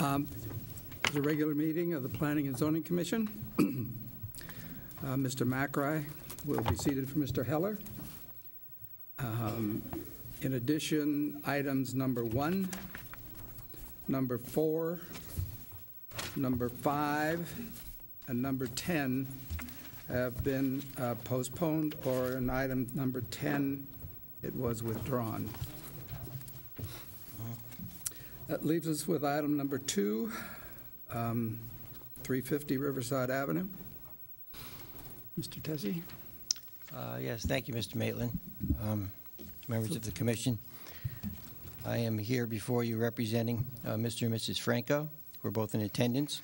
It's a regular meeting of the Planning and Zoning Commission. Mr. McRae will be seated for Mr. Heller. In addition, items number 1, number 4, number 5, and number 10 have been postponed, or in item number 10, it was withdrawn. That leaves us with item number 2, 350 Riverside Avenue. Mr. Tessie? Yes, thank you, Mr. Maitland. Members of the Commission, I am here before you representing Mr. and Mrs. Franco. We're both in attendance.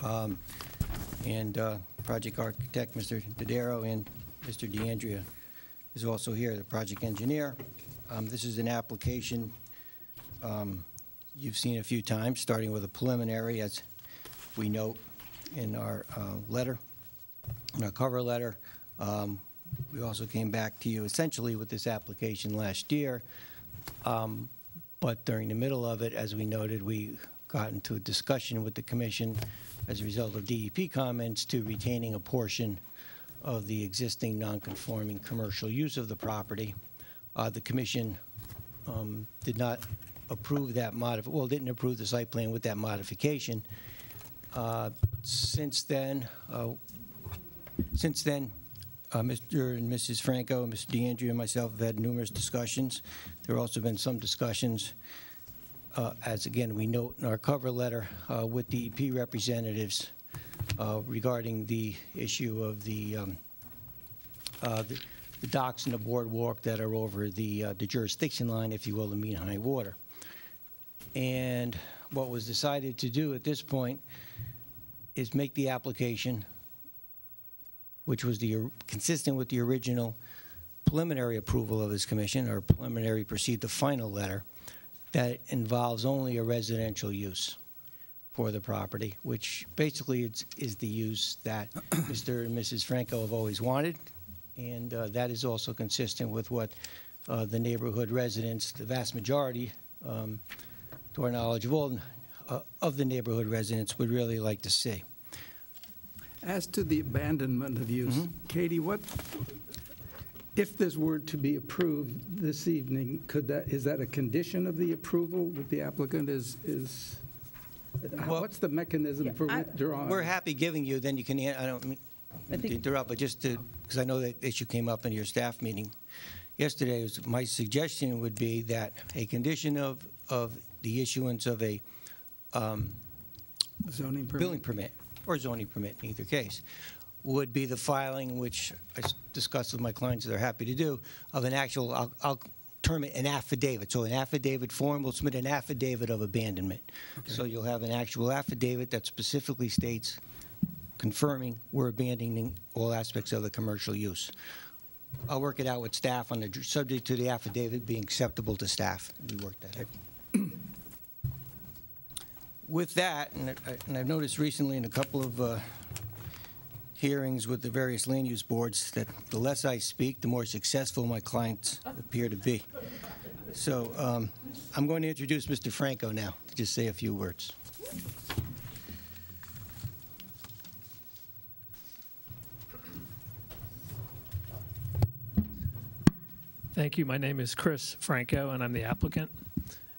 And project architect, Mr. Dodaro, and Mr. DeAndrea is also here, the project engineer. This is an application you've seen a few times, starting with a preliminary, as we note in our letter, in our cover letter. We also came back to you essentially with this application last year, but during the middle of it, as we noted, we got into a discussion with the Commission as a result of DEP comments to retaining a portion of the existing non-conforming commercial use of the property. The Commission did not approve that didn't approve the site plan with that modification. Since then, Mr. and Mrs. Franco, Mr. DeAndrea, and myself have had numerous discussions. There have also been some discussions, as again we note in our cover letter, with DEP representatives regarding the issue of the docks and the boardwalk that are over the jurisdiction line, if you will, the mean high water. And what was decided to do at this point is make the application, which was consistent with the original preliminary approval of this commission, or preliminary proceed to final letter, that involves only a residential use for the property, which basically is the use that Mr. and Mrs. Franco have always wanted, and that is also consistent with what the neighborhood residents, the vast majority, to our knowledge of all of the neighborhood residents, would really like to see. As to the abandonment of use, Katie, if this were to be approved this evening, is that a condition of the approval that the applicant what's the mechanism for withdrawing? We're happy giving you, then you can, I don't mean to interrupt, but just because I know that issue came up in your staff meeting yesterday, my suggestion would be that a condition of the issuance of a zoning permit. Building permit, or zoning permit in either case, would be the filing, which I discussed with my clients that they're happy to do, of an actual, I'll term it an affidavit. So an affidavit form will submit an affidavit of abandonment. Okay. So you'll have an actual affidavit that specifically states, confirming we're abandoning all aspects of the commercial use. I'll work it out with staff on the subject to the affidavit being acceptable to staff. We work that out. With that, and I've noticed recently in a couple of hearings with the various land use boards that the less I speak, the more successful my clients appear to be. So I'm going to introduce Mr. Franco now to just say a few words. Thank you. My name is Chris Franco, and I'm the applicant.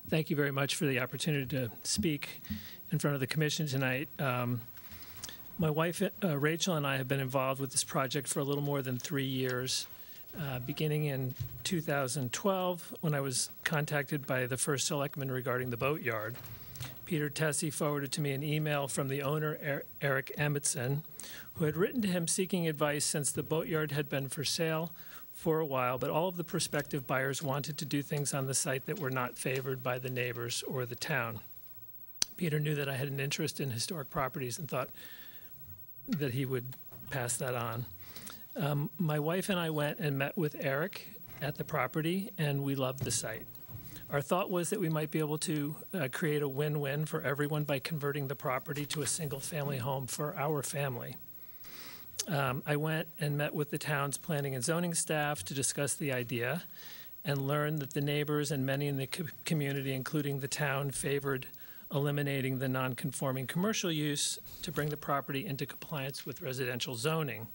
Thank you very much for the opportunity to speak in front of the commission tonight. My wife, Rachel, and I have been involved with this project for a little more than 3 years, beginning in 2012 when I was contacted by the first selectman regarding the boatyard. Peter Tessie forwarded to me an email from the owner, Eric Emmetson, who had written to him seeking advice since the boatyard had been for sale for a while, but all of the prospective buyers wanted to do things on the site that were not favored by the neighbors or the town. Peter knew that I had an interest in historic properties and thought that he would pass that on. My wife and I went and met with Eric at the property, and we loved the site. Our thought was that we might be able to create a win-win for everyone by converting the property to a single-family home for our family. I went and met with the town's planning and zoning staff to discuss the idea and learned that the neighbors and many in the community, including the town, favored eliminating the non-conforming commercial use to bring the property into compliance with residential zoning,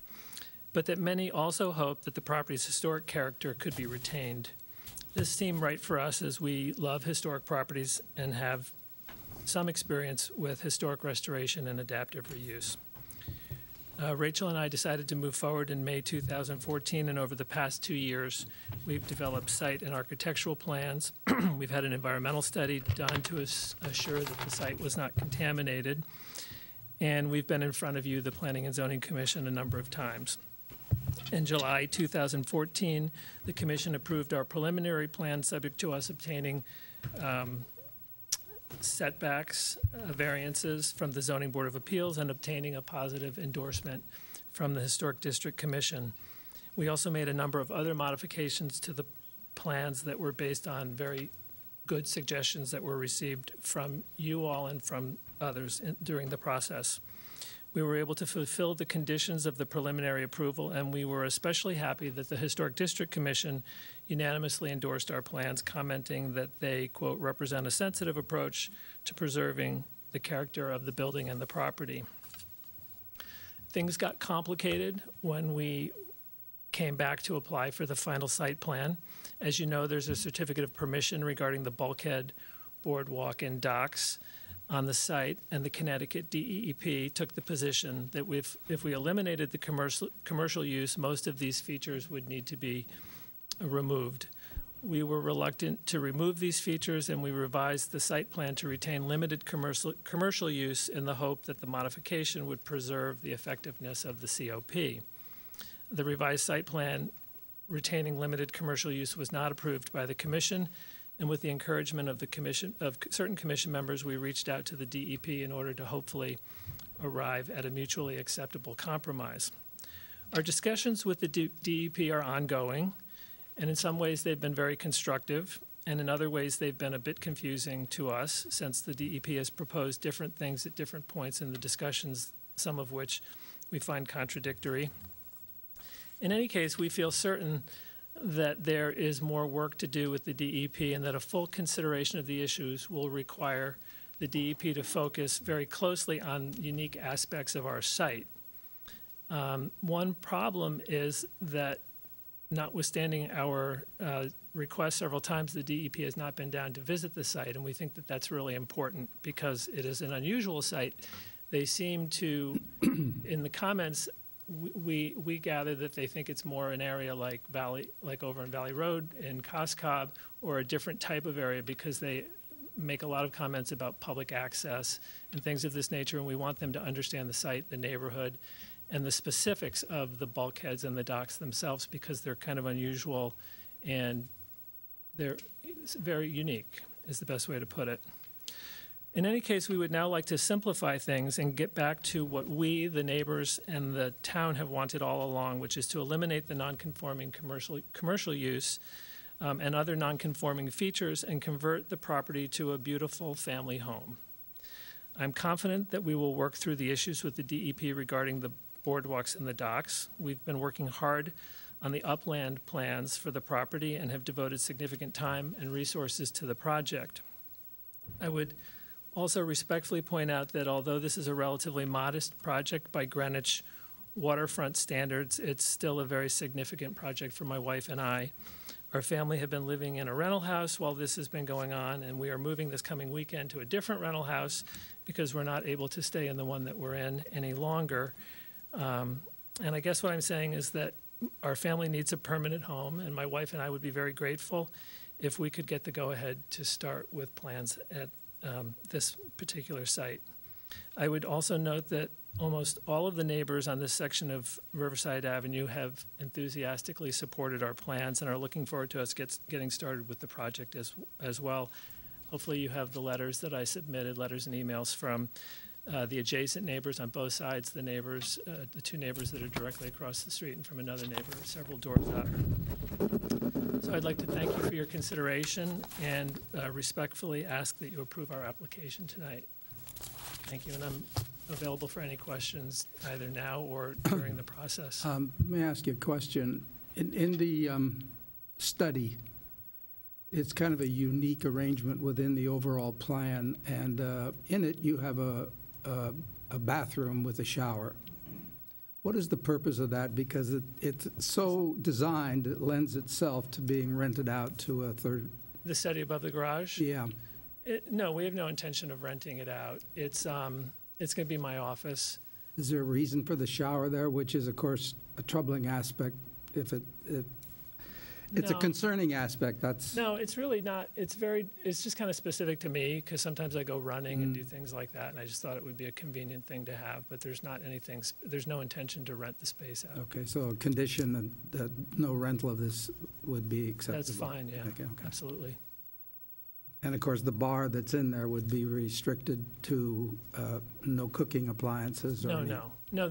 but that many also hope that the property's historic character could be retained. This seemed right for us as we love historic properties and have some experience with historic restoration and adaptive reuse. Rachel and I decided to move forward in May 2014, and over the past 2 years, we've developed site and architectural plans. We've had an environmental study done to assure that the site was not contaminated, and we've been in front of you, the Planning and Zoning Commission, a number of times. In July 2014, the Commission approved our preliminary plan subject to us obtaining setbacks, variances from the Zoning Board of Appeals and obtaining a positive endorsement from the Historic District Commission. We also made a number of other modifications to the plans that were based on very good suggestions that were received from you all and from others during the process. We were able to fulfill the conditions of the preliminary approval, and we were especially happy that the Historic District Commission unanimously endorsed our plans, commenting that they, quote, represent a sensitive approach to preserving the character of the building and the property. Things got complicated when we came back to apply for the final site plan. As you know, there's a certificate of permission regarding the bulkhead, boardwalk, and docks on the site, and the Connecticut DEP took the position that if we eliminated the commercial use, most of these features would need to be removed. We were reluctant to remove these features, and we revised the site plan to retain limited commercial use in the hope that the modification would preserve the effectiveness of the COP. The revised site plan retaining limited commercial use was not approved by the Commission, and with the encouragement of certain commission members, we reached out to the DEP in order to hopefully arrive at a mutually acceptable compromise. Our discussions with the DEP are ongoing, and in some ways they've been very constructive, and in other ways they've been a bit confusing to us, since the DEP has proposed different things at different points in the discussions, some of which we find contradictory. In any case, we feel certain that there is more work to do with the DEP, and that a full consideration of the issues will require the DEP to focus very closely on unique aspects of our site. One problem is that, notwithstanding our request several times, the DEP has not been down to visit the site, and we think that that's really important because it is an unusual site. They seem to, in the comments, we gather that they think it's more an area like over in Valley Road in Coscob, or a different type of area, because they make a lot of comments about public access and things of this nature, and we want them to understand the site, the neighborhood, and the specifics of the bulkheads and the docks themselves, because they're kind of unusual and they're very unique, is the best way to put it. In any case, we would now like to simplify things and get back to what we, the neighbors, and the town have wanted all along, which is to eliminate the non-conforming commercial use and other non-conforming features and convert the property to a beautiful family home. I'm confident that we will work through the issues with the DEP regarding the boardwalks and the docks. We've been working hard on the upland plans for the property and have devoted significant time and resources to the project. I would also respectfully point out that although this is a relatively modest project by Greenwich waterfront standards, it's still a very significant project for my wife and I. Our family have been living in a rental house while this has been going on, and we are moving this coming weekend to a different rental house because we're not able to stay in the one that we're in any longer. And I guess what I'm saying is that our family needs a permanent home, and my wife and I would be very grateful if we could get the go-ahead to start with plans at this particular site. I would also note that almost all of the neighbors on this section of Riverside Avenue have enthusiastically supported our plans and are looking forward to us getting started with the project as well. Hopefully you have the letters that I submitted, letters and emails from the adjacent neighbors on both sides, the neighbors, the two neighbors that are directly across the street, and from another neighbor several doors up. So I'd like to thank you for your consideration and respectfully ask that you approve our application tonight. Thank you, and I'm available for any questions either now or during the process. Let me ask you a question. In the study, it's kind of a unique arrangement within the overall plan, and in it you have a bathroom with a shower. What is the purpose of that? Because it's so designed, it lends itself to being rented out to a third. The study above the garage? Yeah. No, we have no intention of renting it out. It's going to be my office. Is there a reason for the shower there, which is, of course, a troubling aspect? If it's a No. concerning aspect, that's. No, it's really not. It's just kind of specific to me because sometimes I go running and do things like that, and I just thought it would be a convenient thing to have, but there's no intention to rent the space out. Okay, so a condition that no rental of this would be acceptable. That's fine, yeah, Okay. absolutely. And of course, the bar that's in there would be restricted to no cooking appliances or any. No,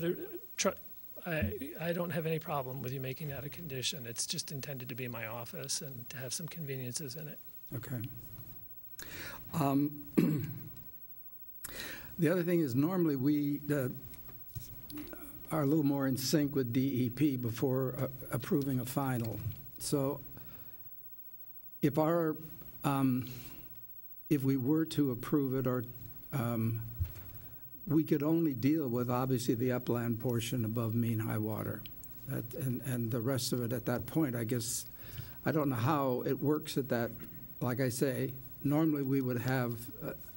I don't have any problem with you making that a condition. It's just intended to be my office and to have some conveniences in it. Okay. The other thing is normally we are a little more in sync with DEP before approving a final. So if we were to approve it, or we could only deal with, obviously, the upland portion above mean high water. And the rest of it at that point, I guess, I don't know how it works at that. Like I say, normally we would have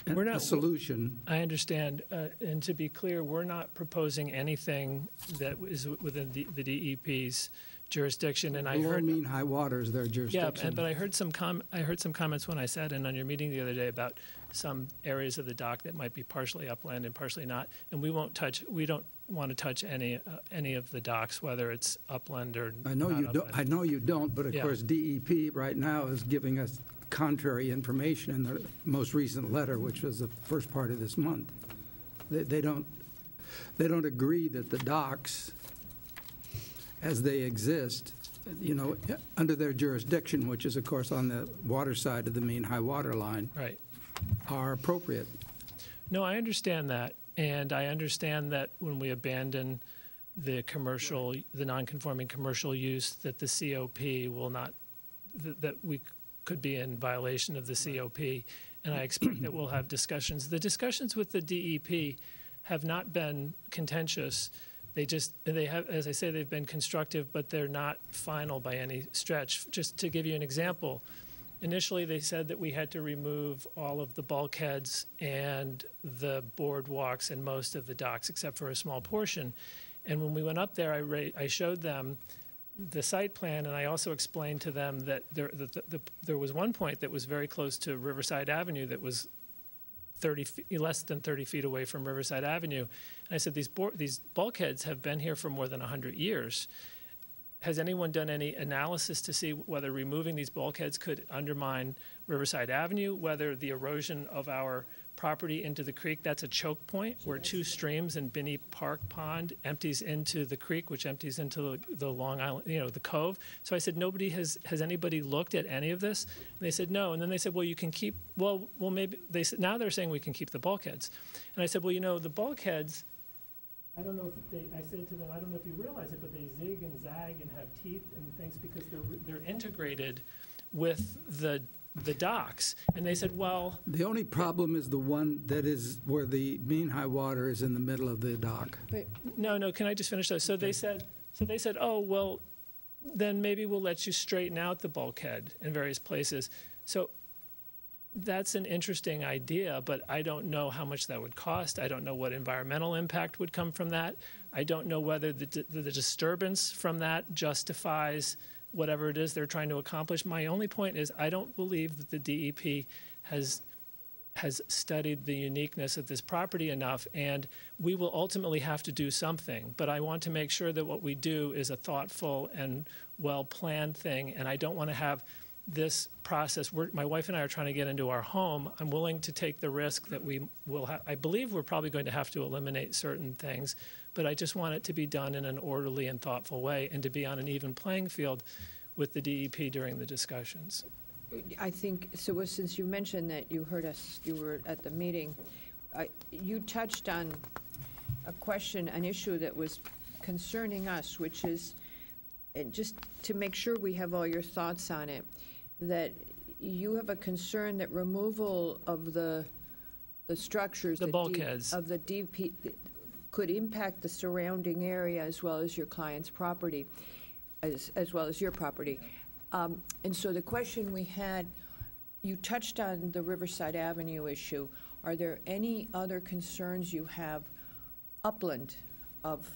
a solution. I understand. And to be clear, we're not proposing anything that is within the DEP's jurisdiction. And I Below heard mean high water is their jurisdiction. Yeah, but I heard some comments when I sat in on your meeting the other day about some areas of the dock that might be partially upland and partially not, and we don't want to touch any of the docks, whether it's upland or I know not you don't. upland. I know you don't. But of Yeah. course, DEP right now is giving us contrary information in the most recent letter, which was the first part of this month. They don't agree that the docks, as they exist, under their jurisdiction, which is, of course, on the water side of the mean high water line, Right. are appropriate. No, I understand that, and I understand that when we abandon the non-conforming commercial use, that the COP will not, that we could be in violation of the COP, and I expect that we'll have discussions. The discussions with the DEP have not been contentious. They have, as I say, they've been constructive, but they're not final by any stretch. Just to give you an example, initially they said that we had to remove all of the bulkheads and the boardwalks and most of the docks, except for a small portion. And when we went up there, I showed them the site plan, and I also explained to them that there was one point that was very close to Riverside Avenue that was less than 30 feet away from Riverside Avenue. And I said, these bulkheads have been here for more than 100 years. Has anyone done any analysis to see whether removing these bulkheads could undermine Riverside Avenue, whether the erosion of our property into the creek, that's a choke point where two streams in Binney Park Pond empties into the creek, which empties into the Long Island, the cove. So I said, has anybody looked at any of this? And they said, no. And then they said, well, you can keep, well, maybe, they said, now they're saying we can keep the bulkheads. And I said, well, the bulkheads, I don't know if I said to them, I don't know if you realize it, but they zig and zag and have teeth and things because they're integrated with the docks. And they said, well... The only problem is the one that is where the mean high water is in the middle of the dock. No, can I just finish that? So they said, oh, well, then maybe we'll let you straighten out the bulkhead in various places. So that's an interesting idea, but I don't know how much that would cost. I don't know what environmental impact would come from that. I don't know whether the disturbance from that justifies whatever it is they're trying to accomplish. My only point is I don't believe that the DEP has studied the uniqueness of this property enough, and we will ultimately have to do something. But I want to make sure that what we do is a thoughtful and well-planned thing, and I don't want to have this process. My wife and I are trying to get into our home. I'm willing to take the risk that we will have. I believe we're probably going to have to eliminate certain things, but I just want it to be done in an orderly and thoughtful way and to be on an even playing field with the DEP during the discussions. I think, so since you mentioned that you heard us, you were at the meeting, you touched on an issue that was concerning us, which is, just to make sure we have all your thoughts on it, that you have a concern that removal of the structures. The bulkheads. Of the DP could impact the surrounding area as well as your client's property, as well as your property. And so the question we had, you touched on the Riverside Avenue issue. Are there any other concerns you have upland of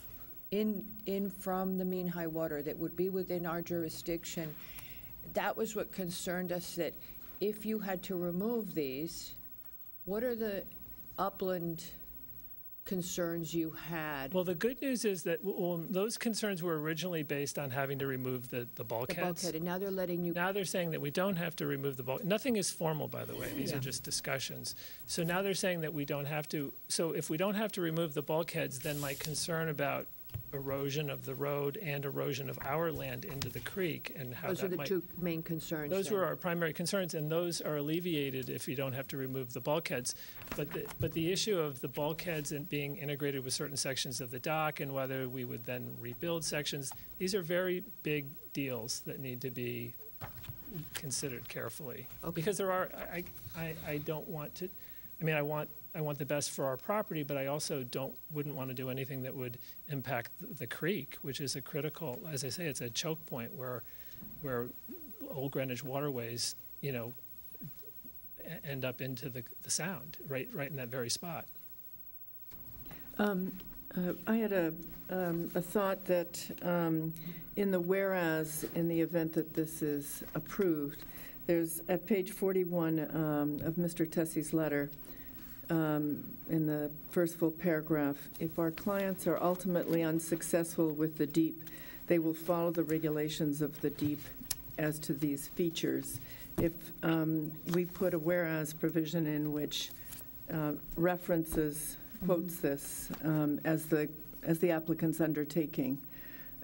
in from the mean high water that would be within our jurisdiction? That was what concerned us, that if you had to remove these, what are the upland concerns you had? Well, the good news is that those concerns were originally based on having to remove the bulkheads. The bulkhead, and now they're letting you. Now they're saying that we don't have to remove the bulkhead. Nothing is formal, by the way. These are just discussions. So now they're saying that we don't have to. So if we don't have to remove the bulkheads, then my concern about erosion of the road and erosion of our land into the creek and how Those are that the might. two main concerns. Those then. were our primary concerns, and those are alleviated if you don't have to remove the bulkheads. But the issue of the bulkheads and being integrated with certain sections of the dock and whether we would then rebuild sections, these are very big deals that need to be considered carefully. Okay. Because there are, I don't want to, I mean, I want the best for our property, but I also wouldn't want to do anything that would impact the creek, which is a critical, as I say, it's a choke point where old Greenwich waterways, end up into the sound, right in that very spot. I had a thought that in the whereas, in the event that this is approved, there's at page 41 of Mr. Tessie's letter, in the first full paragraph, if our clients are ultimately unsuccessful with the DEEP, they will follow the regulations of the DEEP as to these features. If we put a whereas provision in which references, quotes this as the applicant's undertaking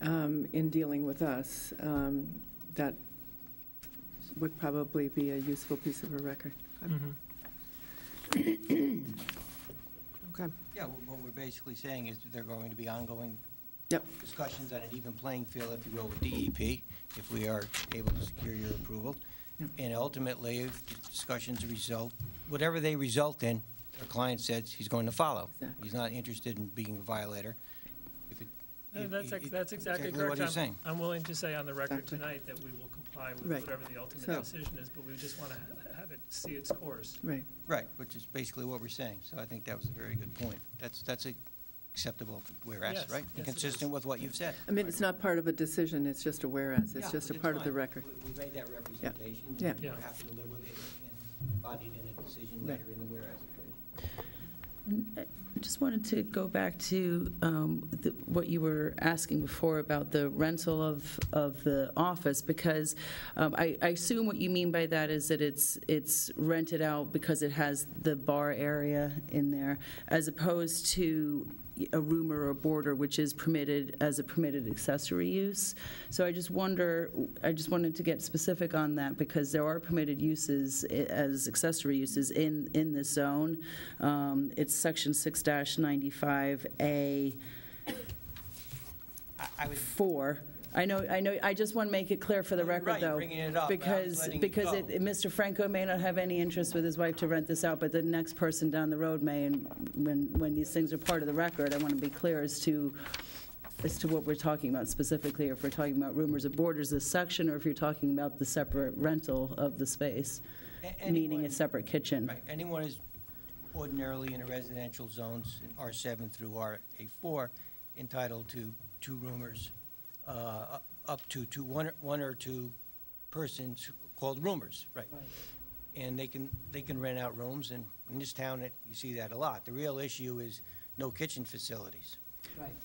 in dealing with us, that would probably be a useful piece of a record. Mm-hmm. Okay. Yeah, what we're basically saying is that there are going to be ongoing Yep. discussions on an even playing field, if you will, with DEP, if we are able to secure your approval. Yep. And ultimately, if the discussions result, whatever they result in, our client says he's going to follow. Exactly. He's not interested in being a violator. If it- That's exactly what correct. he's saying. I'm willing to say on the record Exactly. tonight that we will comply with Right. whatever the ultimate So- decision is, but we just want to have it see its course. Right. Right, which is basically what we're saying. So I think that was a very good point. That's acceptable whereas, Yes, right? yes, And it consistent is. with what you've said. I mean, it's not part of a decision, it's just a whereas, it's Yeah, just a it's part of the fine. record. We made that representation. Yeah. Yeah. We're happy to live with it and embodied in a decision Right. later in the whereas. I just wanted to go back to what you were asking before about the rental of the office, because I assume what you mean by that is that it's rented out because it has the bar area in there, as opposed to a room or a border, which is permitted as a permitted accessory use. So I just wanted to get specific on that, because there are permitted uses as accessory uses in this zone. It's section 6-95A I would 4. I know, I just want to make it clear for the No, you're record, right, though. bringing it up. I was Because letting it because go. Mr. Franco may not have any interest with his wife to rent this out, but the next person down the road may, and when these things are part of the record, I want to be clear as to what we're talking about specifically, if we're talking about roomers or boarders, this section, or if you're talking about the separate rental of the space, meaning a separate kitchen. Right, anyone is ordinarily in a residential zones, in R7 through RA4, entitled to 2 roomers, up to one or two persons called roomers, right? And they can rent out rooms, and in this town, you see that a lot. The real issue is no kitchen facilities. Right.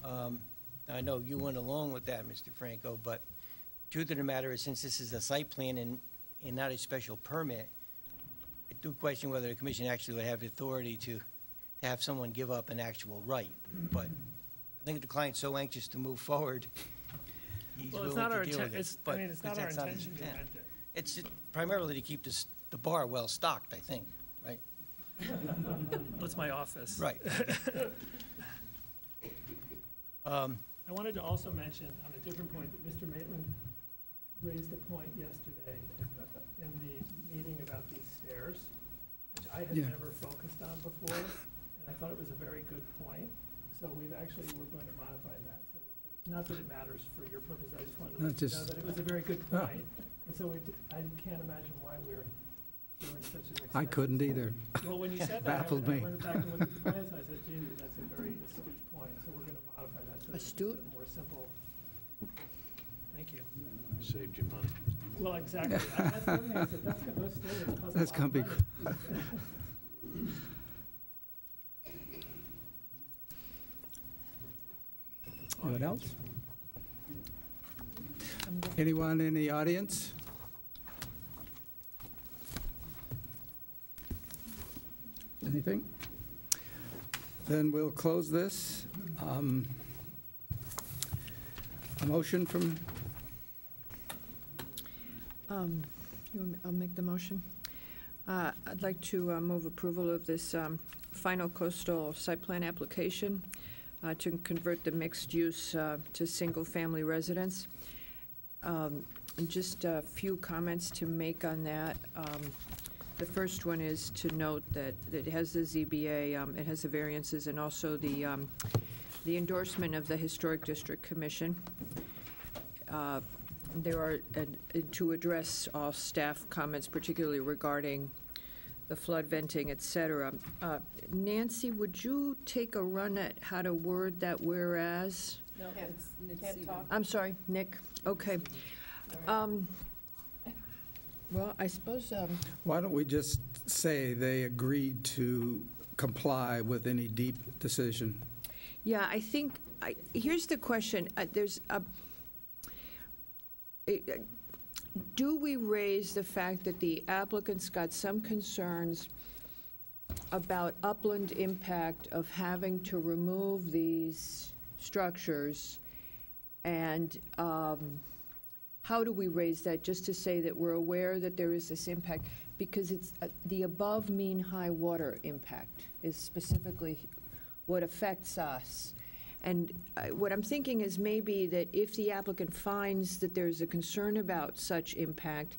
I know you went along with that, Mr. Franco, but truth of the matter is, since this is a site plan and not a special permit, I do question whether the commission actually would have the authority to have someone give up an actual right. But I think the client's so anxious to move forward, he's Well, willing it's not to our deal with it. it's But not our that's his intention to intent. rent it. It's just primarily to keep the bar well-stocked, I think, right? What's my office? Right. I wanted to also mention, on a different point, that Mr. Maitland raised a point yesterday in the meeting I had Yeah. never focused on before, and I thought it was a very good point. So we're going to modify that. So not that it matters for your purpose, I just wanted to No, let you know just- that it was a very good Ah. point. And so I can't imagine why we're doing such an expensive. I couldn't either. Well, when you said that, Baffled me. I went back and looked at the plans, and I said, gee, that's a very astute point, so we're going to modify that. So that it's just Astute? a more simple. Thank you. Saved you money. Well, exactly. That's one thing I said, those standards cost a That's lot gonna be of money. Anyone else? Anyone in the audience? Anything? Then we'll close this. A motion from, I'll make the motion. I'd like to move approval of this final coastal site plan application to convert the mixed use to single-family residence. And just a few comments to make on that. The first one is to note that it has the ZBA, it has the variances, and also the endorsement of the Historic District Commission. There are, to address all staff comments, particularly regarding the flood venting, et cetera. Nancy, would you take a run at how to word that whereas? No, it's Can't talk. I'm sorry, Nick. Okay. Well, I suppose, why don't we just say they agreed to comply with any deep decision? yeah, I think, here's the question. Do we raise the fact that the applicant's got some concerns about upland impact of having to remove these structures? And how do we raise that, just to say that we're aware that there is this impact? Because it's the above mean high water impact is specifically what affects us. And what I'm thinking is maybe that if the applicant finds that there's a concern about such impact,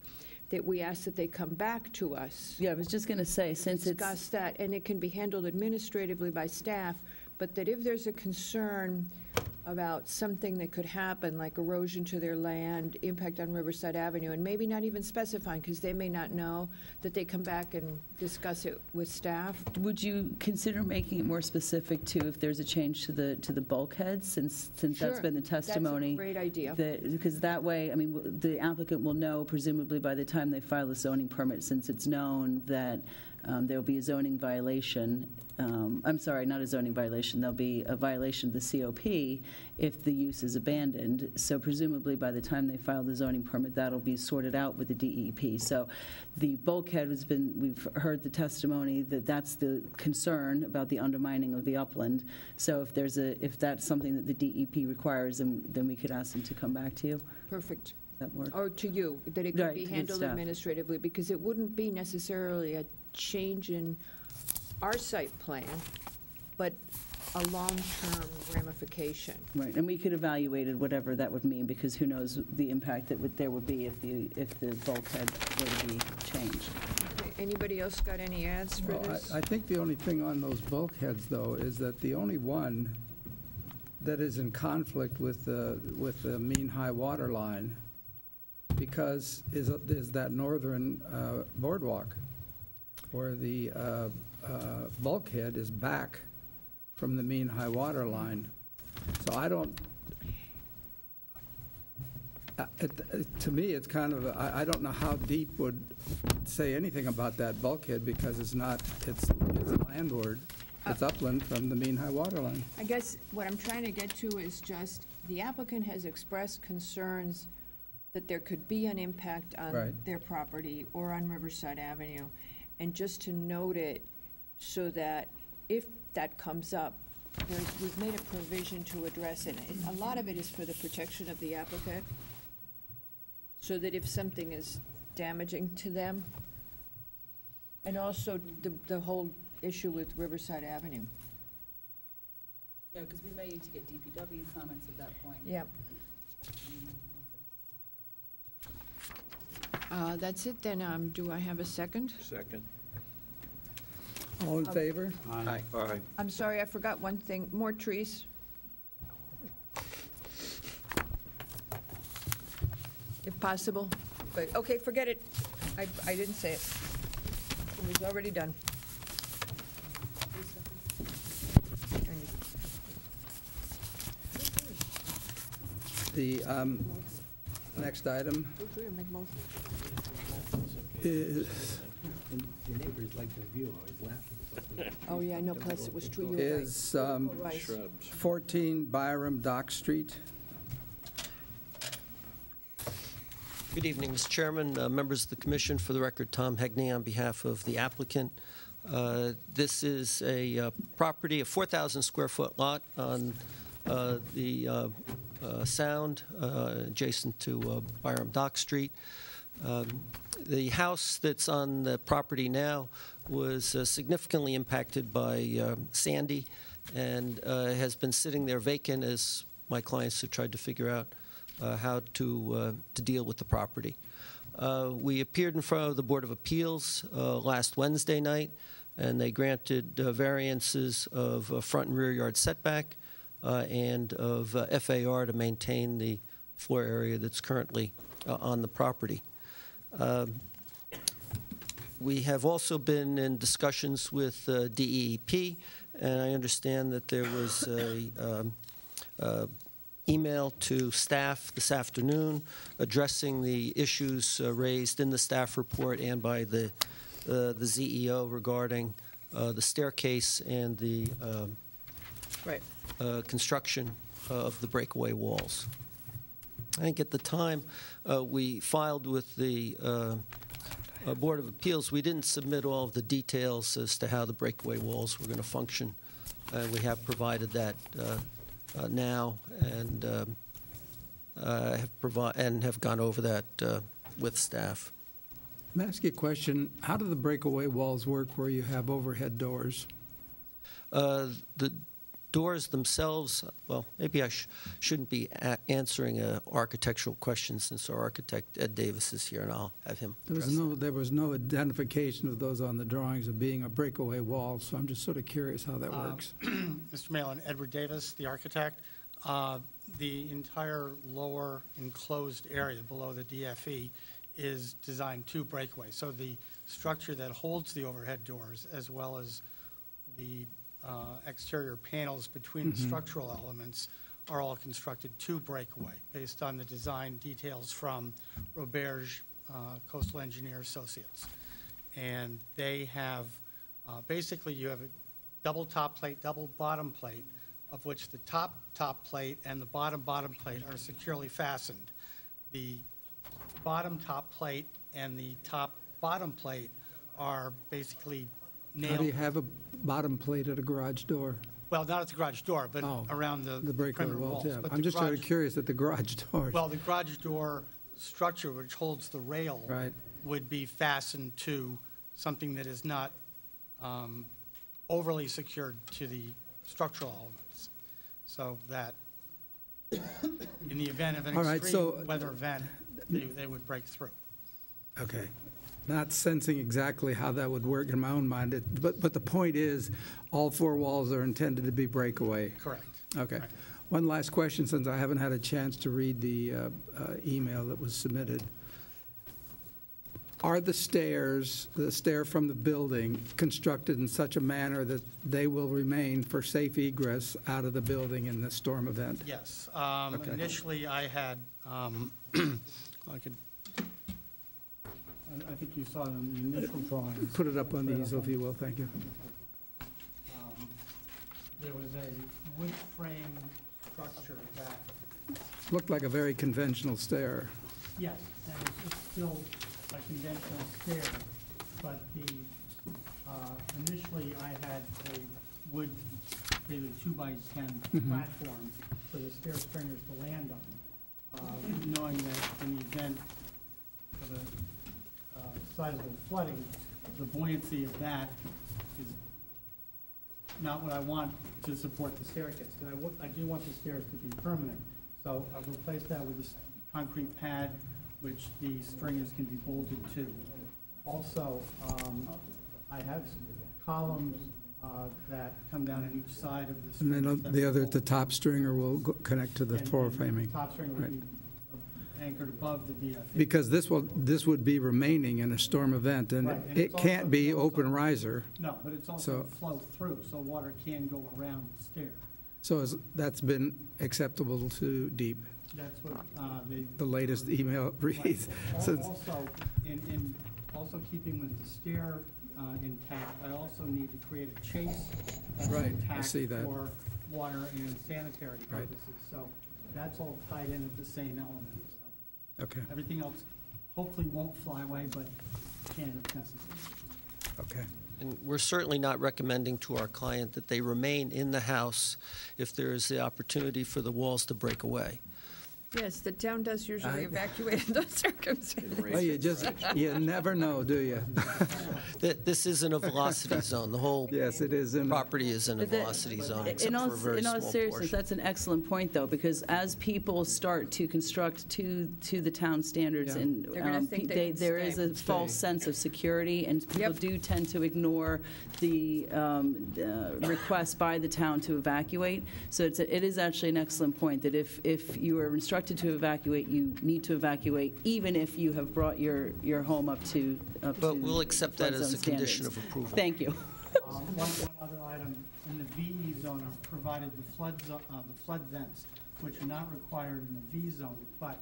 that we ask that they come back to us. Yeah, I was just going to say, since it's, Discuss that, and it can be handled administratively by staff, but that if there's a concern about something that could happen, like erosion to their land, impact on Riverside Avenue, and maybe not even specifying, because they may not know, that they come back and discuss it with staff. would you consider making it more specific to if there's a change to the bulkheads, since that's Sure. been the testimony? That's a great idea. Because that way, I mean, the applicant will know, presumably by the time they file the zoning permit, since it's known that there will be a zoning violation. I'm sorry, not a zoning violation. There'll be a violation of the COP if the use is abandoned. So presumably by the time they file the zoning permit, that'll be sorted out with the DEP. So the bulkhead has been, we've heard the testimony that that's the concern about the undermining of the upland. So if that's something that the DEP requires, then we could ask them to come back to you. Perfect. That work? Or to you, that it could Right, be to the handled staff. administratively, because it wouldn't be necessarily a change in our site plan, but a long-term ramification. Right, and we could evaluate it, whatever that would mean, because who knows the impact that there would be if the bulkhead were to be changed. Okay, anybody else got any ads for Well, this? I think the only thing on those bulkheads, though, is that the only one that is in conflict with the mean high water line, because is that northern boardwalk, where the bulkhead is back from the mean high water line. So I don't, to me, it's kind of, I don't know how deep would say anything about that bulkhead, because it's landward, it's upland from the mean high water line. I guess what I'm trying to get to is just, the applicant has expressed concerns that there could be an impact on Right. their property or on Riverside Avenue. And just to note it, so that if that comes up, we've made a provision to address it. And a lot of it is for the protection of the applicant, so that if something is damaging to them, and also the whole issue with Riverside Avenue. Yeah, because we may need to get DPW comments at that point. Yep. That's it then. Do I have a second? Second. All in favor? Aye. I'm sorry, I forgot one thing, more trees. If possible, but, okay, forget it. I didn't say it. It was already done. The next item is Oh, yeah, I know, plus it was true, you were right. is Rice. 14 Byram Dock Street. Good evening, Mr. Chairman, members of the commission. For the record, Tom Hegney on behalf of the applicant. This is a property, a 4,000-square-foot lot on the Sound, adjacent to Byram Dock Street. The house that's on the property now was significantly impacted by Sandy and has been sitting there vacant as my clients have tried to figure out how to deal with the property. We appeared in front of the Board of Appeals last Wednesday night, and they granted variances of front and rear yard setback and of FAR to maintain the floor area that's currently on the property. We have also been in discussions with DEP, and I understand that there was a email to staff this afternoon addressing the issues raised in the staff report and by the ZEO regarding the staircase and the Right. construction of the breakaway walls. I think at the time we filed with the Board of Appeals, we didn't submit all of the details as to how the breakaway walls were going to function. We have provided that now and have gone over that with staff. May I ask you a question? How do the breakaway walls work where you have overhead doors? The doors themselves, well, maybe I shouldn't be answering an architectural question since our architect, Ed Davis, is here, and I'll have him address that. There was no identification of those on the drawings of being a breakaway wall, so I'm just sort of curious how that works. Mr. Malin, Edward Davis, the architect. The entire lower enclosed area below the DFE is designed to breakaway. So the structure that holds the overhead doors, as well as the exterior panels between the structural elements, are all constructed to breakaway based on the design details from Roberge Coastal Engineer Associates. And they have, basically you have a double top plate, double bottom plate, of which the top plate and the bottom plate are securely fastened. The bottom top plate and the top bottom plate are basically nailed. How do you have a bottom plate at a garage door? Well, not at the garage door, but around the breakaway perimeter walls, yeah. But I'm the just sort of garage- curious at the garage doors. Well, the garage door structure, which holds the rail, Right. would be fastened to something that is not overly secured to the structural elements. So that in the event of an All right, extreme so- weather event, they would break through. Okay. Not sensing exactly how that would work in my own mind, but the point is, all four walls are intended to be breakaway. Correct. Okay. Right. One last question, since I haven't had a chance to read the email that was submitted. Are the stair from the building, constructed in such a manner that they will remain for safe egress out of the building in the storm event? Yes. Okay. Initially, I had, I think you saw it in the initial drawings. Put it up on the easel, if you will, thank you. There was a wood frame structure that, Looked like a very conventional stair. yes, and it's still a conventional stair, but initially I had a wood, maybe 2x10 platform for the stair stringers to land on, knowing that in the event of a sizable flooding, the buoyancy of that is not what I want to support the staircase. Because I do want the stairs to be permanent. So I've replaced that with a concrete pad, which the stringers can be bolted to. Also, I have columns that come down on each side of the And string. then the other, the top stringer will connect to the floor framing. The top string Right. would be anchored above the DFE. Because this would be remaining in a storm event, and Right, and it it's can't also- be it's also- open riser. No, but it's also So- flow through, so water can go around the stair. So that's been acceptable to DEEP, That's what the latest email reads. So it's- Also, in also keeping with the stair intact, I also need to create a chase that's Right, I intact see that. for water and sanitary Right. purposes. So that's all tied in at the same element. So Okay, everything else hopefully won't fly away, but can if necessary. okay. And we're certainly not recommending to our client that they remain in the house if there is the opportunity for the walls to break away. Yes, the town does usually I- evacuate in those circumstances. Well, you never know, do you? This isn't a velocity zone. The whole Yes, it is. in a- property is in a velocity zone, except In all, for a very in all small seriousness, portion. that's an excellent point, though, because as people start to construct to the town standards, Yeah. and They're gonna think they can there is stay. a false sense of security, and people Yep. do tend to ignore the request by the town to evacuate. So it is actually an excellent point, that if you are instructed to evacuate, you need to evacuate, even if you have brought your home up to But we'll accept that flood as zone a condition standards. of approval. Thank you. One other item, in the VE zone, I've provided the flood vents, which are not required in the V zone, but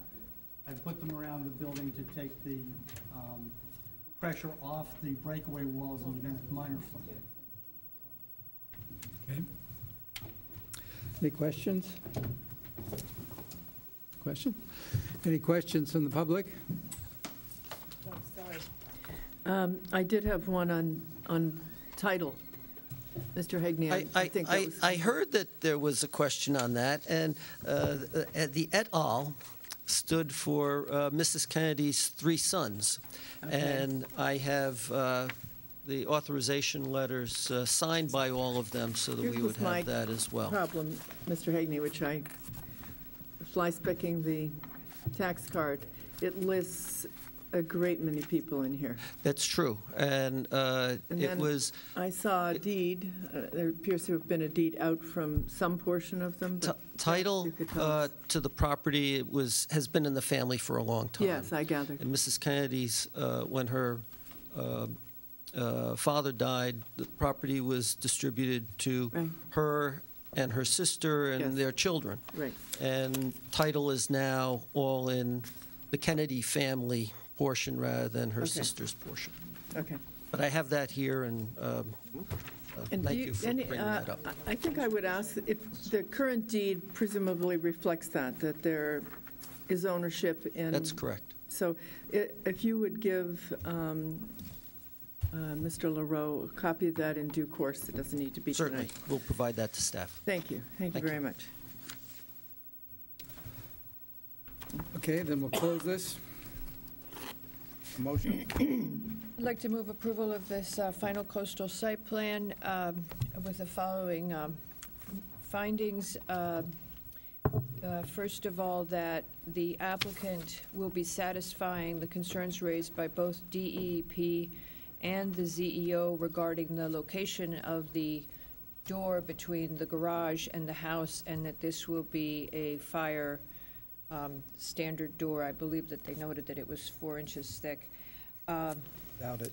I put them around the building to take the pressure off the breakaway walls in the event of minor flooding. Okay. Any questions? Question? Any questions from the public? I did have one on title. Mr. Hegney, I think that was... I heard that there was a question on that, and the et al. Stood for Mrs. Kennedy's three sons. Okay. And I have the authorization letters signed by all of them so that Here we was would my have that as well. problem, Mr. Hegney, which I, fly-specking the tax card, it lists a great many people in here. That's true, and And it then was, I saw a deed, there appears to have been a deed out from some portion of them, but title you could tell us. to the property has been in the family for a long time. Yes, I gathered. And Mrs. Kennedy's, when her father died, the property was distributed to Right. her and her sister and Yes. their children. Right. And title is now all in the Kennedy family portion rather than her Okay. sister's portion. Okay. But I have that here, and And thank do you for any- bringing that up. I think I would ask if the current deed presumably reflects that there is ownership in... That's correct. So if you would give Mr. LaRoe a copy of that in due course, it doesn't need to be tonight. Certainly, we'll provide that to staff. Thank you. Thank you Thank you. very much. Okay, then we'll close this. Motion? I'd like to move approval of this final coastal site plan with the following findings. First of all, that the applicant will be satisfying the concerns raised by both DEP and the ZEO regarding the location of the door between the garage and the house, and that this will be a fire standard door. I believe that they noted that it was 4 inches thick. Doubt it.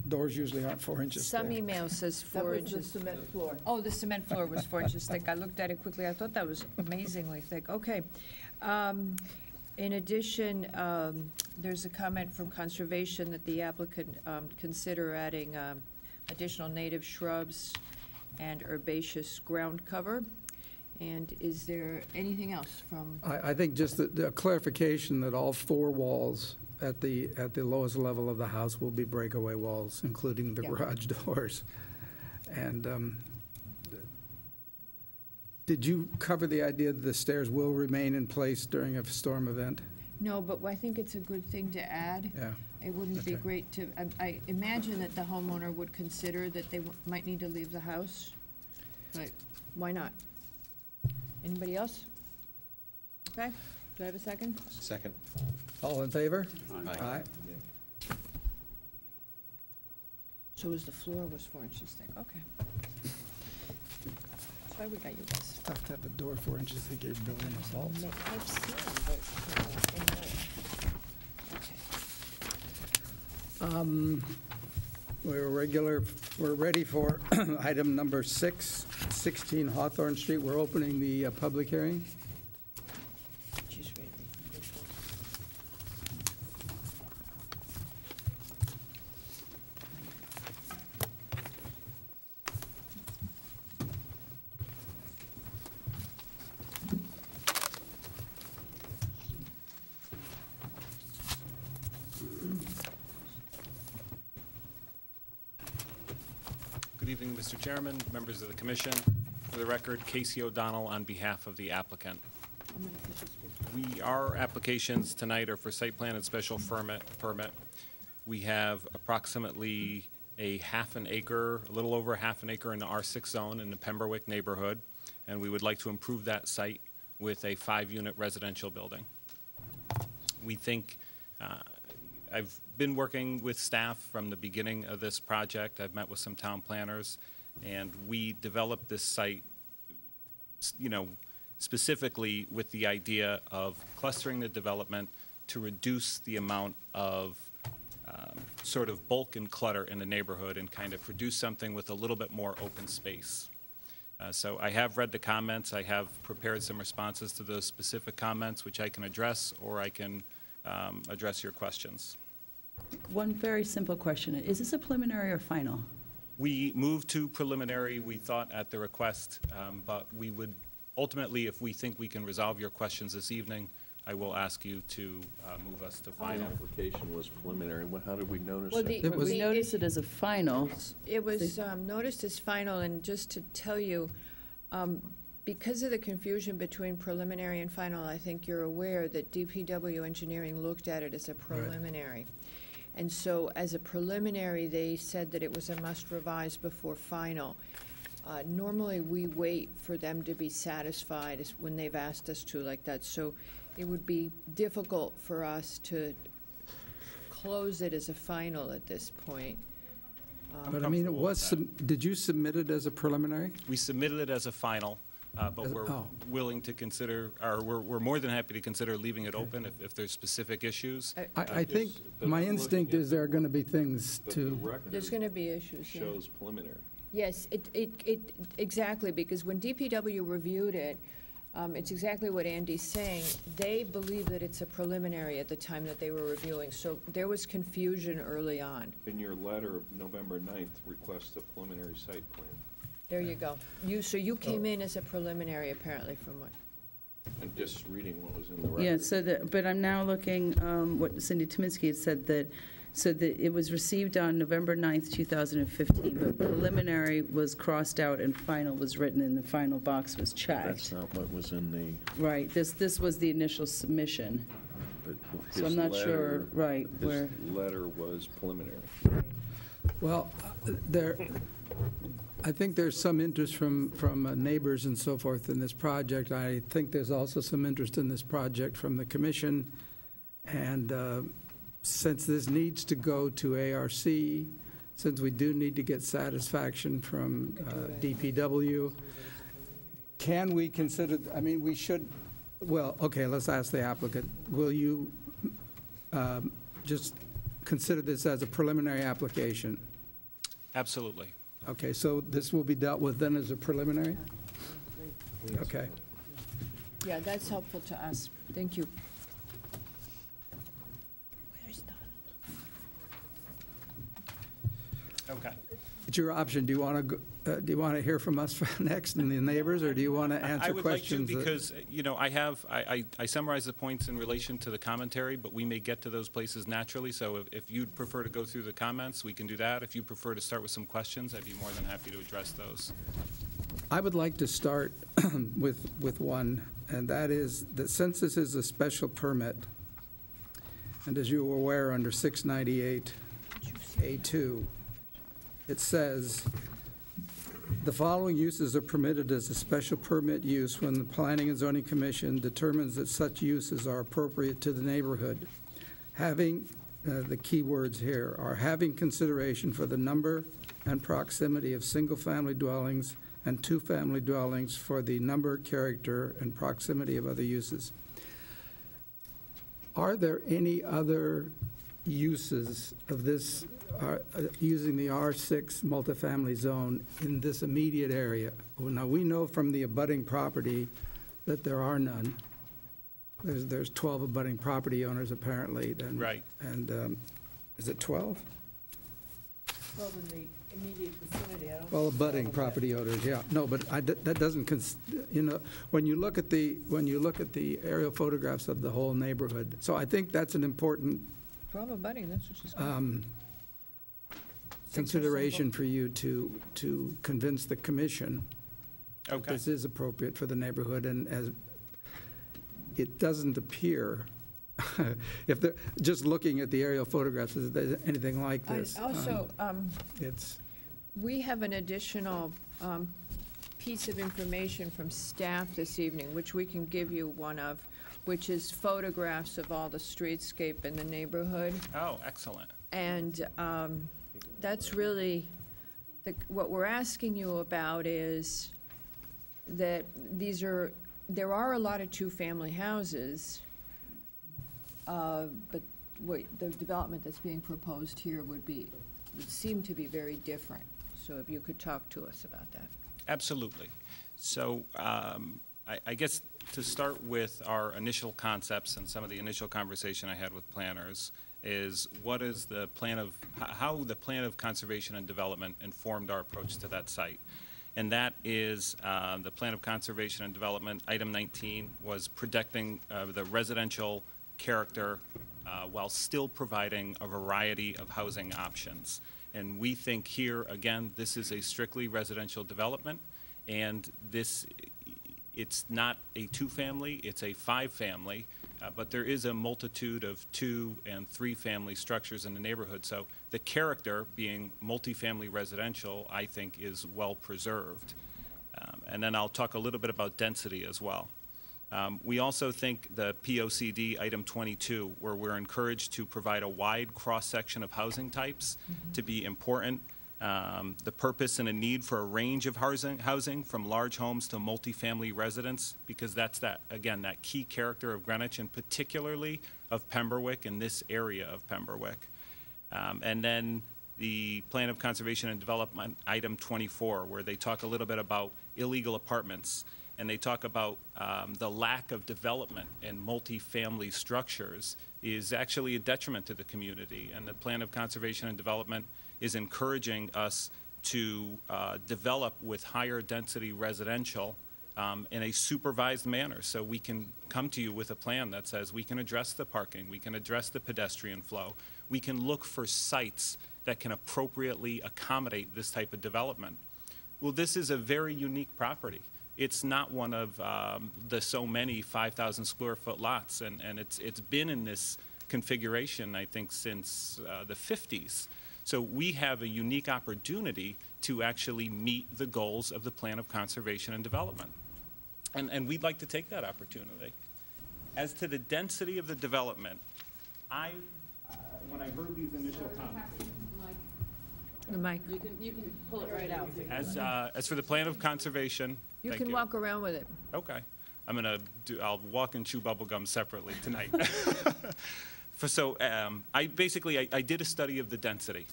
Doors usually aren't 4 inches Some thick. email says That 4 was the inches. cement floor. Oh, the cement floor was 4 inches thick. I looked at it quickly. I thought that was amazingly thick. Okay. In addition, there's a comment from Conservation that the applicant consider adding additional native shrubs and herbaceous ground cover. And is there anything else from? I think just the clarification that all four walls at the lowest level of the house will be breakaway walls, including the Yeah. garage doors. And did you cover the idea that the stairs will remain in place during a storm event? No, but I think it's a good thing to add. Yeah. It wouldn't be Okay. great to, I imagine that the homeowner would consider that they might need to leave the house, but why not? Anybody else? Okay, do I have a second? Second. All in favor? Aye. So the floor was 4 inches thick, okay. That's why we got you guys. Tough to have a door 4 inches thick, you're building assault. I've seen, but, anyway. Okay. We're ready for item number 6, 16 Hawthorne Street. We're opening the public hearing. She's ready. Go for it. Good evening, Mr. Chairman, members of the commission. For the record, Casey O'Donnell on behalf of the applicant. Our applications tonight are for site plan and special permit. We have approximately a little over a half an acre in the R6 zone in the Pemberwick neighborhood, and we would like to improve that site with a 5-unit residential building. We think I've been working with staff from the beginning of this project. I've met with some town planners, and we developed this site, specifically with the idea of clustering the development to reduce the amount of sort of bulk and clutter in the neighborhood and kind of produce something with a little bit more open space. So I have read the comments. I have prepared some responses to those specific comments, which I can address, or I can address your questions. One very simple question. Is this a preliminary or final? We moved to preliminary, we thought, at the request, but we would ultimately, if we think we can resolve your questions this evening, I will ask you to move us to The final. application was preliminary. How did we notice Well, that? We noticed it as a final. It was noticed as final, and just to tell you, because of the confusion between preliminary and final, I think you're aware that DPW engineering looked at it as a preliminary. And so as a preliminary, they said that it was a must revise before final. Normally, we wait for them to be satisfied when they've asked us to like that. So it would be difficult for us to close it as a final at this point. But I mean, it was, did you submit it as a preliminary? We submitted it as a final, but we're willing to consider, or we're more than happy to consider leaving it open if there's specific issues. I think my instinct is there are going to be things But the to, record There's going to be issues, yeah. shows preliminary. Yes, exactly, because when DPW reviewed it, it's exactly what Andy's saying. They believe that it's a preliminary at the time that they were reviewing, so there was confusion early on. In your letter of November 9th, request a preliminary site plan. There you go. So you came in as a preliminary, apparently, from what? I'm just reading what was in the record. Yeah, but I'm now looking, what Cindy Tominski had said, that it was received on November 9th, 2015, but preliminary was crossed out and final was written and the final box was checked. That's not what was in the, Right, this was the initial submission. but So his I'm not sure, letter, right, where, his letter was preliminary. well, I think there's some interest from neighbors and so forth in this project. I think there's also some interest in this project from the commission. And since this needs to go to ARC, since we do need to get satisfaction from DPW, can we consider, I mean, we should, well, okay, let's ask the applicant. Will you just consider this as a preliminary application? Absolutely. Okay, so this will be dealt with then as a preliminary? Okay. Yeah, that's helpful to us. Thank you. Okay. It's your option. Do you want to hear from us next and the neighbors, or do you want to answer I would like to questions? because, I summarize the points in relation to the commentary, but we may get to those places naturally. So if you'd prefer to go through the comments, we can do that. If you prefer to start with some questions, I'd be more than happy to address those. I would like to start with one, and that is that since this is a special permit, and as you are aware, under 698A2, it says, the following uses are permitted as a special permit use when the Planning and Zoning Commission determines that such uses are appropriate to the neighborhood. Having the key words here are having consideration for the number and proximity of single-family dwellings and two-family dwellings for the number, character, and proximity of other uses. Are there any other uses of this, using the R6 multifamily zone in this immediate area? Well, now, we know from the abutting property that there are none. There's 12 abutting property owners, apparently. And, Right. And is it 12? Well, in the immediate vicinity, I don't. Well, abutting property owners, yeah. No, but that doesn't, you know, when you look at the aerial photographs of the whole neighborhood, so I think that's an important 12 abutting, that's what she's got. consideration for you to convince the commission that Okay. this is appropriate for the neighborhood, and as it doesn't appear, if they're just looking at the aerial photographs, is there anything like this? Also, It's, we have an additional piece of information from staff this evening, which we can give you one of, which is photographs of all the streetscape in the neighborhood. Oh, excellent. And that's really, what we're asking you about is that there are a lot of two-family houses, but the development that's being proposed here would seem to be very different. So if you could talk to us about that. Absolutely. So I guess to start with our initial concepts and some of the initial conversation I had with planners is what is the plan of, how the plan of conservation and development informed our approach to that site. And that is the plan of conservation and development, item 19, was protecting the residential character while still providing a variety of housing options. And we think here, again, this is a strictly residential development, and it's not a two-family, it's a five-family, but there is a multitude of two- and three-family structures in the neighborhood. So the character, being multifamily residential, I think is well preserved. And then I'll talk a little bit about density as well. We also think the POCD item 22, where we're encouraged to provide a wide cross-section of housing types, to be important. The purpose and a need for a range of housing from large homes to multifamily residents, because that's again, that key character of Greenwich, and particularly of Pemberwick and this area of Pemberwick. And then the Plan of Conservation and Development, item 24, where they talk a little bit about illegal apartments, and they talk about the lack of development in multifamily structures is actually a detriment to the community. And the Plan of Conservation and Development is encouraging us to develop with higher density residential in a supervised manner. So we can come to you with a plan that says we can address the parking, we can address the pedestrian flow, we can look for sites that can appropriately accommodate this type of development. Well, this is a very unique property. It's not one of the so many 5,000 square foot lots, and it's been in this configuration, I think, since the 50s. So we have a unique opportunity to actually meet the goals of the Plan of Conservation and Development. And we'd like to take that opportunity. As to the density of the development, when I heard these initial comments, The mic. You can pull it right out. as for the Plan of Conservation, You thank can walk around with it. Okay. I'll walk and chew bubble gum separately tonight. I did a study of the density,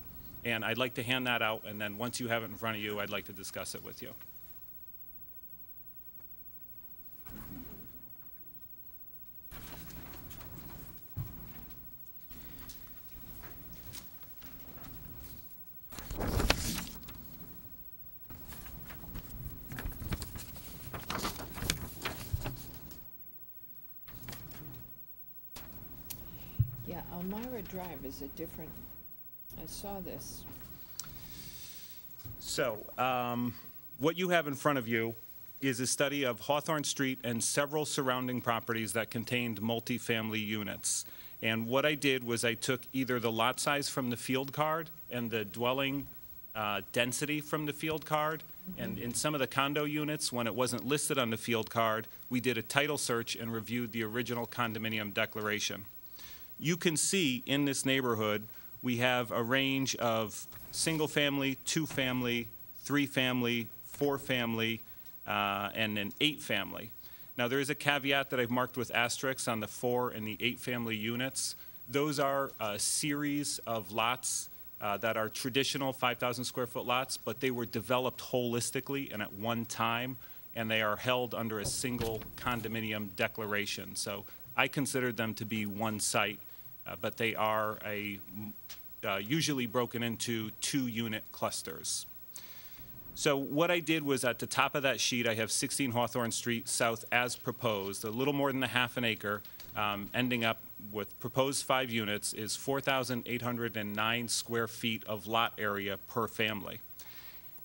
and I'd like to hand that out, and then once you have it in front of you, I'd like to discuss it with you. Yeah, Elmira Drive is a different, I saw this. So, what you have in front of you is a study of Hawthorne Street and several surrounding properties that contained multifamily units. And what I did was I took either the lot size from the field card and the dwelling density from the field card, and in some of the condo units, when it wasn't listed on the field card, we did a title search and reviewed the original condominium declaration. you can see in this neighborhood, we have a range of single-family, two-family, three-family, four-family, and an eight-family. Now, there is a caveat that I've marked with asterisks on the 4 and the 8-family units. Those are a series of lots that are traditional 5,000 square foot lots, but they were developed holistically and at one time, and they are held under a single condominium declaration. So I considered them to be one site, but they are usually broken into 2-unit clusters. So what I did was at the top of that sheet, I have 16 Hawthorne Street South as proposed, a little more than a half an acre, ending up with proposed 5 units is 4,809 square feet of lot area per family.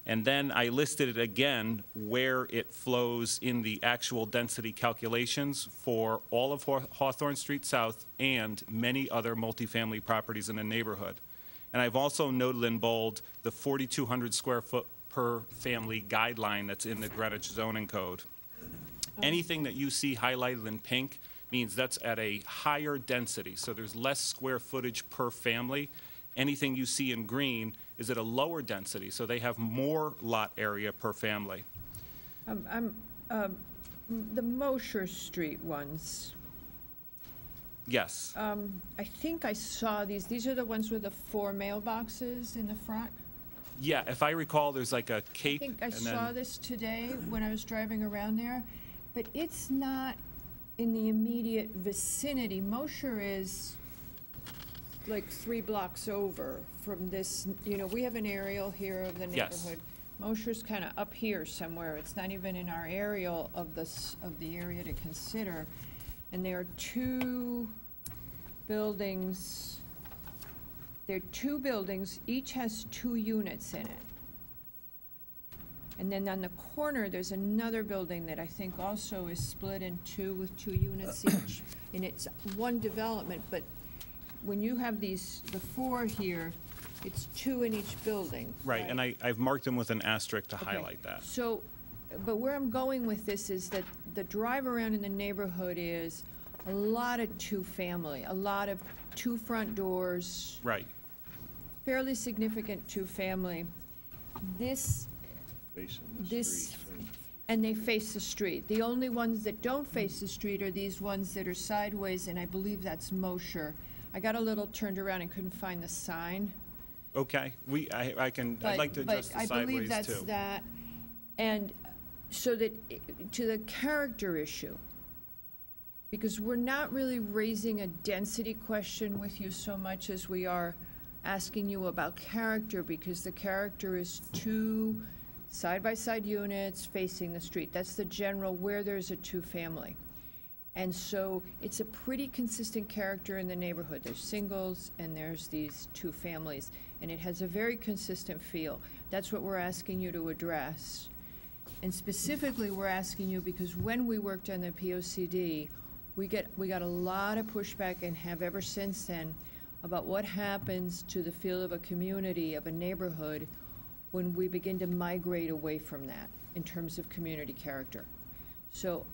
And then I listed it again where it flows in the actual density calculations for all of Hawthorne Street South and many other multifamily properties in the neighborhood. And I've also noted in bold the 4,200 square foot per family guideline that's in the Greenwich zoning code. Anything that you see highlighted in pink means that's at a higher density, so there's less square footage per family. Anything you see in green is at a lower density, so they have more lot area per family. The Mosher Street ones, Yes. I think I saw these. These are the ones with the 4 mailboxes in the front? Yeah, if I recall, there's like a I cape. think I and then- saw this today when I was driving around there, but it's not in the immediate vicinity. Mosher is like 3 blocks over from this, we have an aerial here of the Yes. neighborhood. Mosher's kind of up here somewhere. It's not even in our aerial of the area to consider. And there are 2 buildings. There are 2 buildings, each has 2 units in it. And then on the corner, there's another building that I think also is split in 2 with 2 units each. And it's one development, but when you have the 4 here, it's 2 in each building. Right, and I've marked them with an asterisk to Okay. highlight that. So, but where I'm going with this is that the drive around in the neighborhood is a lot of 2-family, a lot of 2 front doors, Right. fairly significant 2-family. This, Facing the street. and they face the street. The only ones that don't face the street are these ones that are sideways, and I believe that's Mosher. I got a little turned around and couldn't find the sign. Okay, I'd like to address the But I believe sideways that's too. that. And so that, to the character issue, because we're not really raising a density question with you so much as we are asking you about character, because the character is 2 side-by-side units facing the street. That's the general where there's a 2-family. And so it's a pretty consistent character in the neighborhood. There's singles and there's these 2 families, and it has a very consistent feel. That's what we're asking you to address. And specifically, we're asking you because when we worked on the POCD, we got a lot of pushback and have ever since then about what happens to the feel of a community, of a neighborhood, when we begin to migrate away from that in terms of community character. So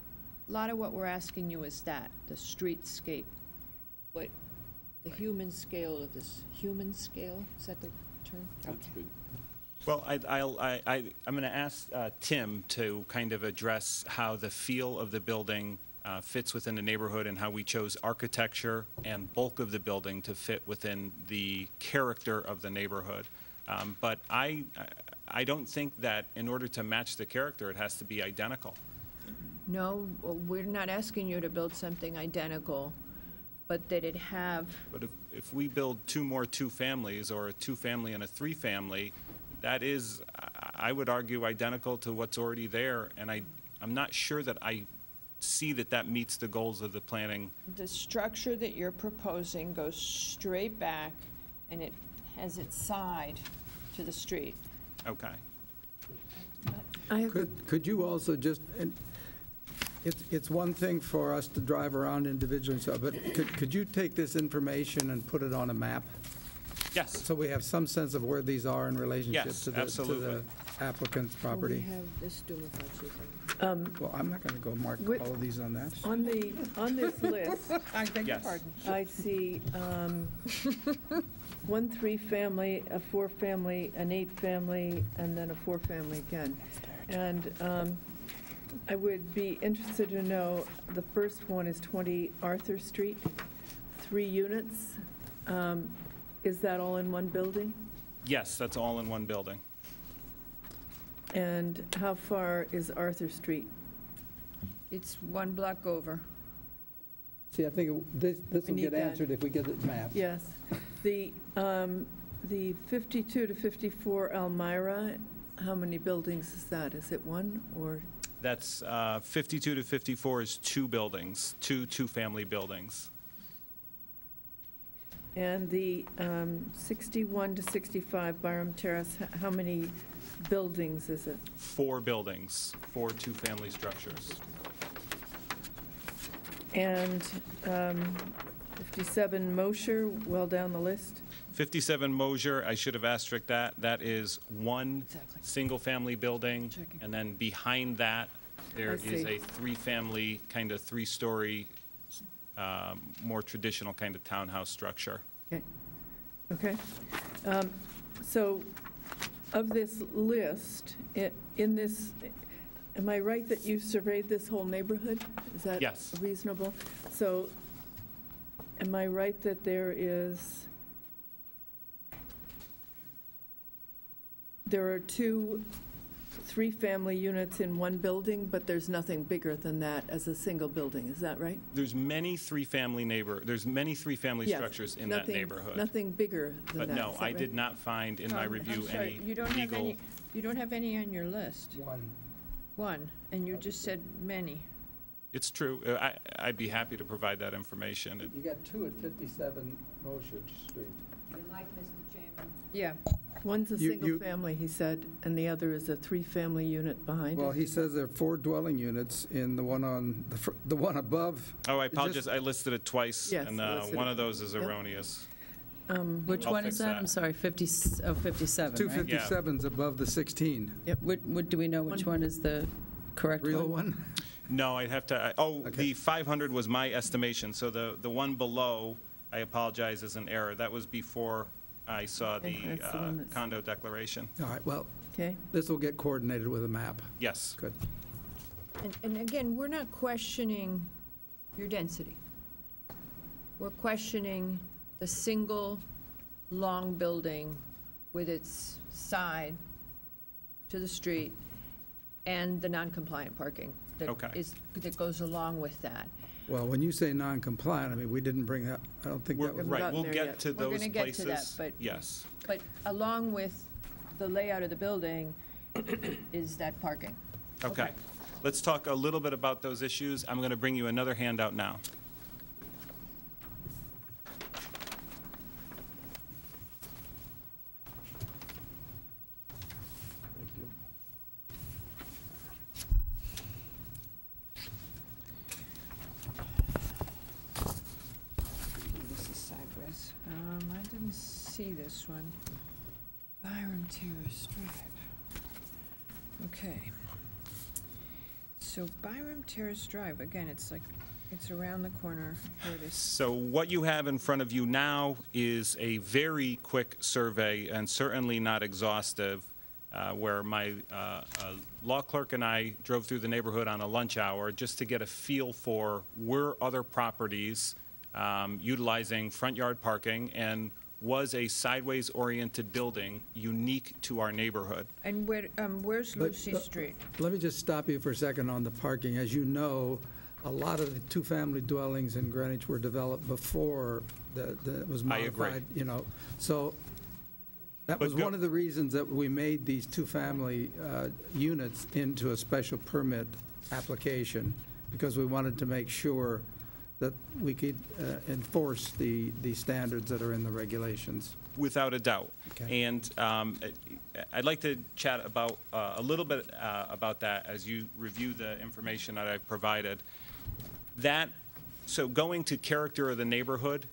a lot of what we're asking you is that, the streetscape, what the human scale of this, human scale, is that the term? That's good. Well, I'm going to ask Tim to kind of address how the feel of the building fits within the neighborhood and how we chose architecture and bulk of the building to fit within the character of the neighborhood. But I don't think that in order to match the character, it has to be identical. No, we're not asking you to build something identical, but that it have, But if we build 2 more 2-families or a 2-family and a 3-family, that is, I would argue, identical to what's already there. And I'm not sure that I see that meets the goals of the planning. the structure that you're proposing goes straight back, and it has its side to the street. Okay. Could you also just, and it's one thing for us to drive around individually, and stuff, but could you take this information and put it on a map? Yes. So we have some sense of where these are in relationship Yes, to the absolutely. applicant's We property. have this Dumafachi thing. Well, I'm not going to go mark Wait. all of these on that. On this list, I beg your Yes. pardon. I see 1 3-family, a 4-family, an 8-family, and then a 4-family again. And I would be interested to know, the first one is 20 Arthur Street, 3 units. Is that all in one building? Yes, that's all in one building. And how far is Arthur Street? It's 1 block over. See, I think this We will need get that. answered if we get it mapped. Yes. The 52 to 54 Elmira, how many buildings is that? Is it 1 or? That's 52 to 54 is 2 buildings, two-family buildings. And the 61 to 65 Byram Terrace, how many buildings is it? 4 buildings, 4 two-family structures. And 57 Mosher, well down the list? 57 Mosier, I should have asterisked that. That is 1 Exactly. single-family building. Checking. And then behind that, there I is see. a 3-family, kind of 3-story, more traditional kind of townhouse structure. Okay. So of this list, in this, am I right that you surveyed this whole neighborhood? Is that Yes. reasonable? So am I right that there are 2 3-family units in one building, but there's nothing bigger than that as a single building, is that right? There's many 3-family Yes, structures in that nothing- neighborhood. Nothing bigger than that. But no, is that I right? did not find in my review I'm sorry, any you don't have legal. any. You don't have any on your list. 1, and you just said many. It's true. I'd be happy to provide that information. You got 2 at 57 Mosher Street. Yeah. One's a You- single you- family, he said, and the other is a 3-family unit behind Well, it. he says there are 4 dwelling units in the one on, the one above. Oh, I Is this- apologize. I listed it twice, Yes, and listed one it. of those is Yep. erroneous. Which I'll one fix is that? that. I'm sorry, 57, right? 257's above the 16. Do we know which one is the correct one? Real one? No, I'd have to, the 500 was my estimation, so the one below, I apologize, is an error. That was before I saw the Okay, that's the one that's- condo declaration. All right, well, Okay, this will get coordinated with a map. Yes. Good. And again, we're not questioning your density. We're questioning the single, long building with its side to the street and the non-compliant parking Okay. that goes along with that. Well, when you say non-compliant, I mean, we didn't bring that, I don't think that was. Right, gotten we'll there get yet. to We're those gonna get to places. that, but- Yes. But along with the layout of the building is that parking. Okay. Let's talk a little bit about those issues. I'm going to bring you another handout now. Thank you. This is sideways. I didn't see this one. Byram Terrace Drive. Okay. So Byram Terrace Drive, again, it's around the corner. Here it is. So what you have in front of you now is a very quick survey, and certainly not exhaustive, where my law clerk and I drove through the neighborhood on a lunch hour just to get a feel for were other properties utilizing front yard parking, and was a sideways-oriented building unique to our neighborhood. And where's But, Lucy Street? Let me just stop you for a second on the parking. As you know, a lot of the 2-family dwellings in Greenwich were developed before that was I agree. modified, you know. So that But was go- one of the reasons that we made these 2-family units into a special permit application, because we wanted to make sure that we could enforce the standards that are in the regulations. Without a doubt. Okay. And I'd like to chat about, a little bit about that as you review the information that I've provided. So going to character of the neighborhood,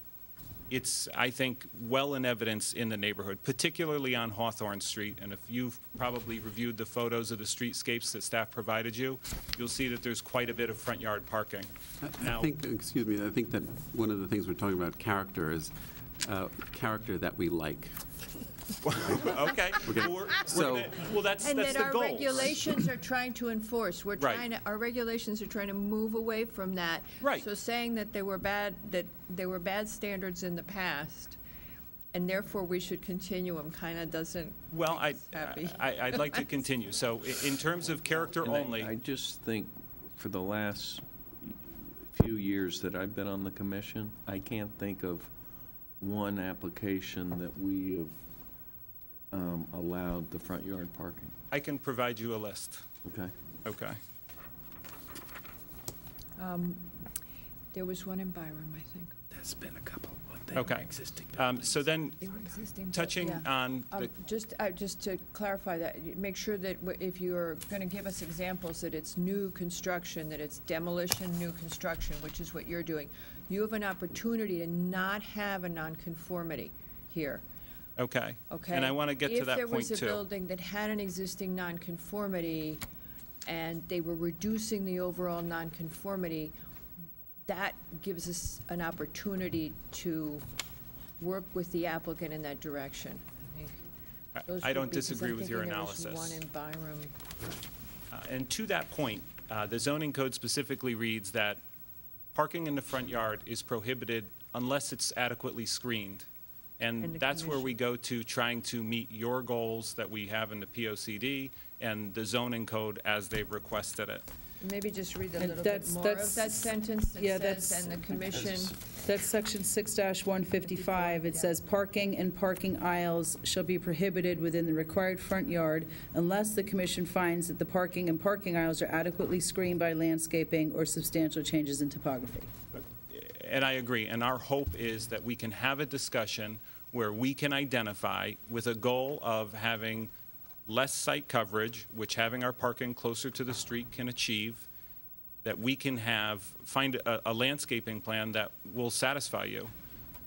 it's, I think, well in evidence in the neighborhood, particularly on Hawthorne Street. And if you've probably reviewed the photos of the streetscapes that staff provided you, you'll see that there's quite a bit of front yard parking. I think, excuse me, I think that one of the things we're talking about character is character that we like. Okay. Well, that's And the that our goals. regulations are trying to enforce. We're Right. trying to, our regulations are trying to move away from that. Right. So saying that there were bad standards in the past, and therefore we should continue them, kind of doesn't Well, make us happy. I'd like to continue. So in terms of character And only. I just think for the last few years that I've been on the commission, I can't think of one application that we have allowed the front yard parking. I can provide you a list. Okay? Okay. There was one in Byram, I think. There's been a couple, but they Okay. were existing. So then, They were existing, but touching yeah. on the, Just to clarify that, make sure that if you're going to give us examples, that it's new construction, that it's demolition, new construction, which is what you're doing. You have an opportunity to not have a nonconformity here, okay. okay? And I want to get to that point, If there was a too. building that had an existing nonconformity and they were reducing the overall nonconformity, that gives us an opportunity to work with the applicant in that direction. I think those I would don't be- 'cause I'm disagree with your thinking there was analysis. one in Byram. And to that point, the zoning code specifically reads that parking in the front yard is prohibited unless it's adequately screened. And And the that's where we commission. go to trying to meet your goals that we have in the POCD and the zoning code as they've requested it. Maybe just read a And little bit that's- more of that's- that sentence yeah, that says, that's- and the commission, That's section 6-155. It says, "Parking and parking aisles shall be prohibited within the required front yard unless the commission finds that the parking and parking aisles are adequately screened by landscaping or substantial changes in topography." And I agree, and our hope is that we can have a discussion where we can identify with a goal of having less site coverage, which having our parking closer to the street can achieve, that we can find a landscaping plan that will satisfy you.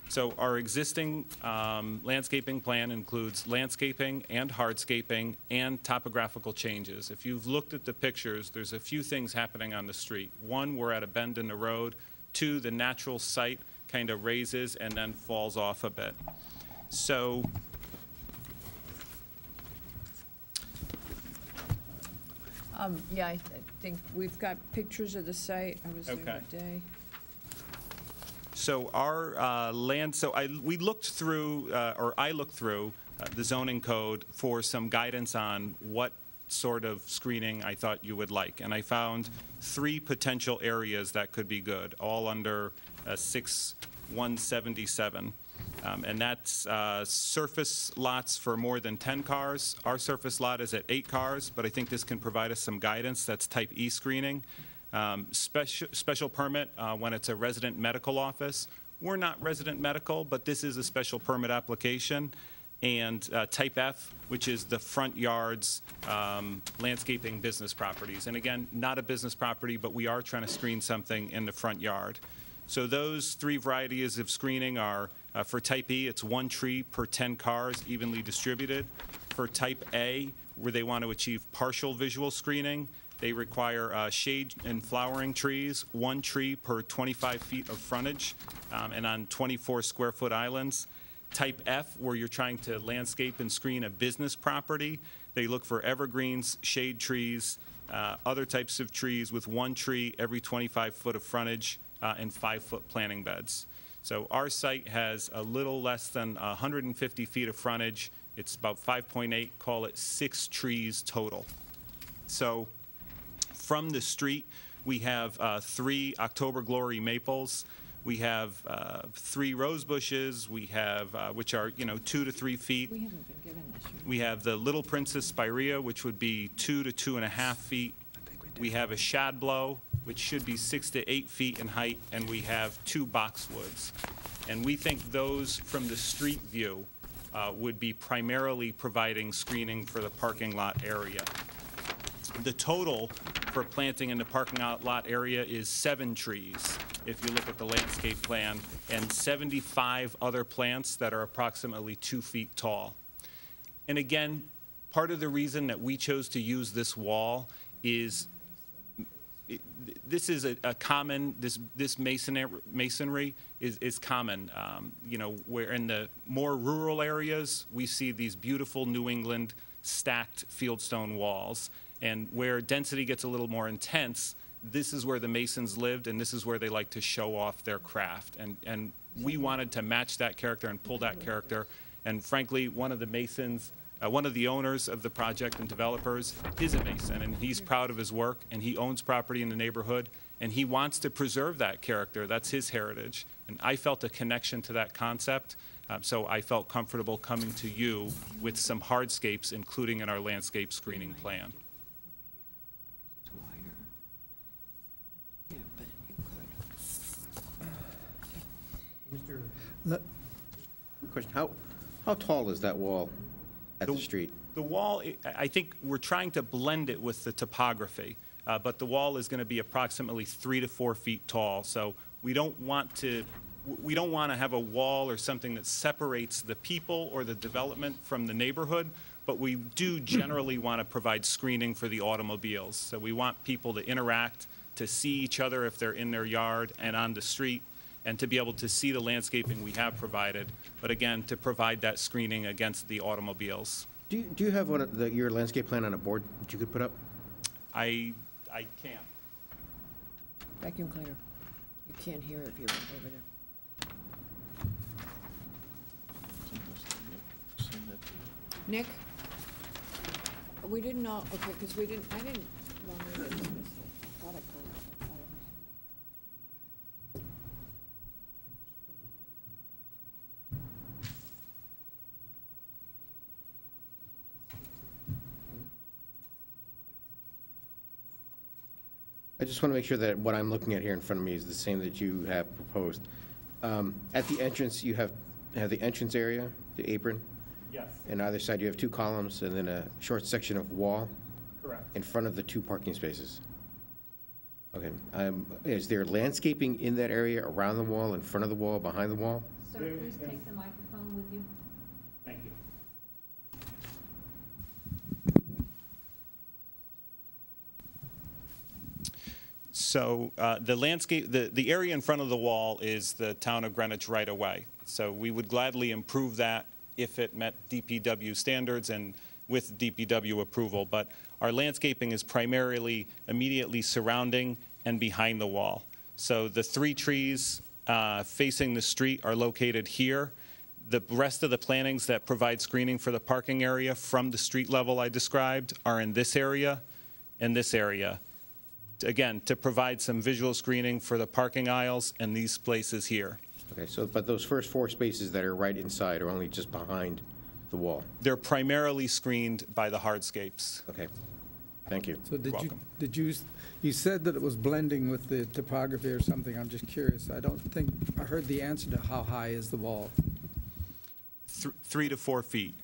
So our existing landscaping plan includes landscaping and hardscaping and topographical changes. If you've looked at the pictures, there's a few things happening on the street. One, we're at a bend in the road. Two, the natural site kind of raises and then falls off a bit. So yeah, I think we've got pictures of the site. I was there Okay. that day. So our we looked through, or I looked through the zoning code for some guidance on what sort of screening I thought you would like. And I found 3 potential areas that could be good, all under 6177. And that's surface lots for more than 10 cars. Our surface lot is at 8 cars, but I think this can provide us some guidance. That's type E screening. Special permit when it's a resident medical office. We're not resident medical, but this is a special permit application. And type F, which is the front yards landscaping business properties. And again, not a business property, but we are trying to screen something in the front yard. So those 3 varieties of screening are, for type E, it's 1 tree per 10 cars, evenly distributed. For type A, where they want to achieve partial visual screening, they require shade and flowering trees, 1 tree per 25 feet of frontage, and on 24 square foot islands. Type F, where you're trying to landscape and screen a business property, they look for evergreens, shade trees, other types of trees with 1 tree every 25 foot of frontage and 5-foot planting beds. So our site has a little less than 150 feet of frontage. It's about 5.8, call it 6 trees total. So from the street, we have 3 October Glory maples. We have 3 rose bushes. We have, which are, 2 to 3 feet. We haven't been given this. right? We have the Little Princess spirea, which would be 2 to 2.5 feet. We have a shadblow, which should be 6 to 8 feet in height, and we have 2 boxwoods. And we think those from the street view would be primarily providing screening for the parking lot area. The total for planting in the parking lot area is 7 trees, if you look at the landscape plan, and 75 other plants that are approximately 2 feet tall. And again, part of the reason that we chose to use this wall is this is a common, this masonry is common. You know, where in the more rural areas, we see these beautiful New England stacked fieldstone walls. And where density gets a little more intense, this is where the masons lived, and this is where they like to show off their craft. And we wanted to match that character and pull that character. And frankly, one of the masons, one of the owners of the project and developers is a mason, and he's proud of his work, and he owns property in the neighborhood, and he wants to preserve that character. That's his heritage. And I felt a connection to that concept, so I felt comfortable coming to you with some hardscapes, including in our landscape screening plan. Question, how tall is that wall at the street? The wall, I think we're trying to blend it with the topography, but the wall is going to be approximately 3 to 4 feet tall. So we don't want to have a wall or something that separates the people or the development from the neighborhood, but we do generally want to provide screening for the automobiles. So we want people to interact, to see each other if they're in their yard and on the street, and to be able to see the landscaping we have provided, but again, to provide that screening against the automobiles. Do you have your landscape plan on a board that you could put up? I can't. Vacuum cleaner. You can't hear it if you're over there. Nick? We didn't know, okay, because I didn't, well, maybe I just missed it. I thought I pulled it. I just want to make sure that what I'm looking at here in front of me is the same that you have proposed. At the entrance, you have the entrance area, the apron. Yes. And on either side, you have 2 columns and then a short section of wall. Correct. In front of the 2 parking spaces. Okay. Is there landscaping in that area, around the wall, in front of the wall, behind the wall? Sir, please take the microphone with you. Thank you. So the landscape, the area in front of the wall is the town of Greenwich right away. So we would gladly improve that if it met DPW standards and with DPW approval. But our landscaping is primarily immediately surrounding and behind the wall. So the 3 trees facing the street are located here. The rest of the plantings that provide screening for the parking area from the street level I described are in this area and this area. Again, to provide some visual screening for the parking aisles and these places here. Okay, so, but those first 4 spaces that are right inside are only just behind the wall? They're primarily screened by the hardscapes. Okay, thank you. So welcome. you said that it was blending with the topography or something. I'm just curious. I don't think I heard the answer to how high is the wall. 3 to 4 feet.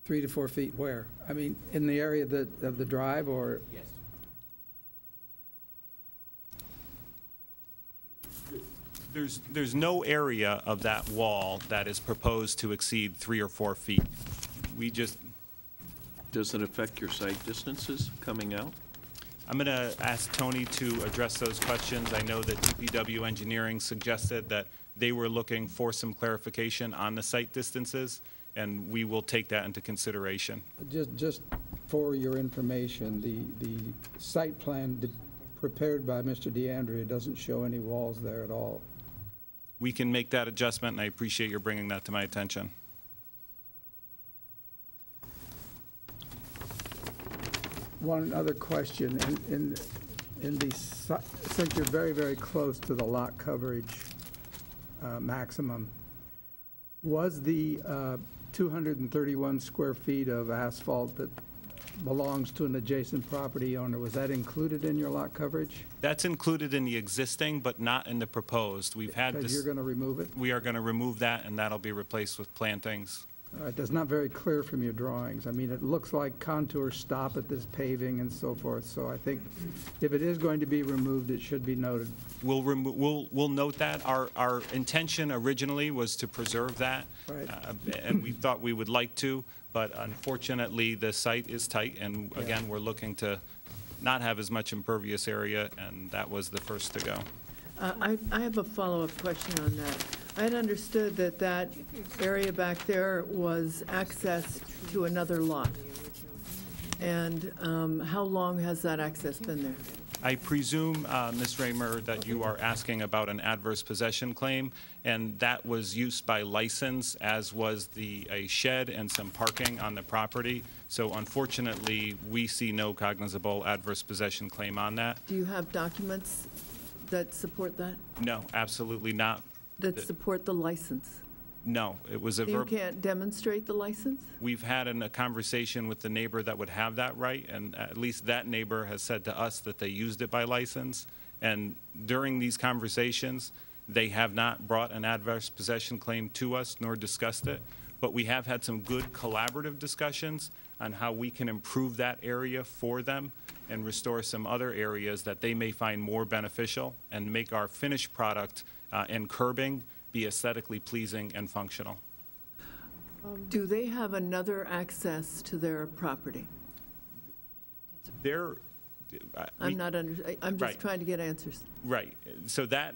3 to 4 feet where? I mean, in the area of the drive or? Yes. There's no area of that wall that is proposed to exceed 3 or 4 feet. We just. Does it affect your site distances coming out? I'm going to ask Tony to address those questions. I know that DPW Engineering suggested that they were looking for some clarification on the site distances, and we will take that into consideration. Just for your information, the site plan prepared by Mr. DeAndrea doesn't show any walls there at all. We can make that adjustment, and I appreciate your bringing that to my attention. One other question, since you're very, very close to the lot coverage maximum, was the 231 square feet of asphalt that belongs to an adjacent property owner, was that included in your lot coverage? That's included in the existing, but not in the proposed. We've had this. Because you're going to remove it? We are going to remove that, and that'll be replaced with plantings. That's not very clear from your drawings. I mean, it looks like contours stop at this paving and so forth, so I think if it is going to be removed, it should be noted. We'll note that. Our intention originally was to preserve that. Right. And we thought we would like to, but unfortunately, the site is tight, and again, we're looking to not have as much impervious area, and that was the first to go. I have a follow-up question on that. I had understood that that area back there was access to another lot. And how long has that access been there? I presume, Ms. Raymer, that you are asking about an adverse possession claim, and that was used by license, as was a shed and some parking on the property. So unfortunately, we see no cognizable adverse possession claim on that. Do you have documents that support that? No, absolutely not. That support the license? No, it was a You can't demonstrate the license? We've had a conversation with the neighbor that would have that right, and at least that neighbor has said to us that they used it by license. And during these conversations, they have not brought an adverse possession claim to us nor discussed it, but we have had some good collaborative discussions on how we can improve that area for them and restore some other areas that they may find more beneficial and make our finished product and curbing be aesthetically pleasing and functional. Do they have another access to their property? I'm just Right. trying to get answers. Right. So that,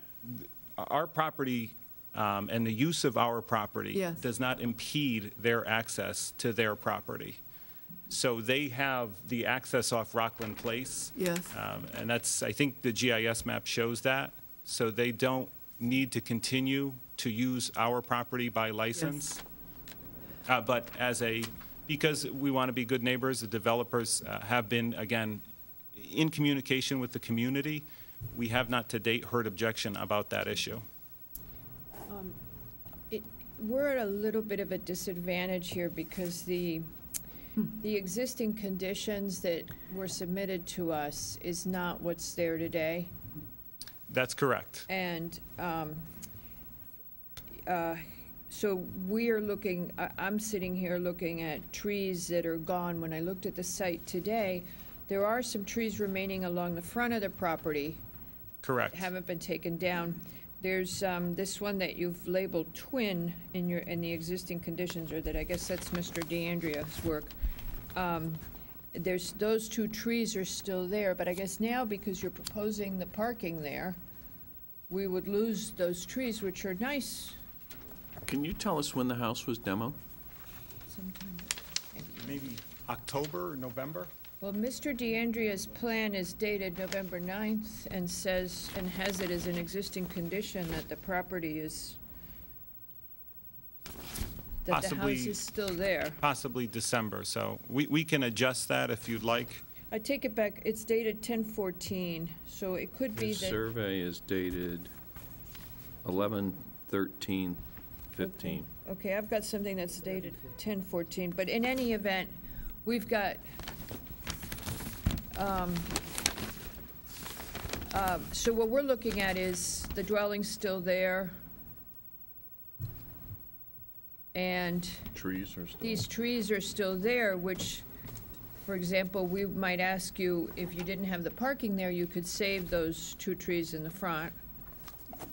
our property and the use of our property Yes. does not impede their access to their property. So they have the access off Rockland Place. Yes. And that's, I think the GIS map shows that. So they don't need to continue to use our property by license. But because we want to be good neighbors, the developers have been, again, in communication with the community. We have not to date heard objection about that issue. We're at a little bit of a disadvantage here because the existing conditions that were submitted to us is not what's there today. That's correct. And so we are looking, I'm sitting here looking at trees that are gone. When I looked at the site today, there are some trees remaining along the front of the property. Correct. Haven't been taken down. There's this one that you've labeled twin in the existing conditions, or that I guess that's Mr. DeAndrea's work. There's those two trees are still there, but I guess now because you're proposing the parking there, we would lose those trees, which are nice. Can you tell us when the house was demoed? Sometime. Maybe October or November? Well, Mr. DeAndrea's plan is dated November 9th and says, and has it as an existing condition that the property is, that the house is still there. Possibly December, so we can adjust that if you'd like. I take it back, it's dated 10/14, so it could be The that. survey is dated 11/13/15. Okay, I've got something that's dated 10/14, but in any event, we've got, so what we're looking at is the dwelling's still there, and Trees are still. these trees are still there, which, for example, we might ask you, if you didn't have the parking there, you could save those two trees in the front.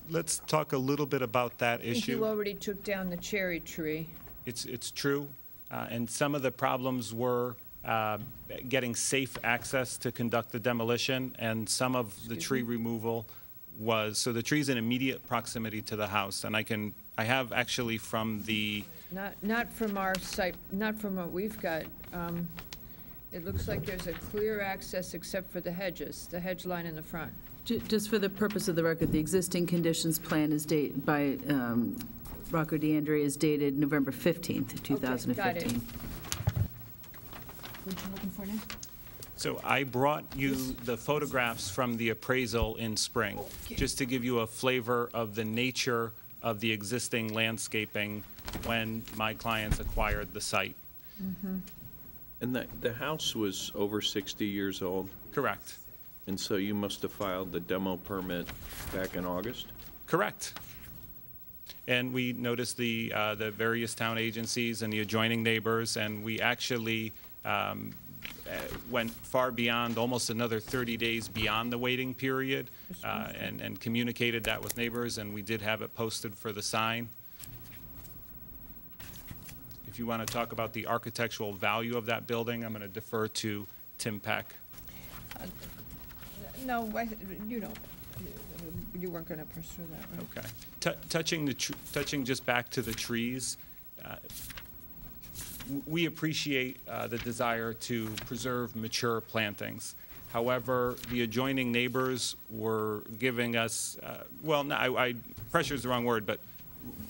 Let's talk a little bit about that I think issue. you already took down the cherry tree. It's true, and some of the problems were getting safe access to conduct the demolition, and some of the tree removal was, so the tree's in immediate proximity to the house, and I have actually from the, Not from our site, not from what we've got. It looks like there's a clear access except for the hedges, the hedge line in the front. Just for the purpose of the record, the existing conditions plan is dated by Rocco DeAndrea is dated November 15th, 2015. Got it. What you looking for now? so I brought you the photographs from the appraisal in spring, just to give you a flavor of the nature of the existing landscaping when my clients acquired the site. And the house was over 60 years old, Correct. and so you must have filed the demo permit back in August? Correct. And we noticed the various town agencies and the adjoining neighbors, and we actually went far beyond, almost another 30 days beyond the waiting period, and communicated that with neighbors, and we did have it posted for the sign. If you want to talk about the architectural value of that building, I'm going to defer to Tim Peck. No, you don't. You weren't going to pursue that, right? Okay. Touching just back to the trees, we appreciate the desire to preserve mature plantings. However, the adjoining neighbors were giving us, pressure is the wrong word, but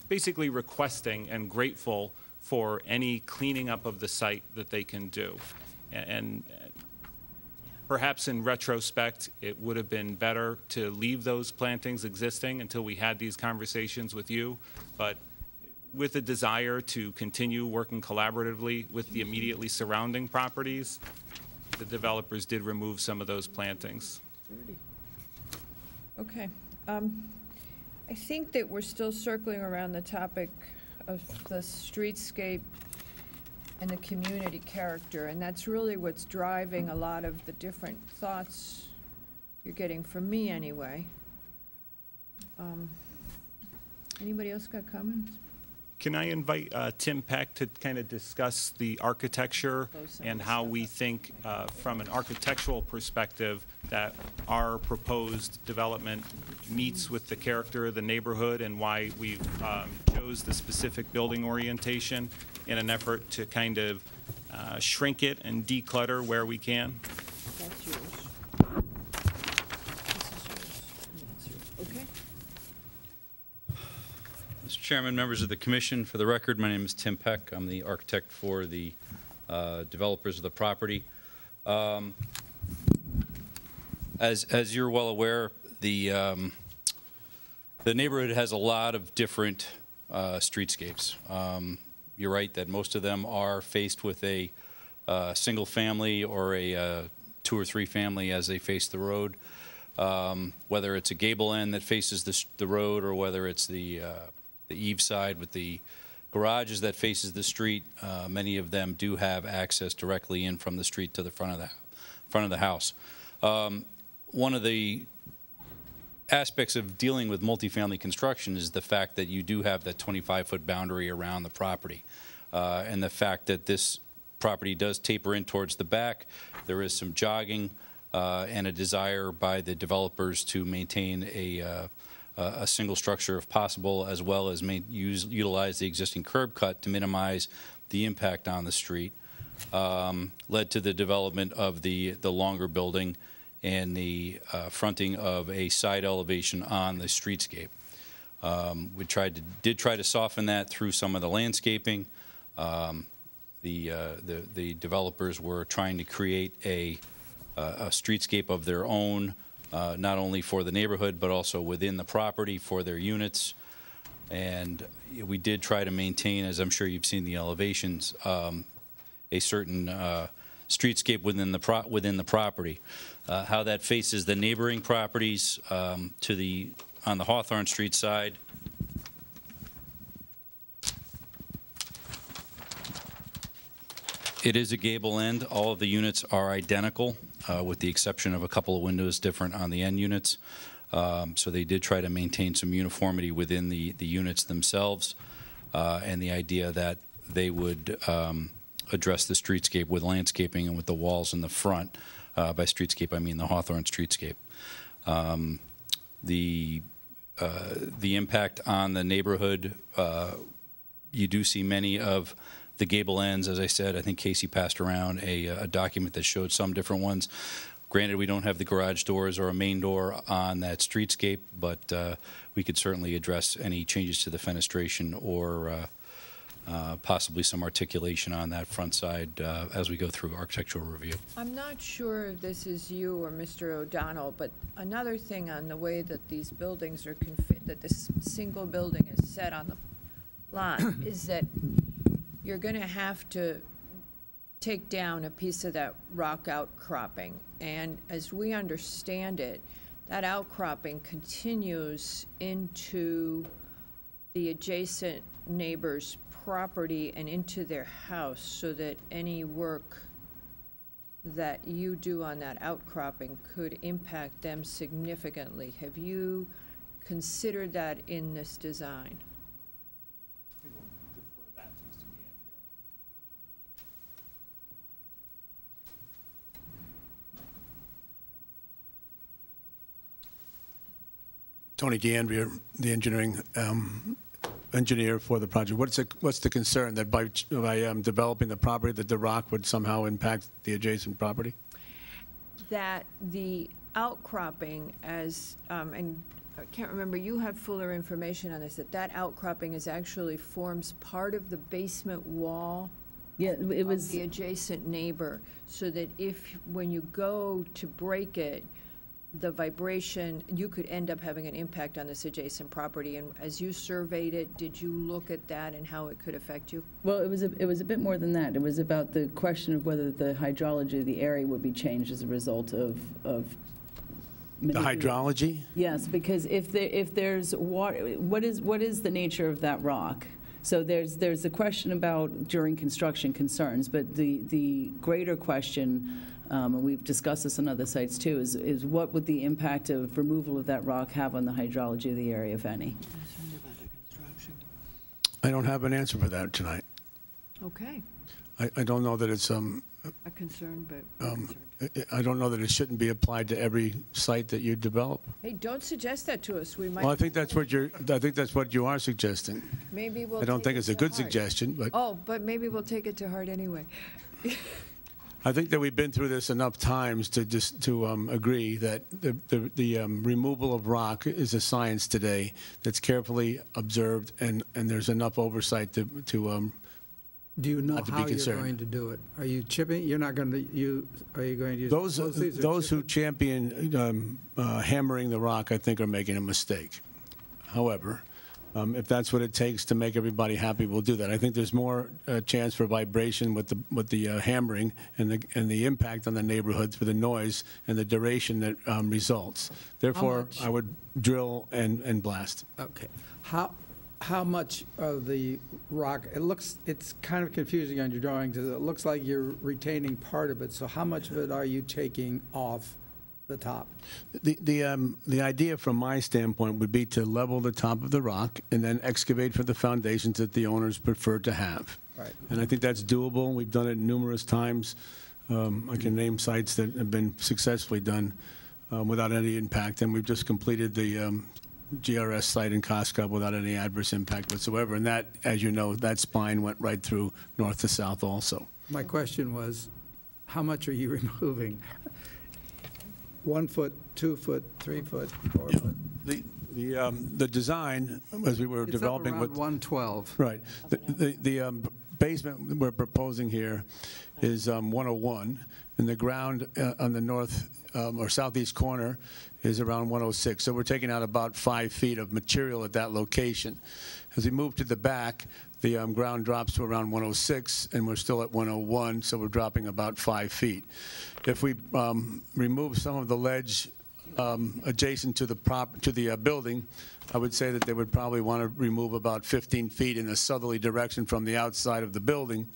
basically requesting and grateful for any cleaning up of the site that they can do. And perhaps in retrospect, it would have been better to leave those plantings existing until we had these conversations with you. But with a desire to continue working collaboratively with the immediately surrounding properties, the developers did remove some of those plantings. Okay. I think that we're still circling around the topic of the streetscape and the community character, and that's really what's driving a lot of the different thoughts you're getting from me anyway. Anybody else got comments? Can I invite Tim Peck to kind of discuss the architecture and how we think from an architectural perspective that our proposed development meets with the character of the neighborhood and why we chose the specific building orientation in an effort to kind of shrink it and declutter where we can? That's yours. This is yours. And that's yours. Okay. Mr. Chairman, members of the commission, for the record, my name is Tim Peck. I'm the architect for the developers of the property. As you're well aware, the neighborhood has a lot of different streetscapes. You're right that most of them are faced with a single family or a 2 or 3 family as they face the road. Whether it's a gable end that faces the road or whether it's the eave side with the garages that faces the street, many of them do have access directly in from the street to the front of the house. One of the aspects of dealing with multifamily construction is the fact that you do have that 25-foot boundary around the property, and the fact that this property does taper in towards the back. There is some jogging and a desire by the developers to maintain a single structure if possible, as well as utilize the existing curb cut to minimize the impact on the street, led to the development of the longer building and the fronting of a side elevation on the streetscape. We did try to soften that through some of the landscaping. The developers were trying to create a streetscape of their own, not only for the neighborhood but also within the property for their units. And we did try to maintain, as I'm sure you've seen the elevations, a certain streetscape within the property. How that faces the neighboring properties on the Hawthorne Street side. It is a gable end. All of the units are identical, with the exception of a couple of windows different on the end units. So they did try to maintain some uniformity within the units themselves, and the idea that they would address the streetscape with landscaping and with the walls in the front. By streetscape, I mean the Hawthorne streetscape. The impact on the neighborhood, you do see many of the gable ends. As I said, I think Casey passed around a document that showed some different ones. Granted, we don't have the garage doors or a main door on that streetscape, but we could certainly address any changes to the fenestration or possibly some articulation on that front side as we go through architectural review. I'm not sure if this is you or Mr. O'Donnell, but another thing on the way that these buildings are that this single building is set on the lot is that you're going to have to take down a piece of that rock outcropping. And as we understand it, that outcropping continues into the adjacent neighbor's property and into their house so that any work that you do on that outcropping could impact them significantly. Have you considered that in this design? We will defer that to Mr. Tony DeAndrea, the engineer for the project. What's the concern that by developing the property that the rock would somehow impact the adjacent property? That the outcropping and I can't remember, you have fuller information on this, that outcropping actually forms part of the basement wall of the adjacent neighbor, so that when you go to break it, the vibration, you could end up having an impact on this adjacent property. And as you surveyed it, did you look at that and how it could affect you? Well, it was a bit more than that. It was about the question of whether the hydrology of the area would be changed as a result of the hydrology? Yes, because if there's water, what is the nature of that rock? So there's a question about during construction concerns, but the greater question, and we've discussed this on other sites too, is what would the impact of removal of that rock have on the hydrology of the area, if any? I don't have an answer for that tonight. Okay. I don't know that it's A concern, but I don't know that it shouldn't be applied to every site that you develop. hey, don't suggest that to us. We might. Well, I think that's what you are suggesting. Maybe we'll. I don't take think it it's a to good heart. suggestion, but But maybe we'll take it to heart anyway. I think that we've been through this enough times to agree that the removal of rock is a science today that's carefully observed, and there's enough oversight to Do you know not to be how you're concerned. going to do it? Are you chipping? You're not going to are you going to use explosives or those who chipping? champion hammering the rock, I think, are making a mistake. However, if that's what it takes to make everybody happy, we'll do that. I think there's more chance for vibration with the hammering and the impact on the neighborhood for the noise and the duration that results. Therefore, I would drill and blast. Okay. How much of the rock, it's kind of confusing on your drawing, because it looks like you're retaining part of it, so how much of it are you taking off the top? The idea from my standpoint would be to level the top of the rock and then excavate for the foundations that the owners prefer to have. Right. And I think that's doable. We've done it numerous times. I can name sites that have been successfully done without any impact, and we've just completed the GRS site in Costco without any adverse impact whatsoever. And that, as you know, that spine went right through north to south also. My question was, how much are you removing? 1 foot, 2 foot, 3 foot, 4 foot? The design, as we were developing around with 112. Right. The basement we're proposing here is 101, and the ground on the north or southeast corner is around 106. So we're taking out about 5 feet of material at that location. As we move to the back, the ground drops to around 106, and we're still at 101, so we're dropping about 5 feet. If we remove some of the ledge adjacent to the building, I would say that they would probably want to remove about 15 feet in a southerly direction from the outside of the building,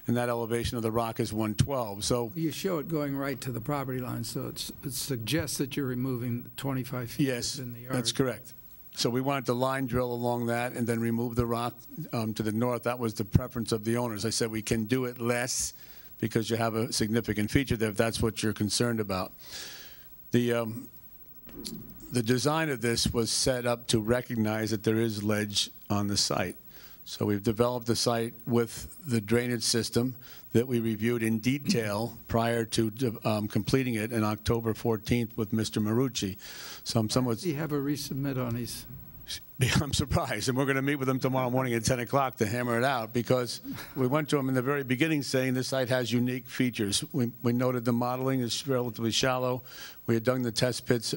and that elevation of the rock is 112. So you show it going right to the property line, so it suggests that you're removing 25 feet yes, in the yard. that's correct. So we wanted to line drill along that and then remove the rock to the north. That was the preference of the owners. I said we can do it less because you have a significant feature there if that's what you're concerned about. The design of this was set up to recognize that there is ledge on the site. So we've developed the site with the drainage system that we reviewed in detail prior to completing it on October 14th with Mr. Marucci. So I'm somewhat... Does he have a resubmit on his... I'm surprised, and we're going to meet with him tomorrow morning at 10 o'clock to hammer it out, because we went to him in the very beginning saying this site has unique features. We noted the modeling is relatively shallow. We had done the test pits,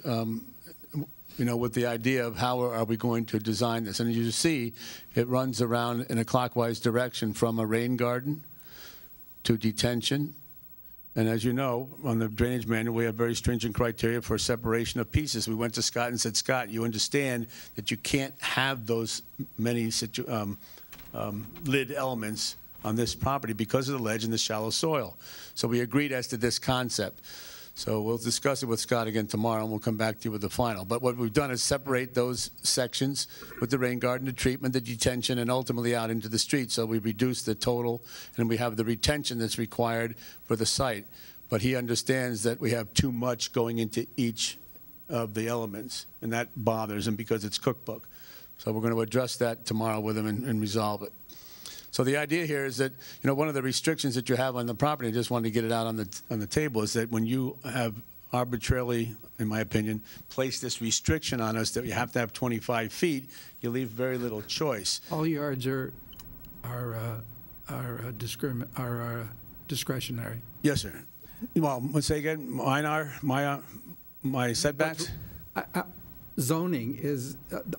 with the idea of how are we going to design this. And as you see, it runs around in a clockwise direction from a rain garden to detention And as you know, on the drainage manual, we have very stringent criteria for separation of pieces. We went to Scott and said, Scott, you understand that you can't have those many lid elements on this property because of the ledge and the shallow soil. So we agreed as to this concept. So we'll discuss it with Scott again tomorrow, and we'll come back to you with the final. But what we've done is separate those sections with the rain garden, the treatment, the detention, and ultimately out into the street. So we reduce the total, and we have the retention that's required for the site. But he understands that we have too much going into each of the elements, and that bothers him because it's cookbook. So we're going to address that tomorrow with him and resolve it. So the idea here is that, you know, one of the restrictions that you have on the property, I just wanted to get it out on the table, is that when you have arbitrarily, in my opinion, placed this restriction on us that you have to have 25 feet, you leave very little choice. All yards are discretionary. Yes, sir. Well, let's say again, mine are, my setbacks? Zoning is,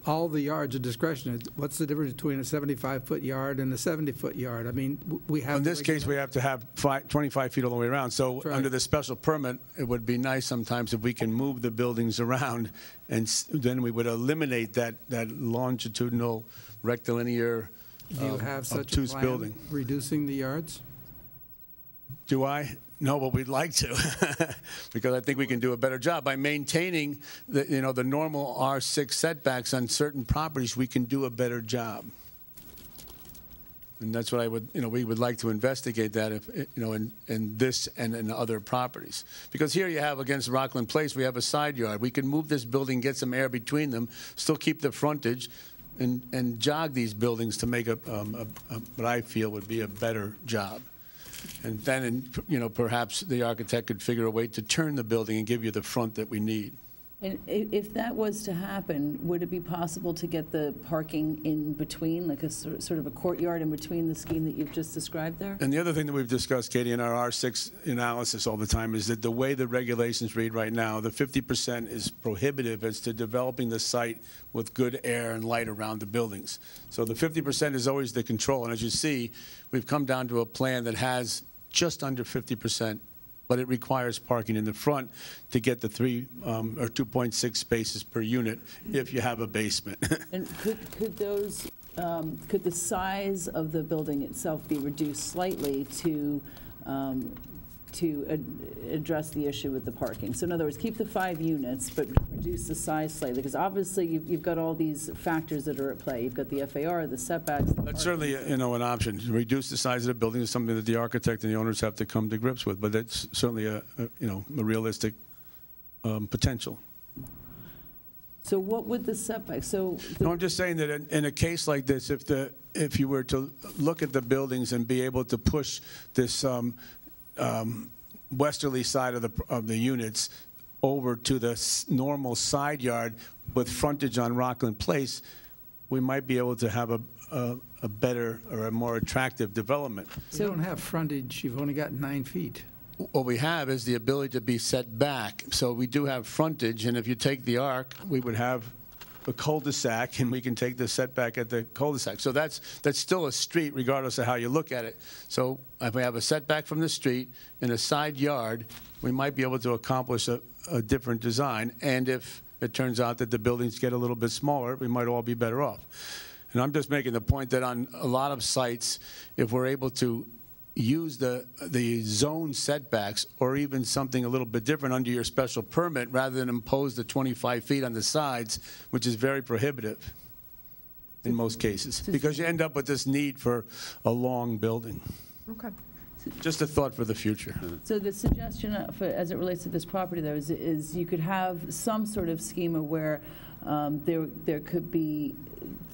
all the yards are discretionary. What's the difference between a 75-foot yard and a 70-foot yard? I mean, we have... In this case, we have to have 25 feet all the way around. So right. Under the special permit, it would be nice sometimes if we can move the buildings around, and then we would eliminate that longitudinal rectilinear Do you have such a obtuse plan, building. reducing the yards? Do I? No, but we'd like to, because I think we can do a better job by maintaining the normal R6 setbacks on certain properties. We can do a better job, and that's what I would, we would like to investigate that if, in this and in other properties. Because here you have against Rockland Place, we have a side yard. We can move this building, get some air between them, still keep the frontage, and jog these buildings to make what I feel would be a better job. And then, perhaps the architect could figure a way to turn the building and give you the front that we need. And if that was to happen, would it be possible to get the parking in between, like a sort of a courtyard in between the scheme that you've just described there? And the other thing that we've discussed, Katie, in our R6 analysis all the time is that the way the regulations read right now, the 50% is prohibitive as to developing the site with good air and light around the buildings. So the 50% is always the control. And as you see, we've come down to a plan that has just under 50%, but it requires parking in the front to get the 3 or 2.6 spaces per unit if you have a basement. And could the size of the building itself be reduced slightly to address the issue with the parking? So in other words, keep the 5 units, but reduce the size slightly, because obviously you've got all these factors that are at play. You've got the FAR, the setbacks. That's certainly, an option. Reduce the size of the building is something that the architect and the owners have to come to grips with, but that's certainly a realistic potential. So what would the setback? So no, I'm just saying that in a case like this, if you were to look at the buildings and be able to push this westerly side of the units over to the normal side yard with frontage on Rockland Place, we might be able to have a better or a more attractive development. So you don't have frontage, you've only got 9 feet. What we have is the ability to be set back. So we do have frontage, and if you take the arc, we would have a cul-de-sac, and we can take the setback at the cul-de-sac. So that's still a street, regardless of how you look at it. So if we have a setback from the street in a side yard, we might be able to accomplish a different design. And if it turns out that the buildings get a little bit smaller, we might all be better off. And I'm just making the point that on a lot of sites, if we're able to use the zone setbacks or even something a little bit different under your special permit rather than impose the 25 feet on the sides, which is very prohibitive in most cases, because you end up with this need for a long building. Okay. Just a thought for the future. So the suggestion, as it relates to this property, though, is you could have some sort of schema where there could be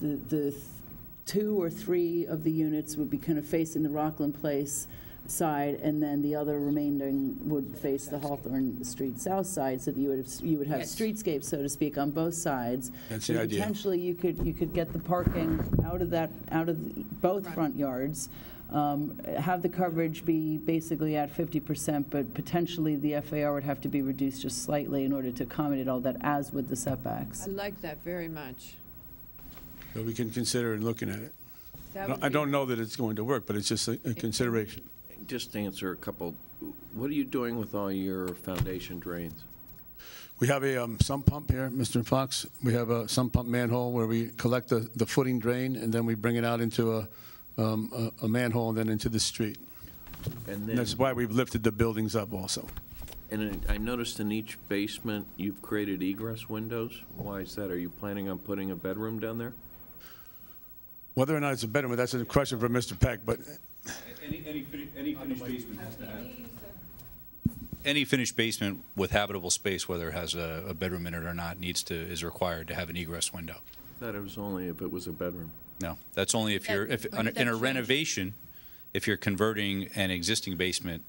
the 2 or 3 of the units would be kind of facing the Rockland Place side, and then the other remaining would face the Hawthorne Street south side, so that you would have streetscape, so to speak, on both sides. That's the idea. Potentially, you could get the parking out of both front yards. Have the coverage be basically at 50%, but potentially the FAR would have to be reduced just slightly in order to accommodate all that, as with the setbacks. I like that very much. So we can consider looking at it. That would I be- don't know that it's going to work, but it's just a consideration. Just to answer a couple What are you doing with all your foundation drains? We have a sump pump here, Mr. Fox. We have a sump pump manhole where we collect the footing drain, and then we bring it out into a manhole and then into the street. And And that's why we've lifted the buildings up also. And I noticed in each basement, you've created egress windows. Why is that? Are you planning on putting a bedroom down there? Whether or not it's a bedroom, that's a question for Mr. Peck, but Any finished basement has to have. Any finished basement with habitable space, whether it has a bedroom in it or not, is required to have an egress window. Thought it was only if it was a bedroom. No, that's only if you're, in a renovation, if you're converting an existing basement,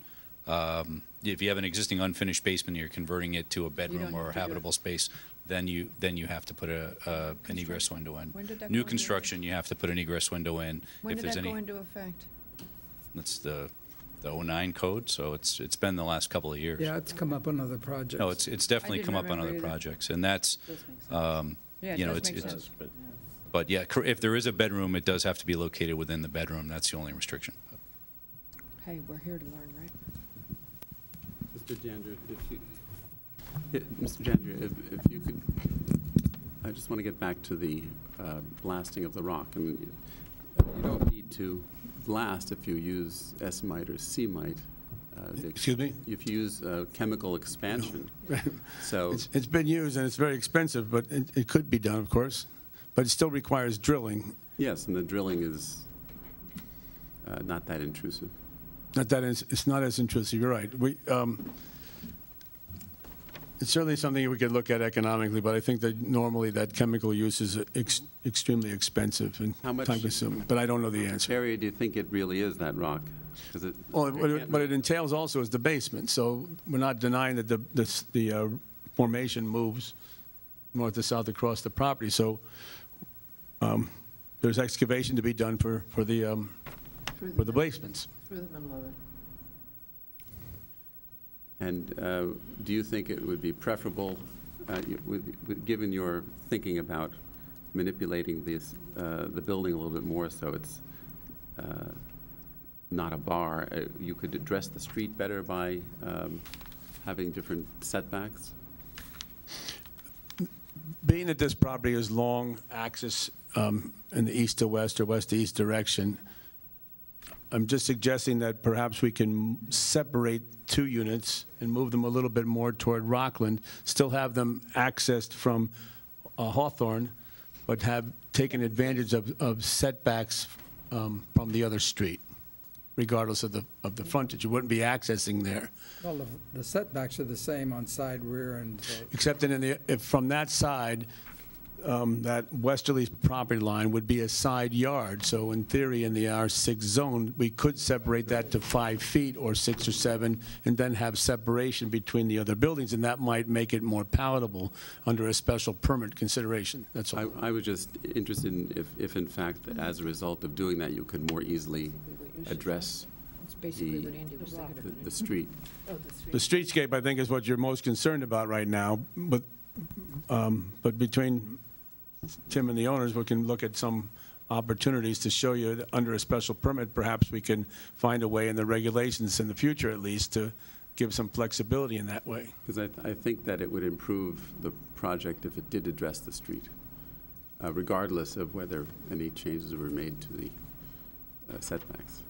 if you have an existing unfinished basement, you're converting it to a bedroom or a habitable space, then you have to put an egress window in. When did that New go construction, you have to put an egress window in. When if did there's that any. go into effect? That's the 09 code, so it's been the last couple of years. Yeah, it's come up on other projects. No, it's definitely didn't come up on remember other either. projects, and that's, Yeah, it you know, does make it's, sense. but yeah, if there is a bedroom, it does have to be located within the bedroom. That's the only restriction. Hey, we're here to learn, right? Mr. Jandra, Mr. Jandra, if you could, I just want to get back to the blasting of the rock. I mean, you don't need to blast if you use S-mite or C-mite. Excuse me? If you use chemical expansion. So it's been used and it's very expensive, but it could be done, of course. But it still requires drilling. yes, and the drilling is not that intrusive. It's not as intrusive, you're right. It's certainly something we could look at economically, but I think that normally that chemical use is extremely expensive and How much- time-consuming, but I don't know the Which answer. area do you think it really is, that rock? 'Cause it, Well, what it entails also is the basement, so we're not denying that the formation moves north to south across the property, so there's excavation to be done for the basements. Through the middle of it. And do you think it would be preferable, given your thinking about manipulating the building a little bit more so it's not a bar, you could address the street better by having different setbacks? Being that this property is long axis in the east to west or west to east direction, I'm just suggesting that perhaps we can separate two units and move them a little bit more toward Rockland, still have them accessed from Hawthorne, but have taken advantage of setbacks from the other street, regardless of the frontage. You wouldn't be accessing there. Well, the setbacks are the same on side, rear, and Except that if from that side, that westerly property line would be a side yard. So in theory, in the R6 zone, we could separate that to 5 feet or 6 or 7, and then have separation between the other buildings, and that might make it more palatable under a special permit consideration. That's all. I was just interested in if in fact, as a result of doing that, you could more easily address It's basically what Andy was thinking of. the street. The streetscape, I think, is what you're most concerned about right now, but between Tim and the owners, we can look at some opportunities to show you that under a special permit, perhaps we can find a way in the regulations in the future at least to give some flexibility in that way. Because I think that it would improve the project if it did address the street, regardless of whether any changes were made to the setbacks.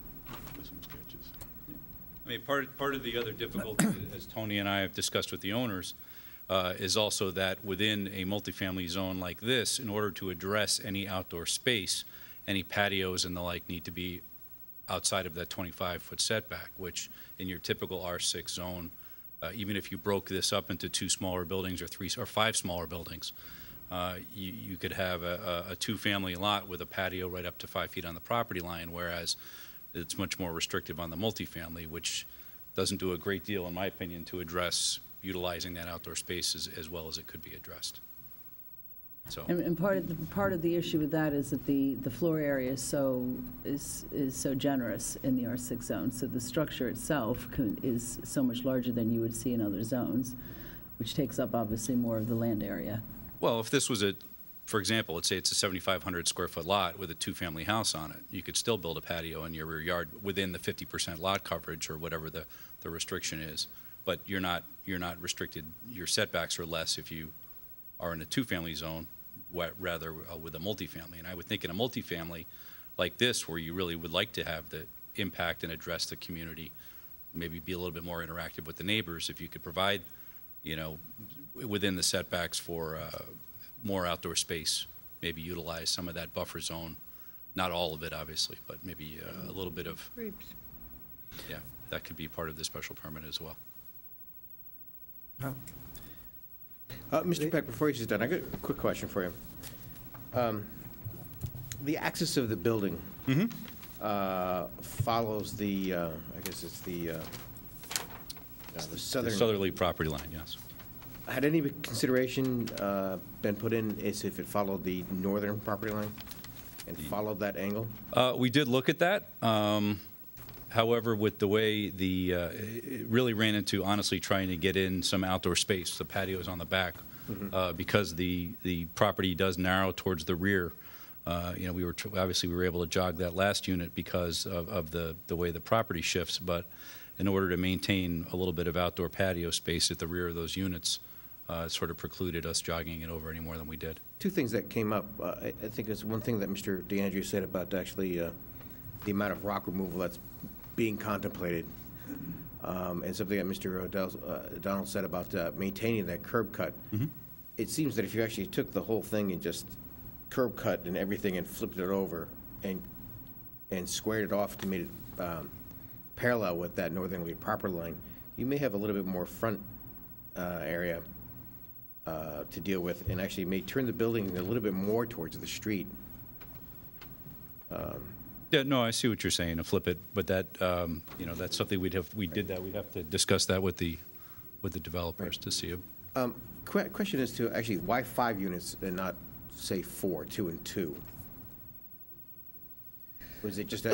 I mean, part of the other difficulty, as Tony and I have discussed with the owners, is also that within a multifamily zone like this, in order to address any outdoor space, any patios and the like need to be outside of that 25-foot setback, which in your typical R6 zone, even if you broke this up into 2 smaller buildings or 3 or 5 smaller buildings, you could have a 2-family lot with a patio right up to 5 feet on the property line, whereas it's much more restrictive on the multifamily, which doesn't do a great deal, in my opinion, to address utilizing that outdoor space as well as it could be addressed. So. And part of the issue with that is that the floor area is so generous in the R6 zone. So the structure itself is so much larger than you would see in other zones, which takes up obviously more of the land area. Well, if this was for example, let's say it's a 7,500 square foot lot with a two-family house on it. You could still build a patio in your rear yard within the 50% lot coverage or whatever the restriction is. But you're not restricted. Your setbacks are less if you are in a two-family zone rather with a multifamily. And I would think in a multifamily like this, where you really would like to have the impact and address the community, maybe be a little bit more interactive with the neighbors, if you could provide, you know, within the setbacks for more outdoor space, maybe utilize some of that buffer zone, not all of it, obviously, but maybe a little bit of, yeah, that could be part of the special permit as well. Mr. Peck, before you're done, I got a quick question for you. The axis of the building follows the, I guess it's the southern... The southerly property line, yes. Had any consideration been put in as if it followed the northern property line and followed that angle? We did look at that. However, with the way it really ran into, honestly, trying to get in some outdoor space. The patio is on the back. Because the property does narrow towards the rear. You know, we were able to jog that last unit because of the way the property shifts, but in order to maintain a little bit of outdoor patio space at the rear of those units, it sort of precluded us jogging it over any more than we did. Two things that came up. I think it's one thing that Mr. DeAndrea said about actually the amount of rock removal that's being contemplated, and something that Mr. O'Donnell said about maintaining that curb cut. It seems that if you actually took the whole thing and just curb cut and everything and flipped it over and squared it off to make it parallel with that northerly property line, you may have a little bit more front area to deal with, and actually may turn the building a little bit more towards the street. Yeah, no, I see what you're saying, to flip it, but that, you know, that's something we'd have to discuss that with the developers to see. Question is to actually, why 5 units and not, say, 4, 2 and 2? Was it just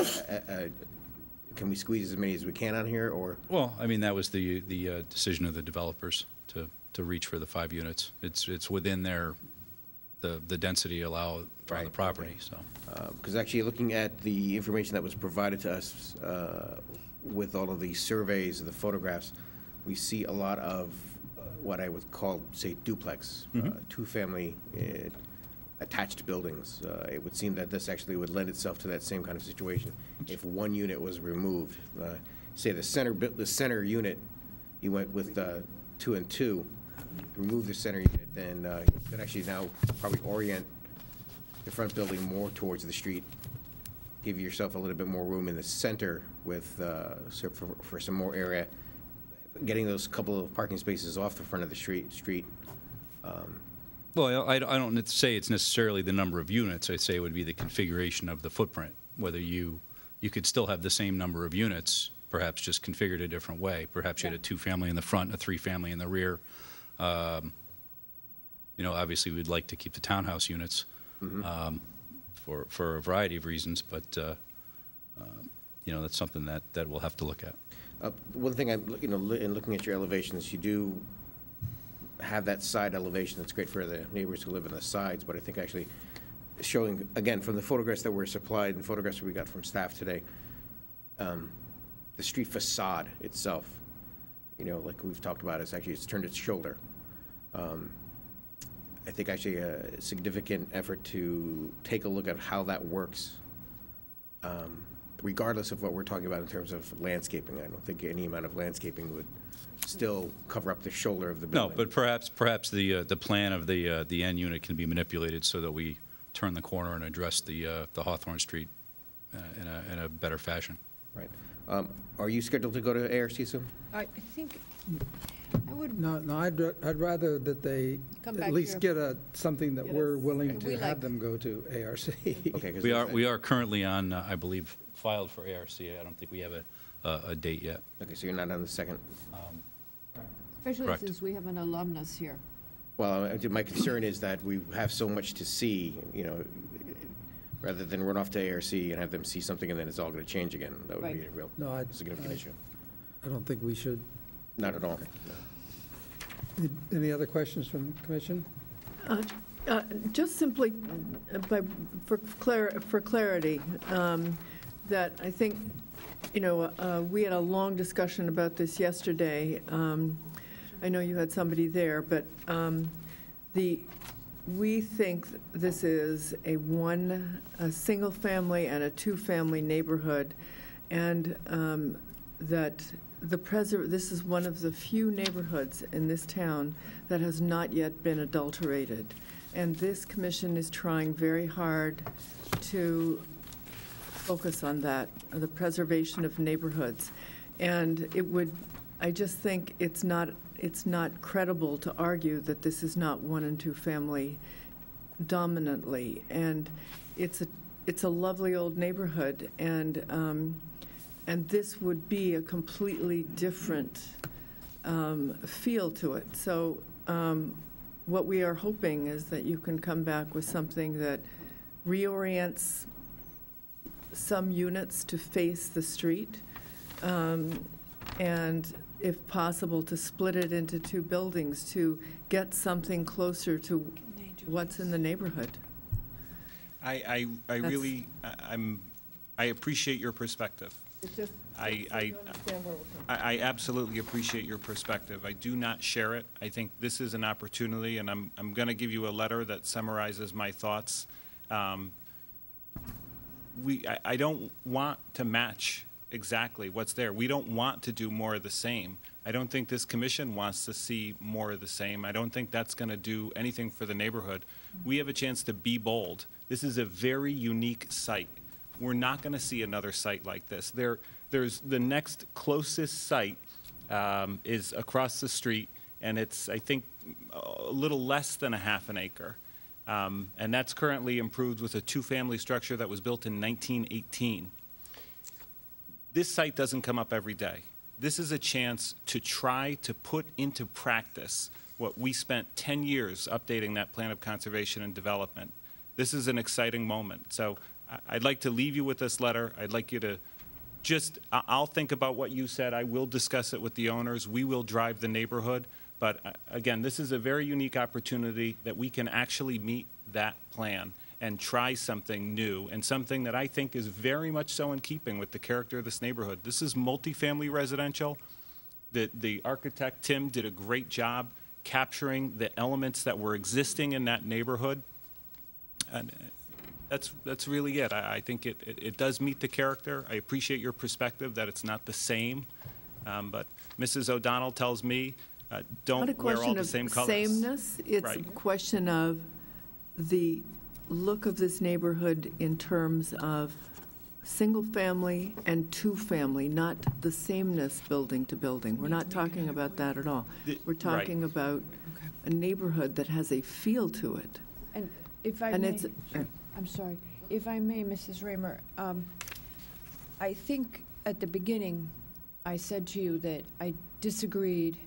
can we squeeze as many as we can on here, or? Well, I mean, that was the decision of the developers to reach for the 5 units. It's within the density allowed on the property, so. Because actually looking at the information that was provided to us with all of the surveys and the photographs, we see a lot of what I would call, say, duplex, two-family attached buildings. It would seem that this actually would lend itself to that same kind of situation. If one unit was removed, say the center unit, you went with 2 and 2, remove the center unit, then you could actually now probably orient the front building more towards the street, give yourself a little bit more room in the center with for some more area, getting those couple of parking spaces off the front of the street. Well, I don't say it's necessarily the number of units. I say it would be the configuration of the footprint, whether you could still have the same number of units, perhaps just configured a different way. Perhaps you had a 2-family in the front, a 3-family in the rear. You know, obviously we'd like to keep the townhouse units for a variety of reasons, but you know, that's something that we'll have to look at. One thing, in looking at your elevations, you do have that side elevation that's great for the neighbors who live on the sides, but I think actually showing, again, from the photographs that were supplied and photographs that we got from staff today, the street facade itself, you know, like we've talked about, it's turned its shoulder. I think actually a significant effort to take a look at how that works, regardless of what we're talking about in terms of landscaping. I don't think any amount of landscaping would still cover up the shoulder of the building. No, but perhaps the plan of the end unit can be manipulated so that we turn the corner and address the Hawthorne Street in a better fashion. Right. Are you scheduled to go to ARC soon? I think I would. No, I'd rather that they at least get something that we're willing to have them go to ARC. Okay. We are currently on, I believe, filed for ARC. I don't think we have a date yet. Okay, so you're not on the second? Especially Correct. since we have an alumnus here. Well, my concern is that we have so much to see, you know, rather than run off to ARC and have them see something and then it's all going to change again. That would be a real significant issue. I don't think we should. Not at all. Any other questions from the commission? Just simply, for clarity, that I think, we had a long discussion about this yesterday. I know you had somebody there, but we think this is a single-family and a two-family neighborhood, and that this is one of the few neighborhoods in this town that has not yet been adulterated. And this commission is trying very hard to focus on that, the preservation of neighborhoods. And I just think it's not credible to argue that this is not one and two family dominantly. And it's a lovely old neighborhood, and this would be a completely different feel to it. So what we are hoping is that you can come back with something that reorients some units to face the street, and if possible, to split it into two buildings to get something closer to what's in the neighborhood. I appreciate your perspective. I absolutely appreciate your perspective. I do not share it. I think this is an opportunity, and I'm going to give you a letter that summarizes my thoughts. I don't want to match exactly what's there. We don't want to do more of the same. I don't think this commission wants to see more of the same. I don't think that's going to do anything for the neighborhood. We have a chance to be bold. This is a very unique site. We're not going to see another site like this. There's the next closest site is across the street, and it's, I think, a little less than a half an acre. And that's currently improved with a two-family structure that was built in 1918. This site doesn't come up every day. This is a chance to try to put into practice what we spent 10 years updating that plan of conservation and development. This is an exciting moment. So I'd like to leave you with this letter. I'd like you to I'll think about what you said. I will discuss it with the owners. We will drive the neighborhood. But again, this is a very unique opportunity that we can actually meet that plan and try something new, and something that I think is very much so in keeping with the character of this neighborhood. This is multifamily residential. The architect, Tim, did a great job capturing the elements that were existing in that neighborhood. And that's really it. I think it does meet the character. I appreciate your perspective that it's not the same. But Mrs. O'Donnell tells me, don't wear all the same colors. Not a question of sameness. It's a question of the look of this neighborhood in terms of single-family and two-family, not the sameness building to building. We're not talking about that at all. We're talking about a neighborhood that has a feel to it. And if I may, I'm sorry. If I may, Mrs. Raymer, I think at the beginning I said to you that I disagreed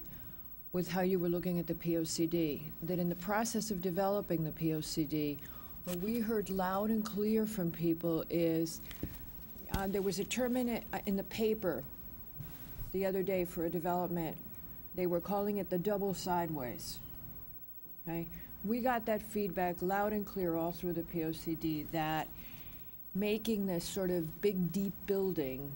with how you were looking at the POCD, that in the process of developing the POCD, what we heard loud and clear from people is there was a term in the paper the other day for a development. They were calling it the double sideways. Okay? We got that feedback loud and clear all through the POCD that making this sort of big, deep building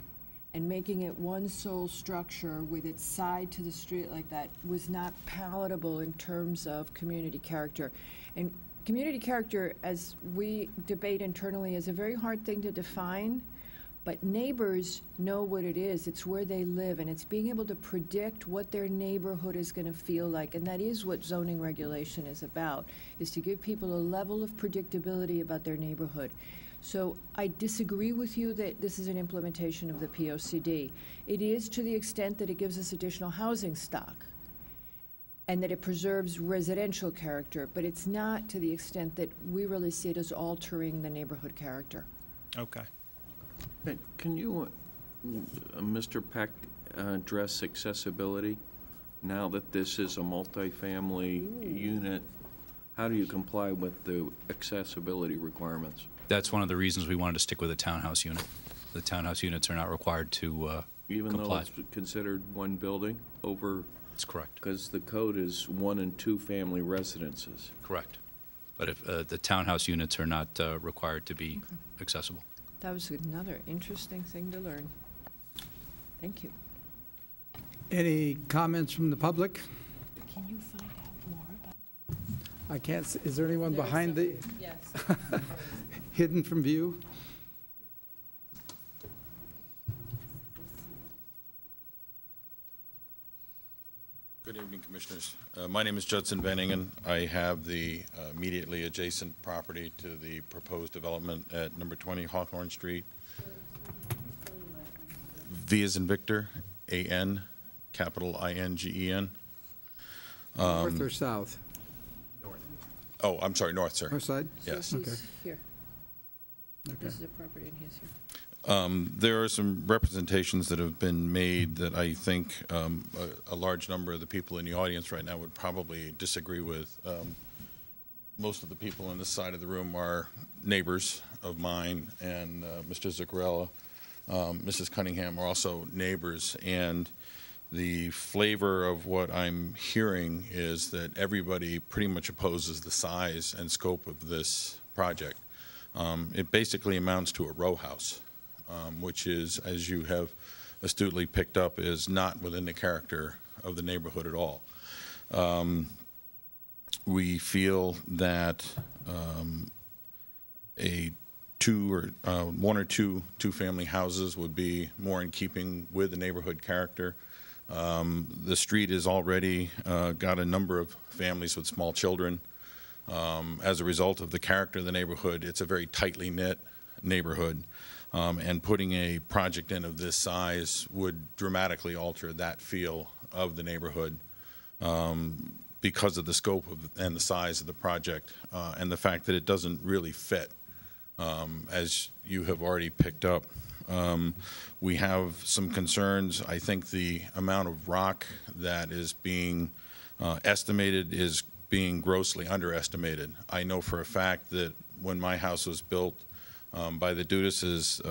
and making it one sole structure with its side to the street like that was not palatable in terms of community character. And community character, as we debate internally, is a very hard thing to define, but neighbors know what it is. It's where they live, and it's being able to predict what their neighborhood is going to feel like, and that is what zoning regulation is about, is to give people a level of predictability about their neighborhood. So I disagree with you that this is an implementation of the POCD. It is to the extent that it gives us additional housing stock and that it preserves residential character, but it's not to the extent that we really see it as altering the neighborhood character. Okay. Can you, Mr. Peck, address accessibility? Now that this is a multifamily unit, how do you comply with the accessibility requirements? That's one of the reasons we wanted to stick with a townhouse unit. The townhouse units are not required to Even comply. though it's considered one building over? That's correct. Because the code is 1 and 2 family residences. Correct. But if the townhouse units are not required to be accessible. That was another interesting thing to learn. Thank you. Any comments from the public? Can you find out more about? I can't, is there anyone behind the, Yes. hidden from view? Good evening, Commissioners. My name is Judson Venningen. I have the immediately adjacent property to the proposed development at number 20 Hawthorne Street. V as in Victor, A-N, capital I-N-G-E-N. North or south? Oh, I'm sorry, north, sir. North side? Yes. So Okay. he's here. Okay. This is a property and he's here. There are some representations that have been made that I think a large number of the people in the audience right now would probably disagree with. Most of the people on this side of the room are neighbors of mine, and Mr. Zuccarello, Mrs. Cunningham are also neighbors. And the flavor of what I'm hearing is that everybody pretty much opposes the size and scope of this project. It basically amounts to a row house. Which is, as you have astutely picked up, is not within the character of the neighborhood at all. We feel that one or two two-family houses would be more in keeping with the neighborhood character. The street has already got a number of families with small children. As a result of the character of the neighborhood, it's a very tightly knit neighborhood. And putting a project in of this size would dramatically alter that feel of the neighborhood because of the scope and the size of the project and the fact that it doesn't really fit, as you have already picked up. We have some concerns. I think the amount of rock that is being estimated is being grossly underestimated. I know for a fact that when my house was built, by the Dudases,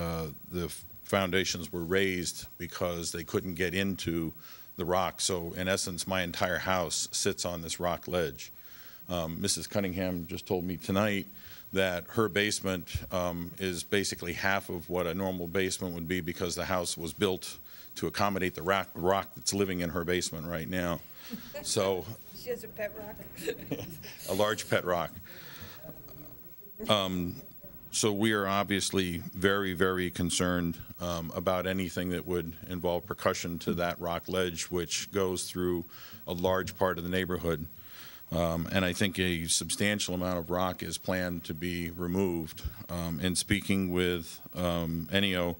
the foundations were raised because they couldn't get into the rock. So in essence, my entire house sits on this rock ledge. Mrs. Cunningham just told me tonight that her basement is basically half of what a normal basement would be because the house was built to accommodate the rock that's living in her basement right now. So She has a pet rock? a large pet rock. So we are obviously very, very concerned about anything that would involve percussion to that rock ledge, which goes through a large part of the neighborhood. And I think a substantial amount of rock is planned to be removed. In speaking with Ennio,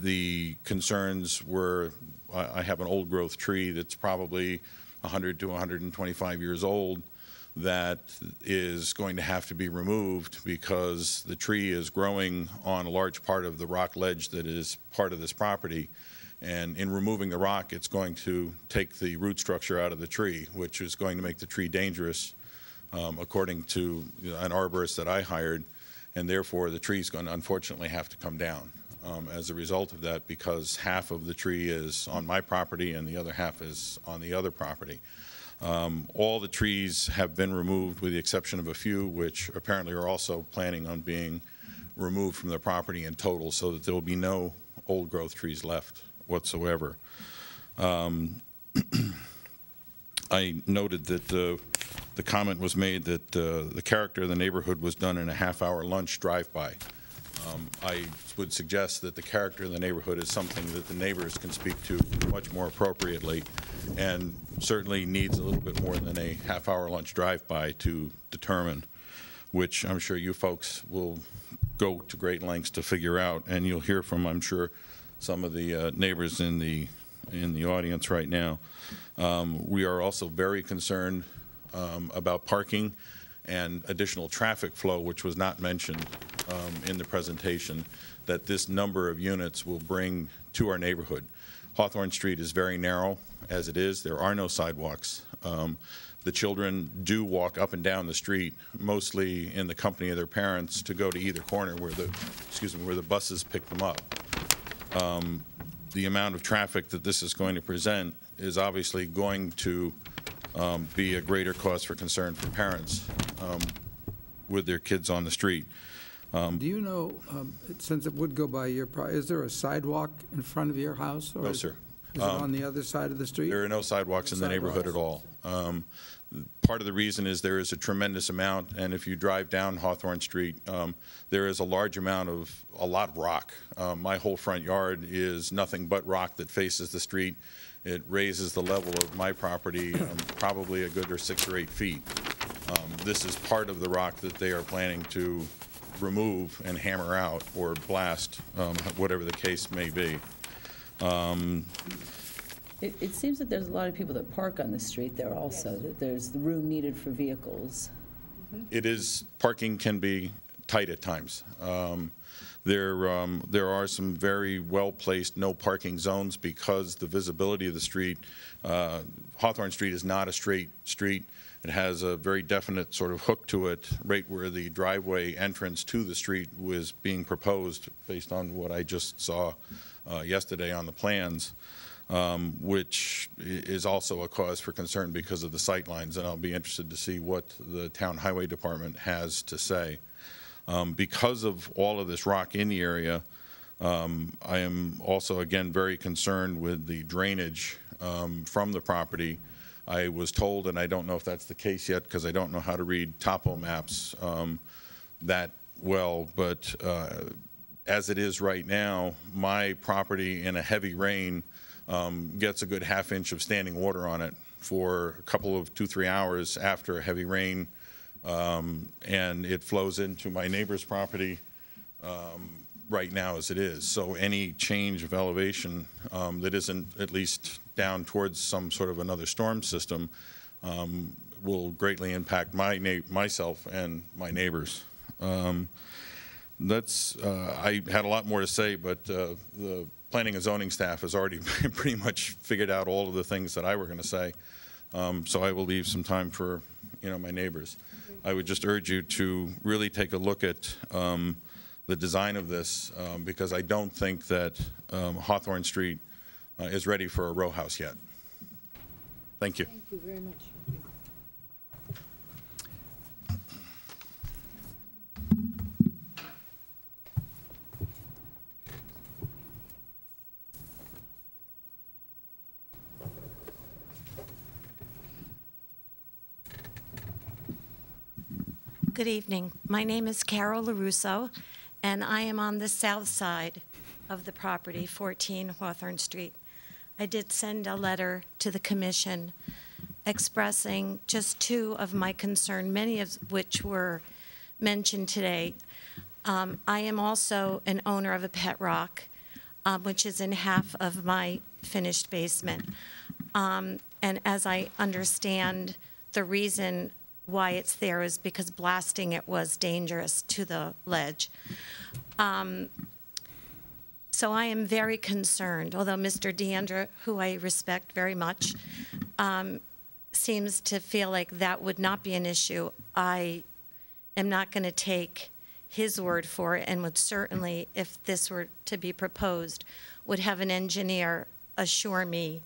the concerns were, I have an old growth tree that's probably 100 to 125 years old that is going to have to be removed because the tree is growing on a large part of the rock ledge that is part of this property. And in removing the rock, it's going to take the root structure out of the tree, which is going to make the tree dangerous, according to an arborist that I hired. And therefore, the tree is going to unfortunately have to come down as a result of that, because half of the tree is on my property and the other half is on the other property. All the trees have been removed with the exception of a few, which apparently are also planning on being removed from the property in total, so that there will be no old growth trees left whatsoever. I noted that the comment was made that the character of the neighborhood was done in a half-hour lunch drive-by. I would suggest that the character of the neighborhood is something that the neighbors can speak to much more appropriately, and certainly needs a little bit more than a half-hour lunch drive-by to determine, which I'm sure you folks will go to great lengths to figure out, and you'll hear from, I'm sure, some of the neighbors in the audience right now. We are also very concerned about parking and additional traffic flow, which was not mentioned in the presentation, that this number of units will bring to our neighborhood. Hawthorne Street is very narrow as it is. There are no sidewalks. The children do walk up and down the street, mostly in the company of their parents, to go to either corner where the buses pick them up. The amount of traffic that this is going to present is obviously going to be a greater cause for concern for parents with their kids on the street. Do you know, since it would go by your, is there a sidewalk in front of your house? Or No, sir. Is it on the other side of the street? There are no sidewalks in the neighborhood at all. Part of the reason is there is a tremendous amount, and if you drive down Hawthorne Street, there is a lot of rock. My whole front yard is nothing but rock that faces the street. It raises the level of my property probably a good 6 or 8 feet. This is part of the rock that they are planning to remove and hammer out or blast, whatever the case may be. It seems that there's a lot of people that park on the street there also, that there's the room needed for vehicles. Parking can be tight at times. There are some very well-placed no parking zones because the visibility of the street, Hawthorne Street is not a straight street. It has a very definite sort of hook to it right where the driveway entrance to the street was being proposed based on what I just saw yesterday on the plans. Which is also a cause for concern because of the sight lines, and I'll be interested to see what the town highway department has to say. Because of all of this rock in the area, I am also, again, very concerned with the drainage from the property. I was told, and I don't know if that's the case yet because I don't know how to read topo maps that well, but as it is right now, my property in a heavy rain gets a good ½ inch of standing water on it for a couple of 2-3 hours after a heavy rain, and it flows into my neighbor's property right now as it is. So any change of elevation that isn't at least down towards some sort of another storm system will greatly impact myself and my neighbors. I had a lot more to say, but the planning and zoning staff has already pretty much figured out all of the things that I were going to say, so I will leave some time for my neighbors. I would just urge you to really take a look at the design of this because I don't think that Hawthorne Street is ready for a row house yet. Thank you. Thank you very much. Good evening. My name is Carol LaRusso, and I am on the south side of the property, 14 Hawthorne Street. I did send a letter to the commission expressing just 2 of my concern, many of which were mentioned today. I am also an owner of a pet rock, which is in half of my finished basement. And as I understand, the reason why it's there is because blasting it was dangerous to the ledge. So I am very concerned, although Mr. DeAndrea, who I respect very much, seems to feel like that would not be an issue. I am not going to take his word for it and would certainly, if this were to be proposed, would have an engineer assure me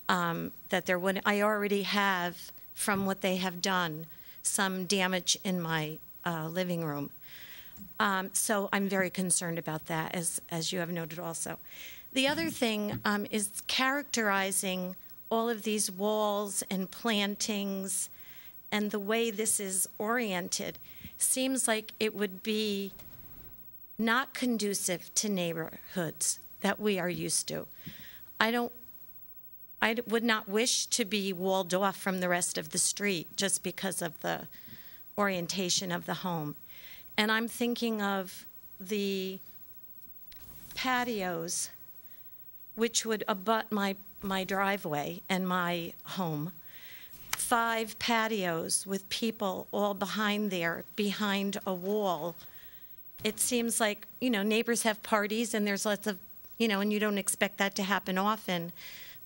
that there would, I already have, from what they have done, some damage in my living room. So I'm very concerned about that, as you have noted also. The other thing is characterizing all of these walls and plantings and the way this is oriented seems like it would be not conducive to neighborhoods that we are used to. I would not wish to be walled off from the rest of the street just because of the orientation of the home. And I'm thinking of the patios, which would abut my driveway and my home. 5 patios with people all behind there, behind a wall. It seems like, neighbors have parties and there's lots of, and you don't expect that to happen often.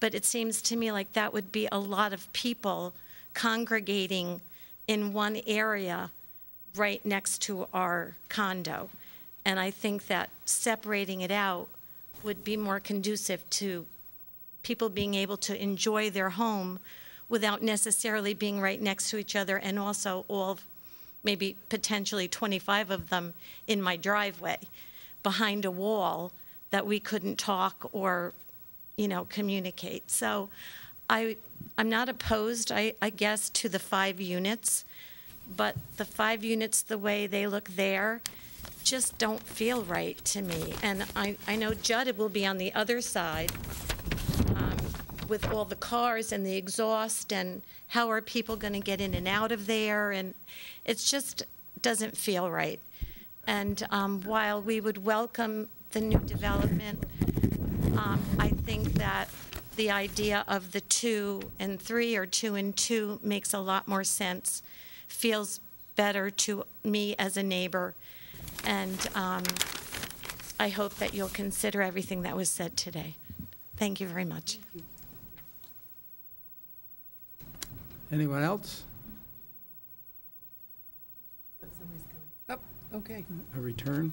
But it seems to me like that would be a lot of people congregating in one area right next to our condo. And I think that separating it out would be more conducive to people being able to enjoy their home without necessarily being right next to each other, and also all, maybe potentially 25 of them in my driveway behind a wall that we couldn't talk or, communicate. So I'm not opposed, I guess, to the 5 units, but the 5 units, the way they look there, just don't feel right to me. And I know Judd will be on the other side with all the cars and the exhaust, and how are people going to get in and out of there? And it just doesn't feel right. And while we would welcome the new development, I think that the idea of the 2 and 3 or 2 and 2 makes a lot more sense, feels better to me as a neighbor. And I hope that you'll consider everything that was said today. Thank you very much. Anyone else? Oh, okay. A return?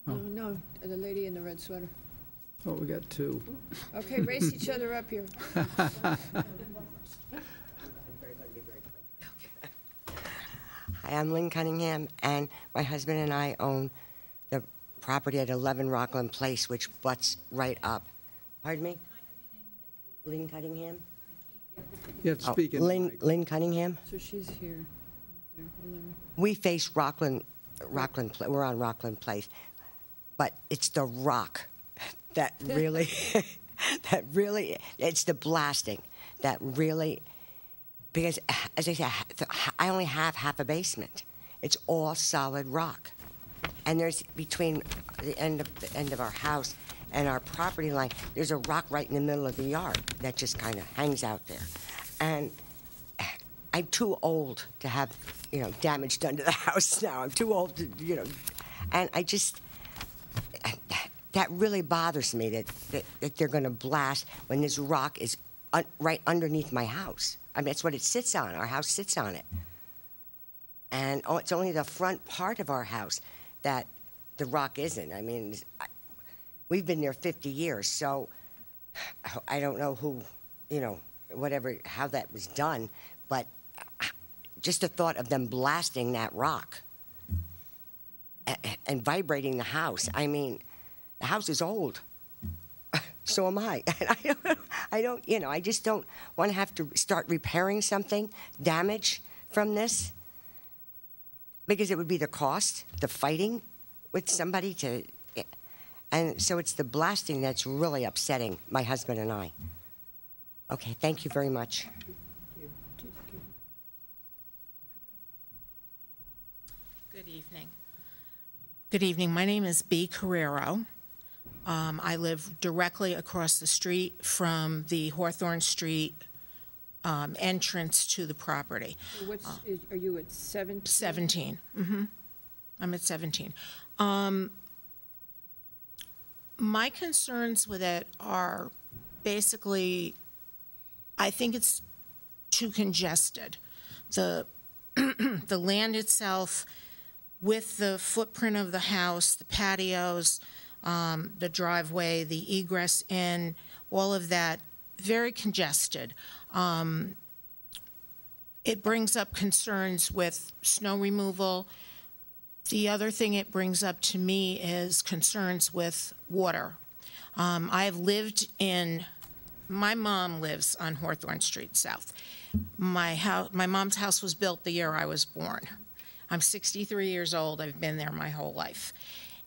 No, no, the lady in the red sweater. Oh, we got 2. Okay, race each other up here. Hi, I'm Lynn Cunningham, and my husband and I own the property at 11 Rockland Place, which butts right up. Pardon me? Lynn Cunningham? You have to speak in the mic. Lynn Cunningham? So she's here. There, 11. We face Rockland, we're on Rockland Place, but it's the rock that really, it's the blasting that really, because as I said, I only have half a basement. It's all solid rock. And there's, between the end of our house and our property line, there's a rock right in the middle of the yard that just kind of hangs out there. And I'm too old to have, damage done to the house now. I'm too old to, and I just, that really bothers me that they're going to blast when this rock is right underneath my house. I mean, that's what it sits on. Our house sits on it. And it's only the front part of our house that the rock isn't. I mean, we've been there 50 years, so I don't know who, how that was done, but just the thought of them blasting that rock and vibrating the house. I mean, the house is old. So am I. I just don't want to have to start repairing something, damage from this, because it would be the cost, the fighting with somebody to, and so it's the blasting that's really upsetting my husband and I. Okay, thank you very much. Good evening. Good evening. My name is Bea Carrero. I live directly across the street from the Hawthorne Street entrance to the property. Are you at 17? 17. I'm at 17. My concerns with it are basically, I think it's too congested. The the land itself, with the footprint of the house, the patios, the driveway, the egress in, all of that, very congested. It brings up concerns with snow removal. The other thing it brings up to me is concerns with water. I have lived in, my mom lives on Hawthorne Street South. My mom's house was built the year I was born. I'm 63 years old. I've been there my whole life.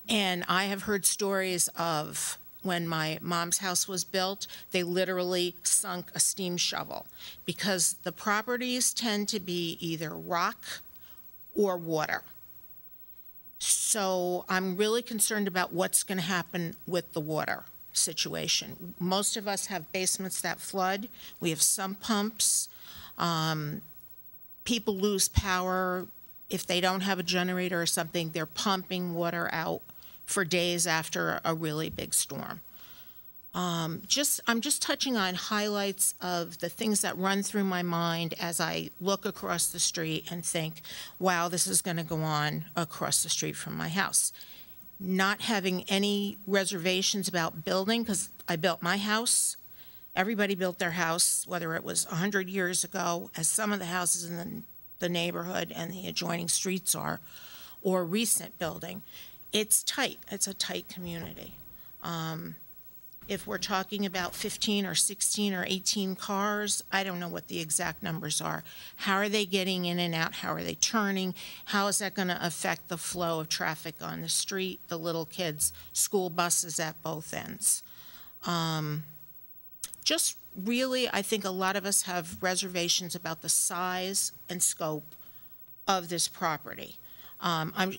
And I have heard stories of when my mom's house was built, they literally sunk a steam shovel because the properties tend to be either rock or water. So I'm really concerned about what's going to happen with the water situation. Most of us have basements that flood. We have sump pumps. People lose power. If they don't have a generator or something, they're pumping water out for days after a really big storm. I'm just touching on highlights of the things that run through my mind as I look across the street and think, wow, this is going to go on across the street from my house. Not having any reservations about building, because I built my house everybody built their house, whether it was 100 years ago, as some of the houses in the neighborhood and the adjoining streets are, or recent building. It's tight. It's a tight community. If we're talking about 15 or 16 or 18 cars, I don't know what the exact numbers are. How are they getting in and out? How are they turning? How is that going to affect the flow of traffic on the street, the little kids, school buses at both ends? Just really, I think a lot of us have reservations about the size and scope of this property.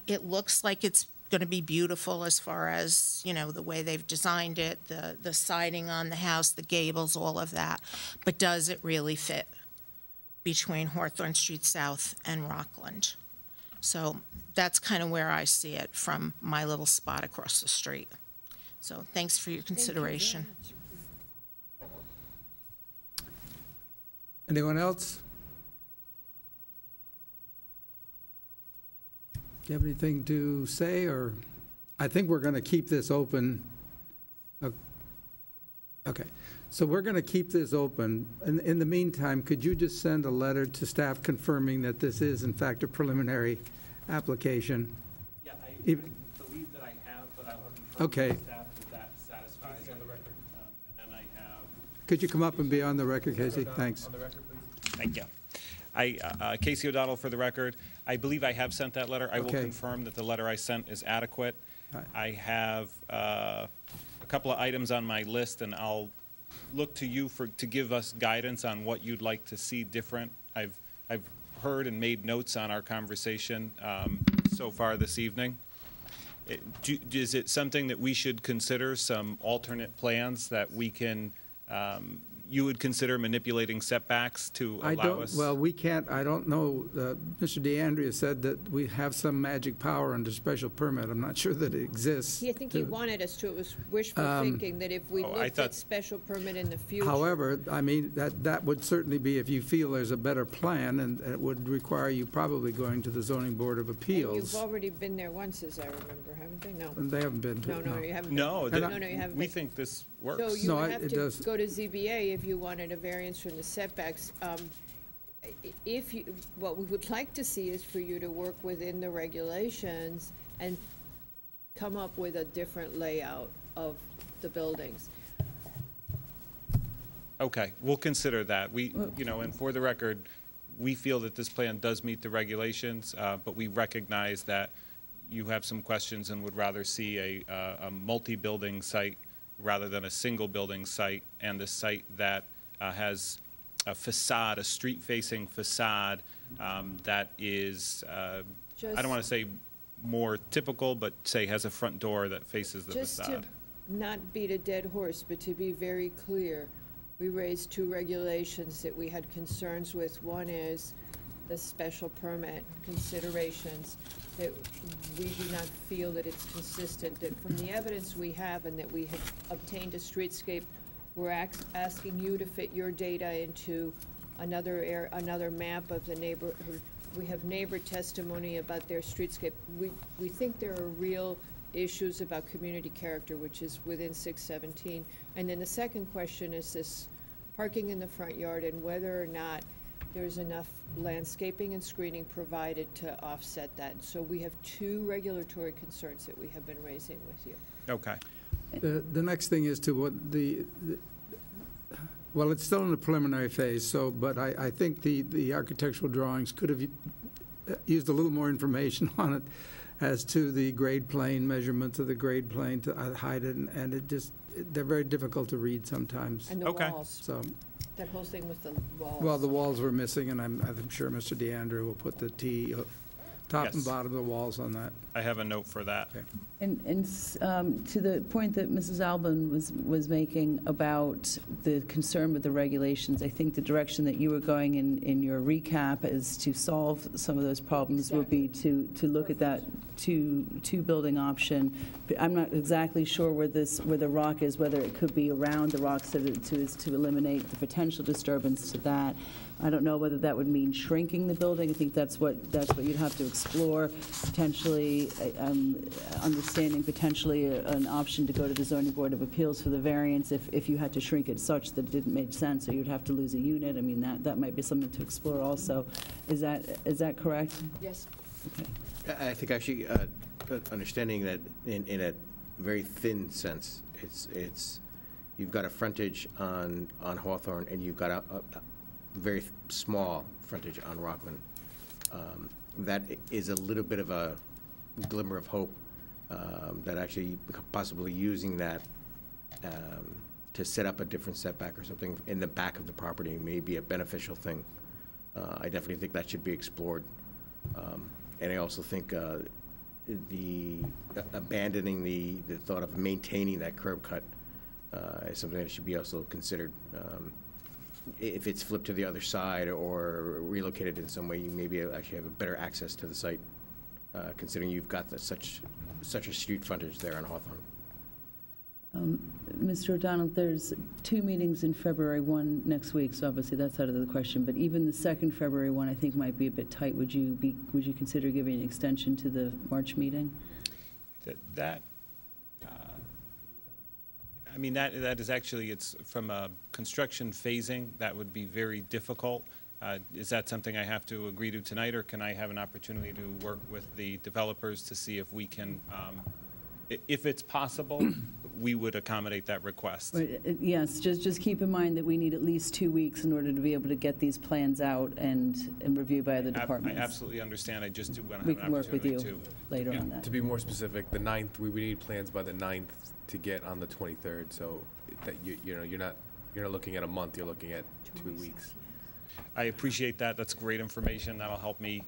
It looks like it's going to be beautiful as far as, you know, the way they've designed it, the siding on the house, the gables, all of that. But does it really fit between Hawthorne Street South and Rockland? So that's kind of where I see it from my little spot across the street. So thanks for your consideration. Anyone else? Do you have anything to say, or I think we're going to keep this open. Okay, so we're going to keep this open. In the meantime, could you just send a letter to staff confirming that this is in fact a preliminary application? Yeah, I believe that I have, but I'll confirm Okay. with staff that satisfies on the record. And then I have. Could you come up and be on the record, Casey? Thanks. On the record, please. Thank you. Casey O'Donnell for the record. I believe I have sent that letter. I will Okay. confirm that the letter I sent is adequate. I have a couple of items on my list, and I'll look to you to give us guidance on what you'd like to see different. I've heard and made notes on our conversation so far this evening. Is it something that we should consider, some alternate plans that we can you would consider manipulating setbacks to allow us? Well, we can't, I don't know, Mr. DeAndrea said that we have some magic power under special permit. I'm not sure that it exists. I think he wanted us to. It was wishful thinking that if we looked at special permit in the future. However, I mean, that would certainly be if you feel there's a better plan, and it would require you probably going to the Zoning Board of Appeals. And you've already been there once, as I remember, haven't they? No. And they haven't been to. No, you haven't. No, No, you haven't. we think this works. So you No, would have it to does. go to ZBA if you wanted a variance from the setbacks. What we would like to see is for you to work within the regulations and come up with a different layout of the buildings. Okay, we'll consider that. And for the record, we feel that this plan does meet the regulations, but we recognize that you have some questions and would rather see a multi-building site rather than a single building site, and a site that has a facade, a street-facing facade that is, I don't want to say more typical, but say has a front door that faces the facade. Just to not beat a dead horse, but to be very clear, we raised two regulations that we had concerns with. One is the special permit considerations, that we do not feel that it's consistent, that from the evidence we have and that we have obtained a streetscape, we're asking you to fit your data into another map of the neighborhood. We have neighbor testimony about their streetscape. We think there are real issues about community character, which is within 617. And then the second question is this parking in the front yard and whether or not there's enough landscaping and screening provided to offset that. So we have two regulatory concerns that we have been raising with you. Okay. The next thing is to what well, it's still in the preliminary phase, but I think the architectural drawings could have used a little more information on it as to the grade plane, measurements of the grade plane to hide it, and they're very difficult to read sometimes. And the walls. So, that whole thing with the walls. well, the walls were missing, and I'm sure Mr. DeAndrea will put the top and bottom of the walls on that. I have a note for that. Okay. And to the point that Mrs. Albin was making about the concern with the regulations, I think the direction that you were going in your recap is to solve some of those problems would be to look at that two-building option. But I'm not exactly sure where the rock is, whether it could be around the rock to eliminate the potential disturbance to that. I don't know whether that would mean shrinking the building. I think that's what you'd have to explore potentially, understanding potentially an option to go to the zoning board of appeals for the variance if you had to shrink it such that it didn't make sense, or you'd have to lose a unit. I mean, that might be something to explore also. Is that correct? Yes. Okay. I think actually understanding that in a very thin sense, it's you've got a frontage on Hawthorne, and you've got a very small frontage on Rockland. That is a little bit of a glimmer of hope that actually possibly using that to set up a different setback or something in the back of the property may be a beneficial thing. I definitely think that should be explored. And I also think abandoning the thought of maintaining that curb cut is something that should be also considered. If it's flipped to the other side or relocated in some way, you maybe actually have a better access to the site, considering you've got such a street frontage there on Hawthorne. Mr. O'Donnell, there's 2 meetings in February, one next week, so obviously that's out of the question, but even the second February one I think might be a bit tight. Would you consider giving an extension to the March meeting? That is actually, it's from a construction phasing, that would be very difficult. Is that something I have to agree to tonight, or can I have an opportunity to work with the developers to see if we can, if it's possible, we would accommodate that request? Yes, just keep in mind that we need at least 2 weeks in order to be able to get these plans out and reviewed by other departments. I absolutely understand. I just do want to We have can an work with opportunity you later on that. To be more specific, the 9th, we would need plans by the 9th to get on the 23rd, so that you're not looking at a month, you're looking at 2 weeks. I appreciate that. That's great information. That'll help me,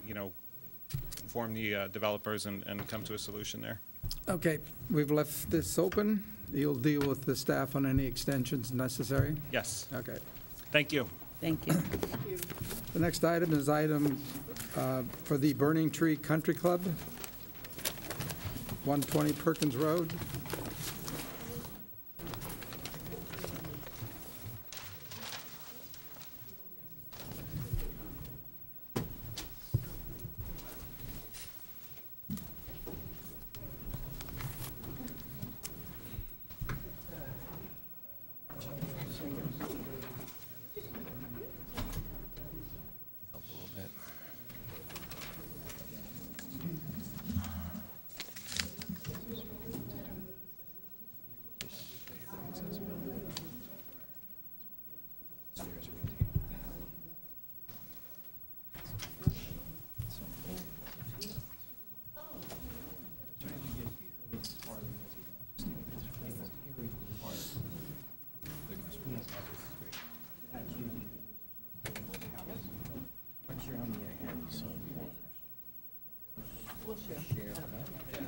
inform the developers and come to a solution there. Okay, we've left this open. You'll deal with the staff on any extensions necessary? Yes. Okay. Thank you. Thank you. The next item is item for the Burning Tree Country Club, 120 Perkins Road.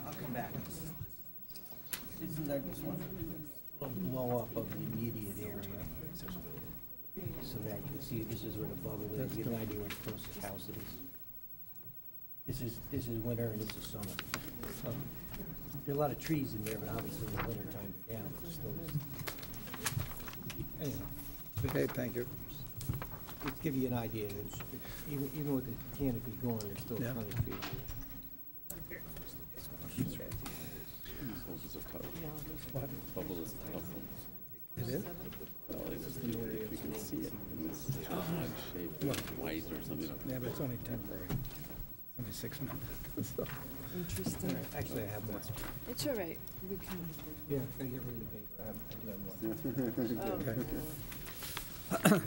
I'll come back. This is our blow up of the immediate area, so that you can see this is where the bubble is. You get an idea where the closest house is. This is winter and this is summer. So, there are a lot of trees in there, but obviously in the winter time they're down. Still, anyway. Okay, thank you. Just to give you an idea, even with the canopy gone, there's still a ton of trees there. Bubble is tough. It is? Well, if you can see it, it's odd shape, white or something. Yeah, but it's only temporary. Only 6 months. So. Interesting. Actually, I have more. It's all right. We can. Yeah, I gotta get rid of the paper. I do have more.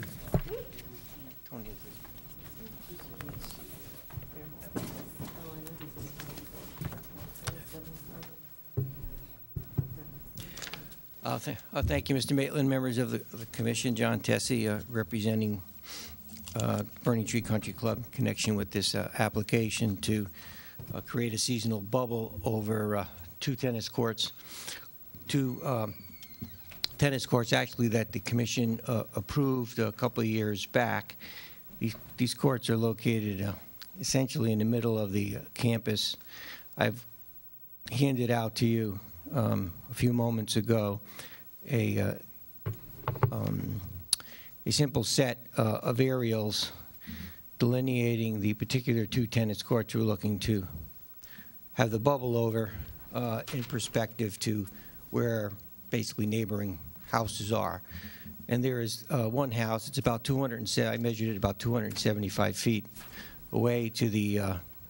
Tony is Thank you, Mr. Maitland, members of the commission. John Tessie, representing Burning Tree Country Club, in connection with this application to create a seasonal bubble over 2 tennis courts. 2 tennis courts, actually, that the commission approved a couple of years back. These courts are located essentially in the middle of the campus. I've handed out to you a few moments ago a simple set of aerials delineating the particular 2 tennis courts we're looking to have the bubble over in perspective to where basically neighboring houses are. And there is one house, it's about I measured it about 275 feet away to the,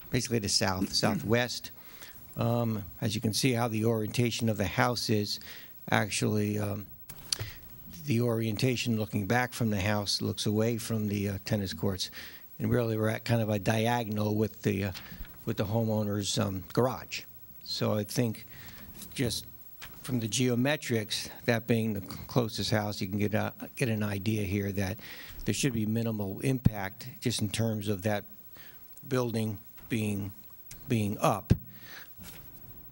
basically the southwest. As you can see how the orientation of the house is, actually the orientation looking back from the house looks away from the tennis courts. And really we're at kind of a diagonal with the homeowner's garage. So I think just from the geometrics, that being the closest house, you can get an idea here that there should be minimal impact just in terms of that building being up.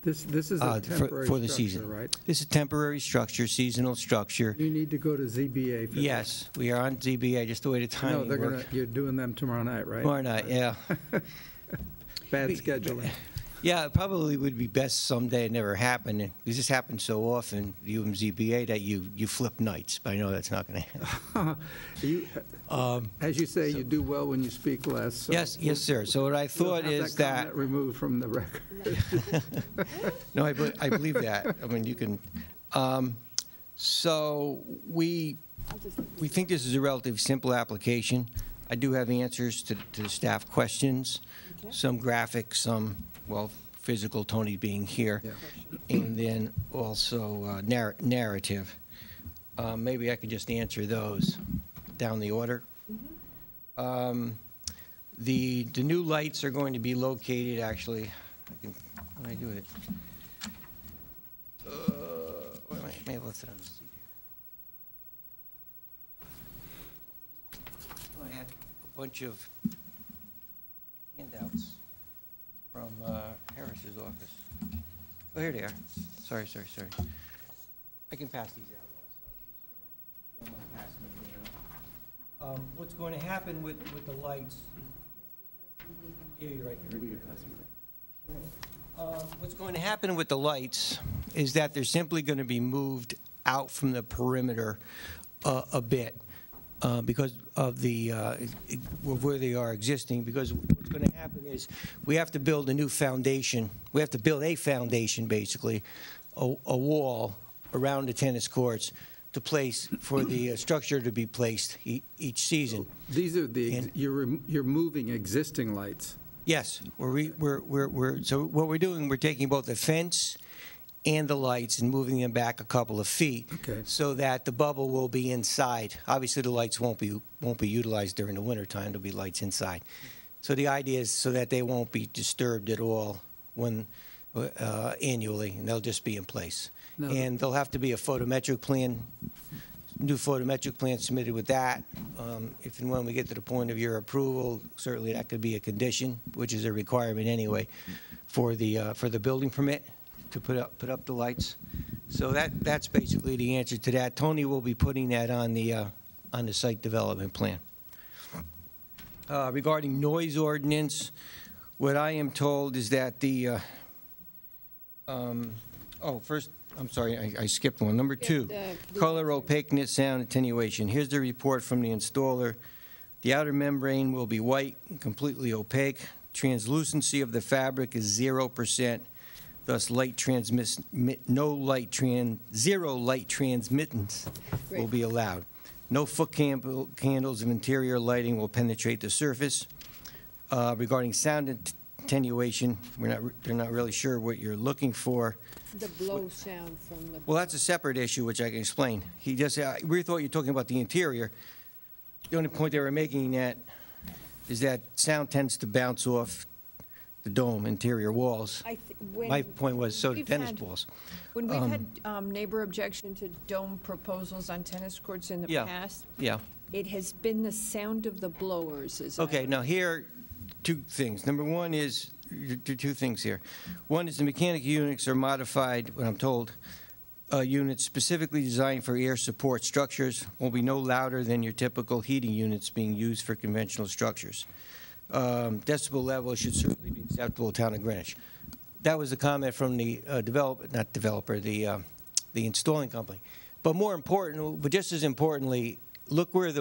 This is a temporary for the structure, season, right? This is a temporary structure, seasonal structure. You need to go to ZBA for Yes, we are on ZBA, just the way the that. No, timing you're doing them tomorrow night, right? Tomorrow night, yeah. Bad scheduling. Yeah, it probably would be best someday. It never happened. It just happens so often, you and ZBA, that you flip nights. But I know that's not going to happen. As you say, you do well when you speak less. So yes, sir. So what I thought we'll have is that comment removed from the record. no, I believe that. I mean, you can. So we think this is a relatively simple application. I do have answers to the staff questions, some graphics, some, well, physical, Tony being here, and then also narrative. Maybe I could just answer those down the order. The new lights are going to be located, actually, what do I do with it? Maybe I'll lift it on the seat here. I had a bunch of handouts from Harris's office. Oh, here they are. Sorry. I can pass these out also. You don't mind passing them down. What's going to happen with the lights? Yeah, you're right. What's going to happen with the lights is that they're simply going to be moved out from the perimeter a bit because of the where they are existing. Because what's going to happen is we have to build a new foundation. We have to build a foundation, basically, a wall around the tennis courts to place for the structure to be placed each season. These are you're moving existing lights. Yes, so what we're doing, we're taking both the fence and the lights and moving them back a couple of feet, so that the bubble will be inside. Obviously, the lights won't be utilized during the wintertime. There'll be lights inside. So the idea is so that they won't be disturbed at all when annually, and they'll just be in place. No. And there'll have to be a photometric plan. New photometric plan submitted with that. If and when we get to the point of your approval, certainly that could be a condition, which is a requirement anyway, for the building permit to put up the lights. So that's basically the answer to that. Tony will be putting that on the site development plan. Regarding noise ordinance, what I am told is that the first. I'm sorry, I skipped one. Number 2, color opaqueness, sound attenuation. Here's the report from the installer. The outer membrane will be white and completely opaque. Translucency of the fabric is 0%. Thus, zero light transmittance will be allowed. No foot candles of interior lighting will penetrate the surface. Regarding sound attenuation, they're not really sure what you're looking for. The blow sound from the... Well, that's a separate issue, which I can explain. We thought you were talking about the interior. The only point they were making that is that sound tends to bounce off the dome interior walls. My point was so do tennis balls. When we've had neighbor objection to dome proposals on tennis courts in the past, it has been the sound of the blowers. Okay, now here, 2 things. Number 1 is, 2 things here. One is the mechanical units are modified, what I'm told, units specifically designed for air support structures will be no louder than your typical heating units being used for conventional structures. Decibel level should certainly be acceptable to town of Greenwich. That was the comment from the the installing company. But more important, but just as importantly, look where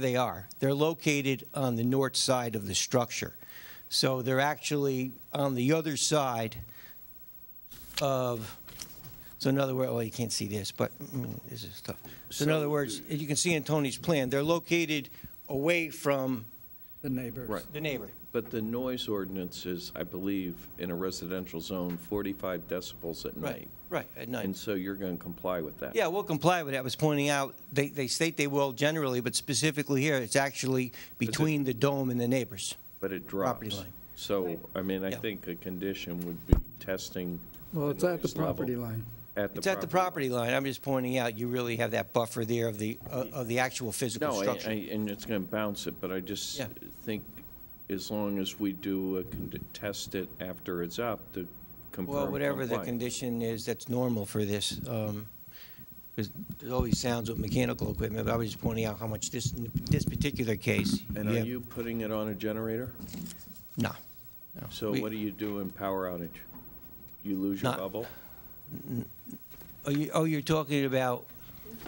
they are. They're located on the north side of the structure. So they're actually on the other side of, so in other words, well, you can't see this, but this is tough. So in other words, as you can see in Tony's plan, they're located away from the neighbor. Right. The neighbor. But the noise ordinance is, I believe, in a residential zone, 45 decibels at night. Right, at night. And so you're going to comply with that? Yeah, we'll comply with that. I was pointing out, they state they will generally, but specifically here, it's actually between the dome and the neighbors. But it Property drops. line. So, I mean, I Yeah. think a condition would be testing. Well, it's at the noise level property line. It's at the property line. I'm just pointing out, you really have that buffer there of the actual physical No, structure. and it's going to bounce it, but I just Yeah. think as long as we do test it after it's up to confirm Well, whatever the compliance. condition is, that's normal for this, because it always sounds with mechanical equipment, but I was just pointing out how much this particular case. And are you putting it on a generator? No. No. So what do you do in power outage? You lose your Not- bubble? You're talking about,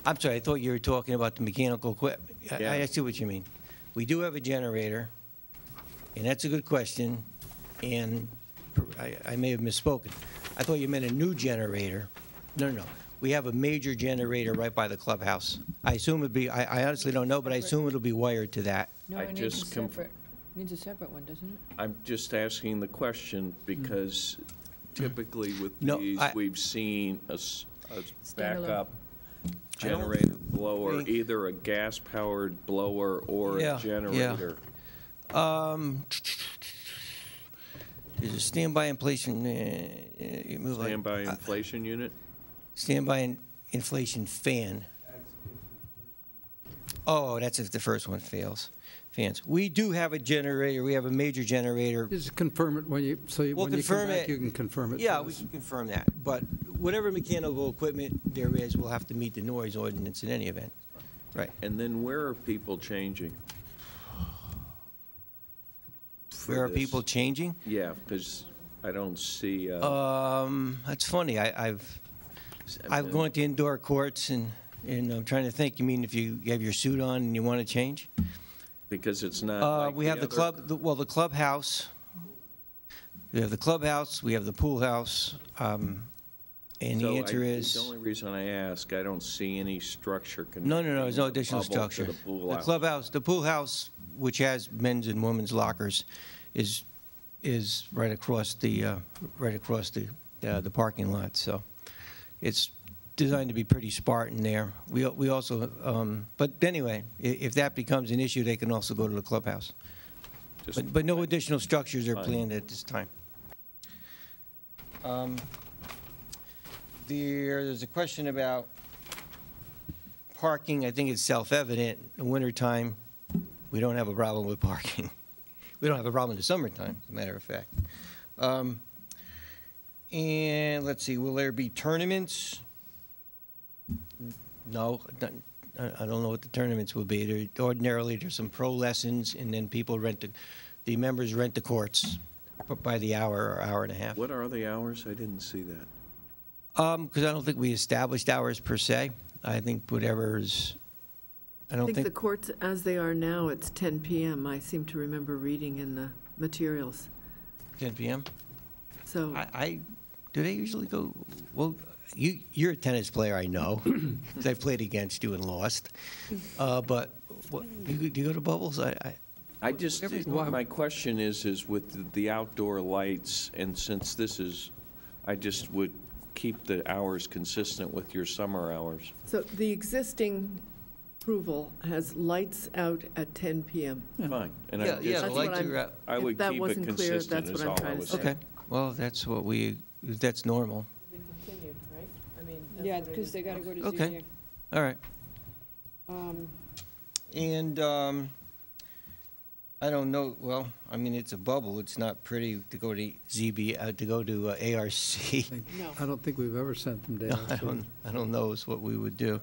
I'm sorry, I thought you were talking about the mechanical equipment. Yeah. I see what you mean. We do have a generator, and that's a good question, and I may have misspoken. I thought you meant a new generator. No. We have a major generator right by the clubhouse. I assume it'd be, I honestly don't know, but I assume it'll be wired to that. No, I it needs a just separate, needs a separate one, doesn't it? I'm just asking the question because typically with No, these, we've seen a Standalone. backup generator blower, either a gas-powered blower or Yeah, a generator. There's a standby inflation, you move like. Standby inflation unit? Standby inflation fan. Oh, that's if the first one fails. Fans. We do have a generator. We have a major generator. Just confirm it when you, so We'll when you come confirm back, it. you can confirm it. Yeah, to we us. can confirm that. But whatever mechanical equipment there is, we'll have to meet the noise ordinance in any event. Right. And then where are people changing? Where are people changing? Yeah, because I don't see, That's funny. I've gone to indoor courts and I'm trying to think. You mean if you have your suit on and you want to change? because it's not like We have the other- club, the clubhouse. We have the clubhouse, we have the pool house, and the So answer The is, only reason I ask, I don't see any structure connecting. no, there's no the additional bubble to structure. The pool The house. clubhouse, the pool house, which has men's and women's lockers, is right across the parking lot, so it's designed to be pretty Spartan there. We also, but anyway, if that becomes an issue, they can also go to the clubhouse. But no additional structures are Fine. planned at this time. There's a question about parking. I think it's self-evident. In the wintertime, we don't have a problem with parking. We don't have a problem in the summertime, as a matter of fact. And let's see, will there be tournaments? No, I don't know what the tournaments will be. Ordinarily, there's some pro lessons, and then people the members rent the courts by the hour or hour and a half. What are the hours? I didn't see that. Because I don't think we established hours per se. I think whatever's, I I don't think the think, courts, as they are now, it's 10 PM. I seem to remember reading in the materials. 10 p.m. So, Do they usually go, well, you're a tennis player, I know, because I've played against you and lost. But do you go to bubbles? I just, my question is with the outdoor lights, and since this is, I just would keep the hours consistent with your summer hours. so the existing approval has lights out at 10 PM. Fine. And Yeah, the That's what lights I'm- are out. I would If that keep it wasn't clear, consistent, that's is what I'm all I trying to was say. saying. Okay, well, that's normal. Continued, right? I mean, Yeah, because they got to go to Okay. ZBA. All right. Um, And I don't know, well, I mean, it's a bubble. It's not pretty to go to to go to ARC. No. I don't think we've ever sent them No, down. I don't know is what we would do.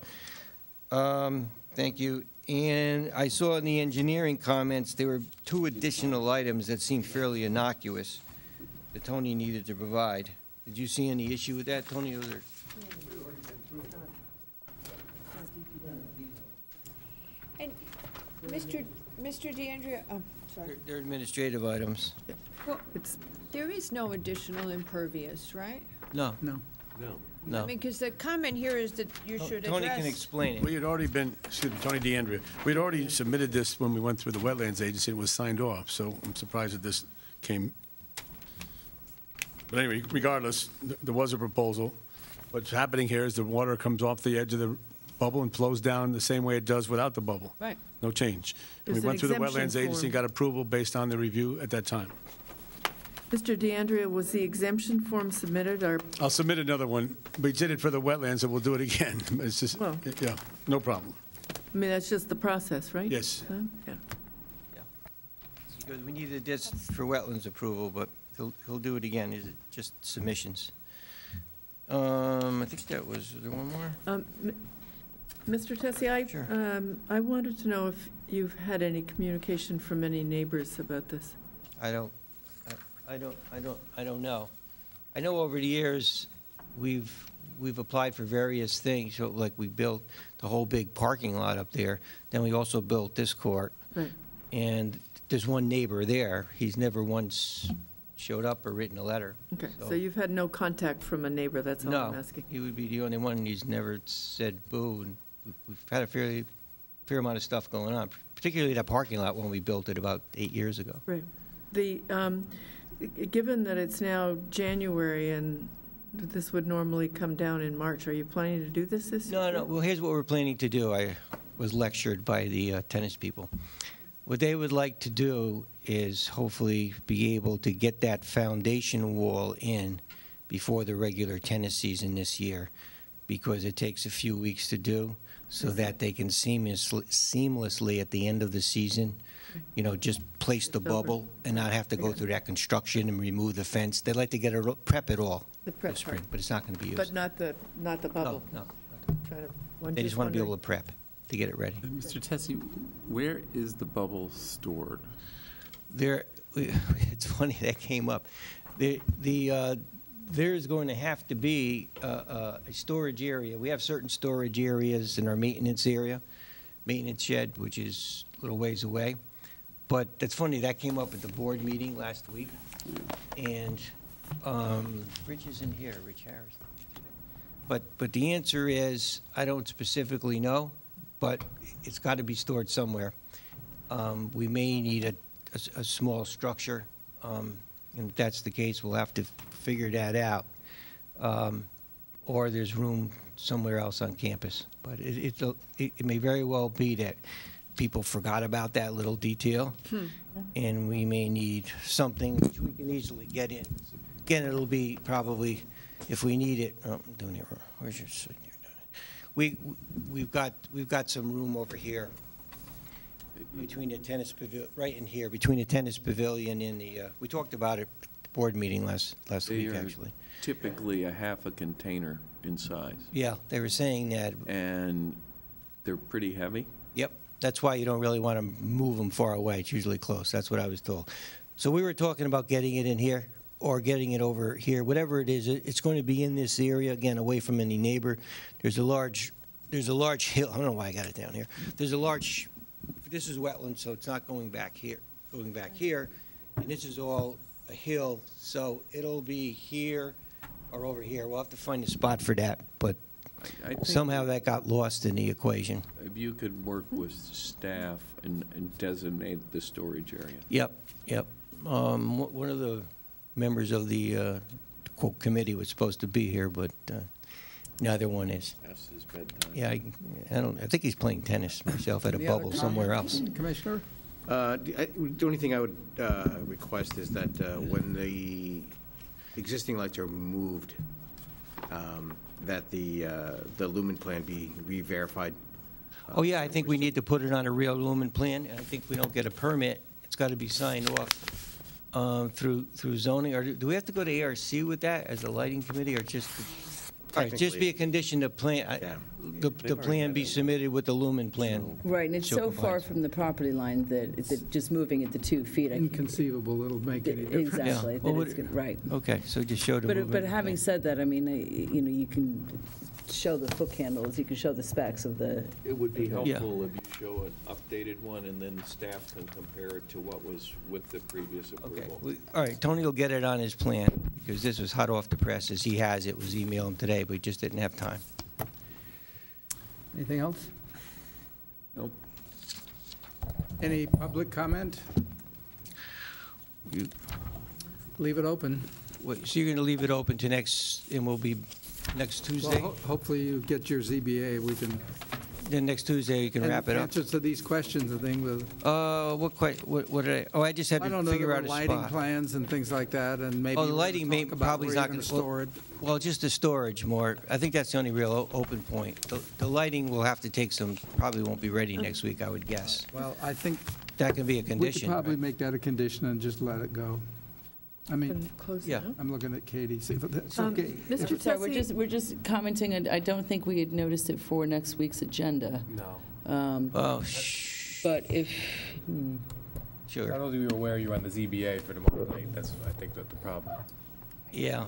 Thank you. And I saw in the engineering comments, there were 2 additional items that seemed fairly innocuous that Tony needed to provide. Did you see any issue with that, Tony? Mr. DeAndrea, oh, sorry. They're administrative items. Well, there is no additional impervious, right? No. No. No. I mean, because the comment here is that you should Tony address. can explain it. We had already been, excuse me, Tony DeAndrea, we'd already submitted this when we went through the Wetlands Agency and it was signed off, so I'm surprised that this came. But anyway, regardless, there was a proposal. What's happening here is the water comes off the edge of the bubble and flows down the same way it does without the bubble. Right. No change. And we There's an went through the exemption Wetlands Agency and form. got approval based on the review at that time. Mr. DeAndrea, was the exemption form submitted, or? I'll submit another one. We did it for the wetlands, and we'll do it again. It's just, Well. yeah, no problem. I mean, that's just the process, right? Yes. Yeah. Because we needed this for wetlands approval, but he'll do it again. Is it just submissions? I think that was, there one more? Mr. Tessie, I wanted to know if you've had any communication from any neighbors about this. I don't know. I know over the years, we've applied for various things, so like we built the whole big parking lot up there, then we also built this court. Right. And there's one neighbor there, he's never once showed up or written a letter. Okay, so you've had no contact from a neighbor, that's all I'm No, asking. he would be the only one, and he's never said boo, and we've had a fair amount of stuff going on, particularly that parking lot when we built it about 8 years ago. Right. Given that it's now January and this would normally come down in March, are you planning to do this year? No, well, here's what we're planning to do. I was lectured by the tennis people. What they would like to do is hopefully be able to get that foundation wall in before the regular tennis season this year, because it takes a few weeks to do, so that they can seamlessly at the end of the season, just place the bubble and not have to go through that construction and remove the fence. They'd like to get prep it all The prep this spring, part. but it's not going to be used. But not the bubble? No. They just want to be able to prep to get it ready. Mr. Tessie, where is the bubble stored? It's funny that came up. There is going to have to be a storage area. We have certain storage areas in our maintenance shed, which is a little ways away. But it's funny, that came up at the board meeting last week. And Rich is in here, Rich Harris. But the answer is, I don't specifically know, but it's got to be stored somewhere. We may need a small structure. And if that's the case, we'll have to figure that out. Or there's room somewhere else on campus. But it may very well be that people forgot about that little detail, and we may need something which we can easily get in. Again, it'll be probably, if we need it, I'm doing it wrong. Where's your signature? We've got some room over here between the tennis pavilion, right in here, between the tennis pavilion and the, we talked about it at the board meeting last week, actually. Typically a half a container in size. Yeah, they were saying that. And they're pretty heavy? Yep. That's why you don't really want to move them far away. It's usually close. That's what I was told. So we were talking about getting it in here or getting it over here. Whatever it is, it's going to be in this area, again, away from any neighbor. There's a large hill. I don't know why I got it down here. This is wetland, so it's not going back here. And this is all a hill, so it'll be here or over here. We'll have to find a spot for that, but I think somehow that got lost in the equation. If you could work with staff and designate the storage area. Yep. One of the members of the quote committee was supposed to be here, but neither one is. Past his bedtime. Yeah, I think he's playing tennis myself at a bubble somewhere else. Commissioner? The only thing I would request is that when the existing lights are moved, that the lumen plan be re-verified. Oh, yeah, I think we need to put it on a real lumen plan, and I think we don't get a permit. It's got to be signed off through zoning, or do we have to go to ARC with that as a lighting committee, or just? All right, just be a condition to plan, the plan be submitted with the lumen plan. Right, and it's Show so far compliance. from the property line that just moving it to 2 feet. Inconceivable it'll make any difference. Exactly, Yeah. Well, right. Okay, so just show the But movement. having said that, I mean, you can show the foot candles, you can show the specs of the. It would be Yeah. helpful if you show an updated one, and then staff can compare it to what was with the previous Okay. approval. All right, Tony will get it on his plan, because this was hot off the presses. He has it, was emailed him today, but we just didn't have time. Anything else? Nope. Any public comment? You- Leave it open. Wait, so you're going to leave it open to next, and we'll be next Tuesday? Well, hopefully you get your ZBA, we can. Then next Tuesday, you can wrap it up? Answers to these questions, I think, with. What did I, oh, I just had I don't to know, figure there out were a lighting spot. plans and things like that, and maybe. Oh, the we're gonna lighting may, talk about probably where is not you're going to. store it. Well, just the storage more. I think that's the only real open point. The lighting will have to take some, probably won't be ready next week, I would guess. Well, I think. That can be a We could condition. probably right? make that a condition and just let it go. I mean, Close Yeah. it up. I'm looking at Katie, see if that's Um, okay. Mr. Sorry, Tessie? we're just commenting, and I don't think we had noticed it for next week's agenda. No. Oh, But if, I sure. don't think we were aware you were on the ZBA for tomorrow night. That's, I think, that's the problem. Yeah.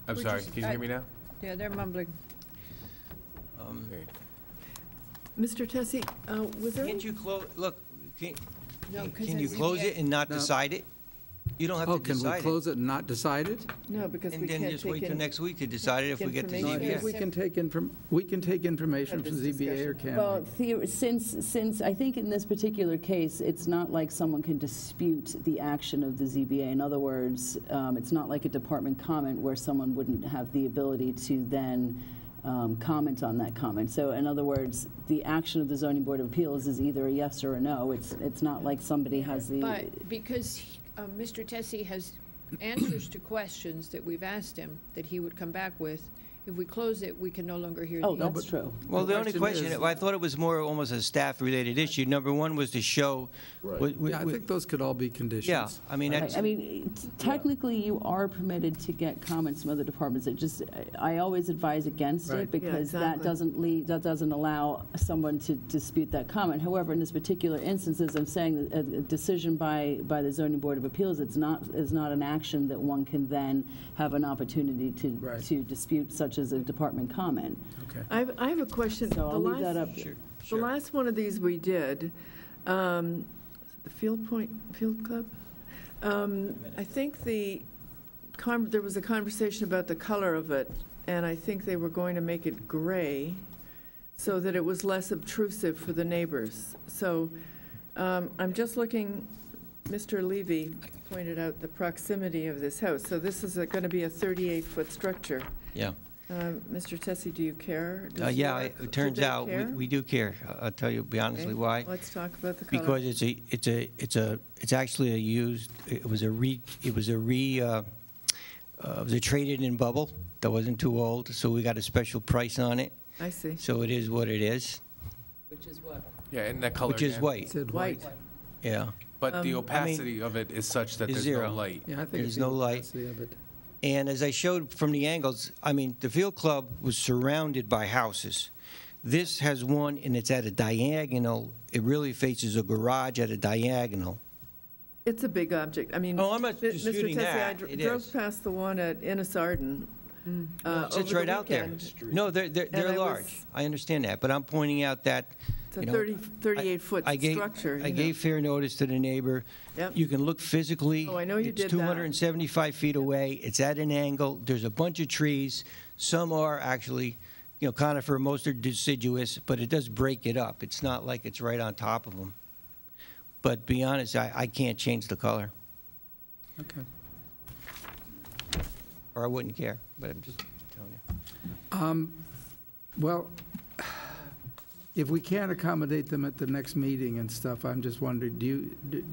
I'm We're sorry, just- can you hear me now? Yeah, they're mumbling. Okay. Mr. Tessie, was there? Can't you close, look, can No, 'cause can you it's close ZBA. it and not No. decide it? You don't have Oh, to can we decide it. close it and not decide it? No, because we And then can't just take wait till in. next week to decide it if we get the No, I Information. think ZBA. we can take information Have from this ZBA, or can well, we? since I think in this particular case, it's not like someone can dispute the action of the ZBA. In other words, it's not like a department comment where someone wouldn't have the ability to then comment on that comment. So in other words, the action of the Zoning Board of Appeals is either a yes or a no. It's not like somebody has the. But because Mr. Tessie has answers to questions that we've asked him that he would come back with, if we close it, we can no longer hear the Oh, answer. that's true. Well, the only question question, is- I thought it was more almost a staff-related issue. Number one was to show. Yeah, I think those could all be conditions. Yeah, I mean, that's. I mean, technically, you are permitted to get comments from other departments. It just, I always advise against Right. it because Yeah, that exactly. doesn't allow someone to dispute that comment. However, in this particular instance, as I'm saying, a decision by the Zoning Board of Appeals, is not an action that one can then have an opportunity Right. to dispute, such as a department comment. Okay. I have a question. So I'll The leave that last- up. The last one of these we did, the Field Club? I think there was a conversation about the color of it, and I think they were going to make it gray so that it was less obtrusive for the neighbors. So I'm just looking, Mr. Levy pointed out the proximity of this house. So this is going to be a 38-foot structure. Yeah. Mr. Tessie, do you care? Does Yeah, York- it do turns they out care? we do care. I'll tell you, be honestly, Okay, why. Let's talk about the color. Because it's actually a used, it was a traded-in bubble that wasn't too old, so we got a special price on it. I see. So it is what it is, Which is what? Yeah, and that color which is again. white. Said White. Yeah. But the I opacity of it is such that Is there's zero. no light. Yeah, I think There's it's no the light. opacity of it. And as I showed from the angles, I mean, the field club was surrounded by houses. This has one, and it's at a diagonal. It really faces a garage at a diagonal. It's a big object. I mean. Oh, I'm not Mr. disputing Tessie, that. I It drove is. past the one at Innisarden It sits over the right out there. weekend. No, And they're I large. was- I understand that, but I'm pointing out that, It's a you know, 38-foot I gave- structure. I you know. gave fair notice to the neighbor. Yep. You can look physically. Oh, I know you did It's that. 275 feet away. It's at an angle. There's a bunch of trees. Some are actually, conifer, most are deciduous, but it does break it up. It's not like it's right on top of them. But be honest, I can't change the color, Okay. or I wouldn't care, but I'm just telling you. Well, if we can't accommodate them at the next meeting and stuff, I'm just wondering, do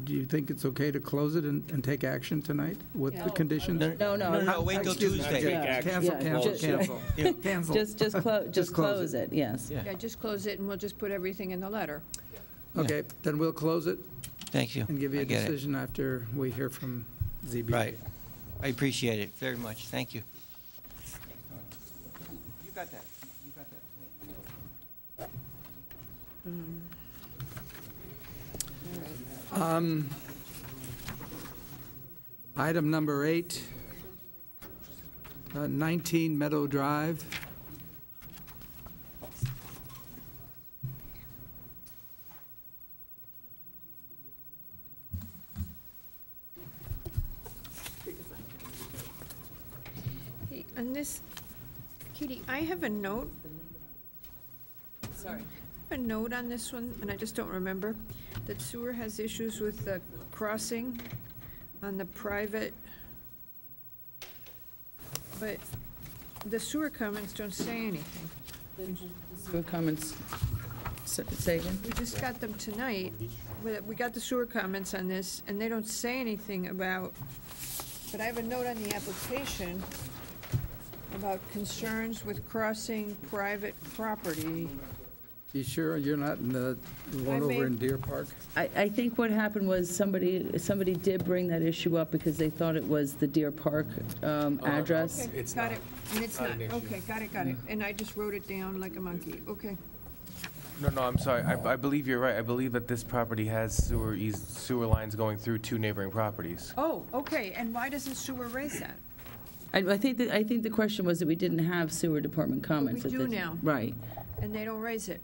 you think it's okay to close it and take action tonight with the conditions? No, wait till Excuse me. Tuesday. Yeah. Cancel, Yeah, cancel, just- cancel. Cancel. Just close close it, yes. Yeah. Yeah, just close it and we'll just put everything in the letter. Okay, then we'll close it Thank you. and give you I a get it. decision after we hear from ZBA. Right. I appreciate it very much. Thank you. You got that. You got that. Item number 8, 19 Meadow Drive. And this, Katie, I have a note. Sorry. A note on this one, and I just don't remember, that sewer has issues with the crossing on the private, but the sewer comments don't say anything. Sewer comments, say again? We just got them tonight. We got the sewer comments on this, and they don't say anything about, but I have a note on the application about concerns with crossing private property. You sure you're not in the one over in Deer Park? I think what happened was somebody did bring that issue up because they thought it was the Deer Park address. Okay, got it. And it's not, okay, got it. And I just wrote it down like a monkey, okay. No, I'm sorry. I believe you're right. I believe that this property has sewer lines going through two neighboring properties. Oh, okay, and why doesn't sewer raise that? I think the question was that we didn't have sewer department comments. We at do this- now. Right. And they don't raise it.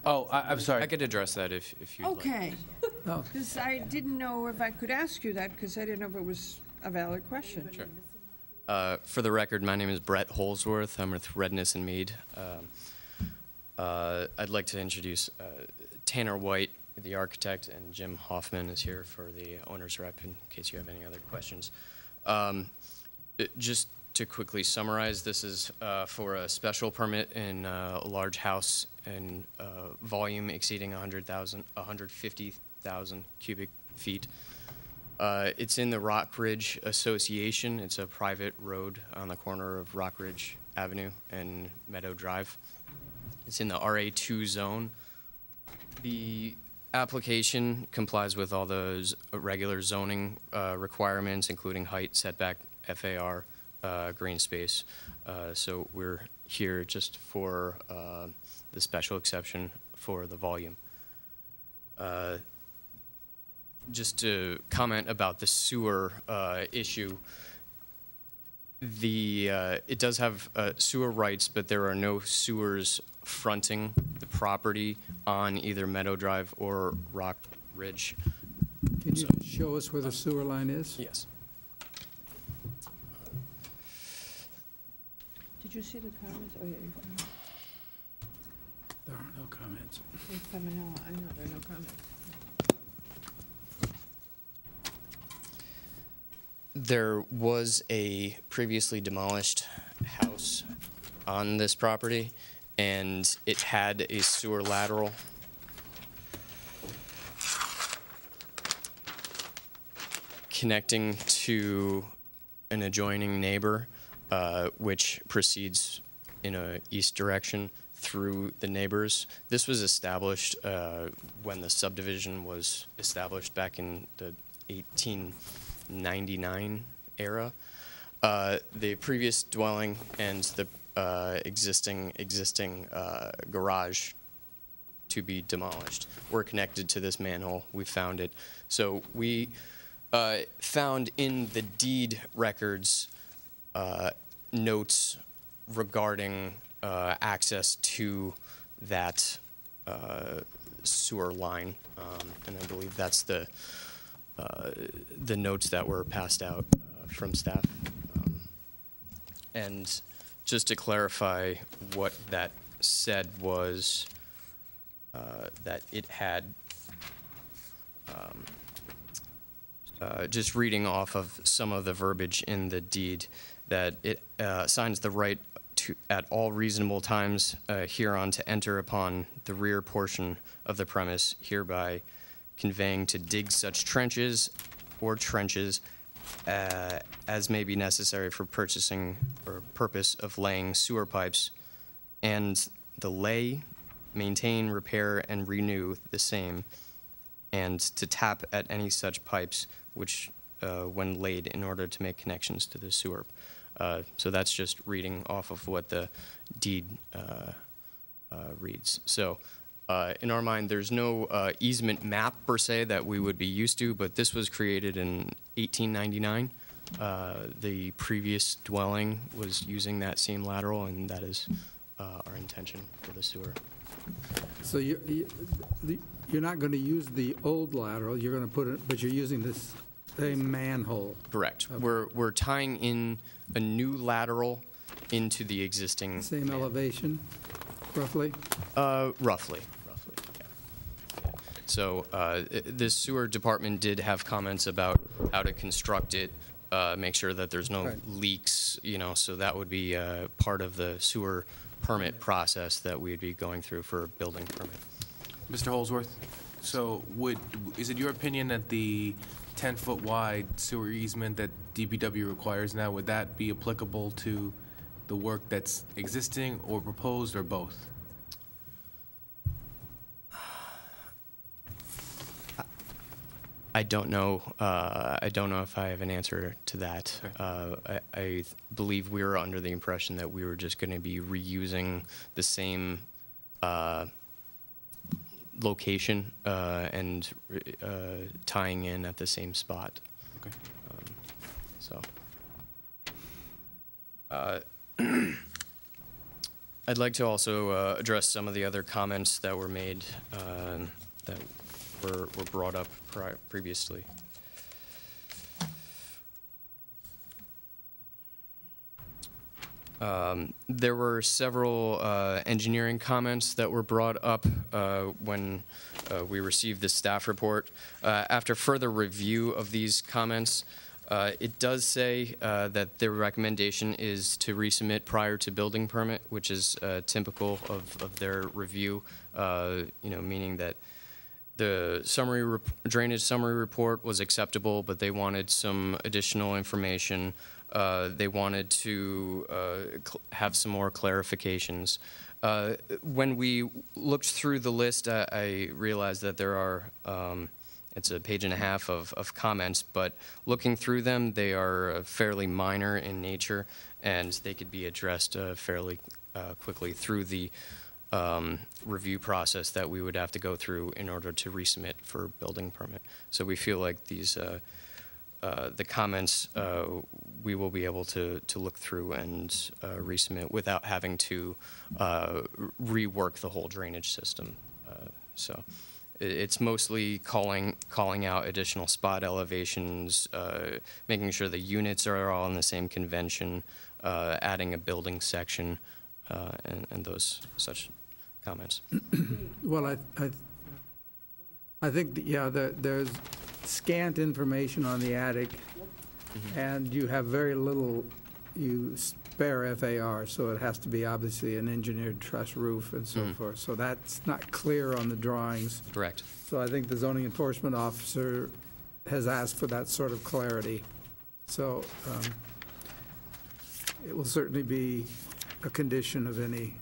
Oh, I'm sorry. I could address that if you'd like. Okay. Oh. Because I didn't know if I could ask you that, because I didn't know if it was a valid question. Sure. For the record, my name is Brett Holsworth. I'm with Redness and Mead. I'd like to introduce Tanner White, the architect, and Jim Hoffman is here for the owner's rep in case you have any other questions. Just to quickly summarize, this is for a special permit in a large house and volume exceeding 150,000 cubic feet. It's in the Rock Ridge Association. It's a private road on the corner of Rock Ridge Avenue and Meadow Drive. It's in the RA2 zone. The application complies with all those regular zoning requirements, including height, setback, FAR, green space. So we're here just for the special exception for the volume. Just to comment about the sewer issue, it does have sewer rights, but there are no sewers fronting the property on either Meadow Drive or Rock Ridge. Can you show us where the sewer line is? Yes. Did you see the comments? Oh, yeah. There are no comments. I know, there are no comments. There was a previously demolished house on this property, and it had a sewer lateral. Connecting to an adjoining neighbor, which proceeds in a east direction through the neighbors. This was established when the subdivision was established back in the 1899 era. The previous dwelling and the existing garage to be demolished were connected to this manhole. We found it. So we found in the deed records notes regarding access to that sewer line, and I believe that's the notes that were passed out from staff. And just to clarify, what that said was that it had, just reading off of some of the verbiage in the deed, that it assigns the right to, at all reasonable times hereon, to enter upon the rear portion of the premise, hereby conveying to dig such trenches or trenches as may be necessary for purchasing or purpose of laying sewer pipes, and the lay, maintain, repair, and renew the same, and to tap at any such pipes which, when laid, in order to make connections to the sewer. So that's just reading off of what the deed reads. So in our mind, there's no easement map per se that we would be used to, but this was created in 1899. The previous dwelling was using that same lateral, and that is our intention for the sewer. So you're not going to use the old lateral, you're going to put it, but you're using this a manhole. Correct. We're tying in a new lateral into the existing. Same elevation, roughly? Roughly. Yeah. So the sewer department did have comments about how to construct it, make sure that there's no leaks, so that would be part of the sewer permit process that we'd be going through for a building permit. Mr. Holsworth, so is it your opinion that the 10-foot wide sewer easement that DPW requires now, would that be applicable to the work that's existing or proposed, or both? I don't know. I don't know if I have an answer to that. Okay. I believe we were under the impression that we were just going to be reusing the same location and tying in at the same spot. Okay. I'd like to also address some of the other comments that were made that were brought up previously. There were several engineering comments that were brought up when we received the staff report. After further review of these comments, it does say that their recommendation is to resubmit prior to building permit, which is typical of their review, meaning that the drainage summary report was acceptable, but they wanted some additional information. They wanted to have some more clarifications. When we looked through the list, I realized that there are, it's a page and a half of comments, but looking through them, they are fairly minor in nature, and they could be addressed fairly quickly through the review process that we would have to go through in order to resubmit for building permit. So we feel like these, the comments, we will be able to look through and resubmit without having to rework the whole drainage system. So it's mostly calling out additional spot elevations, making sure the units are all in the same convention, adding a building section, and those such comments. Well, I think, there's scant information on the attic, and you have very little, you spare FAR, so it has to be obviously an engineered truss roof and so forth. So that's not clear on the drawings. Correct. So I think the zoning enforcement officer has asked for that sort of clarity. So it will certainly be a condition of any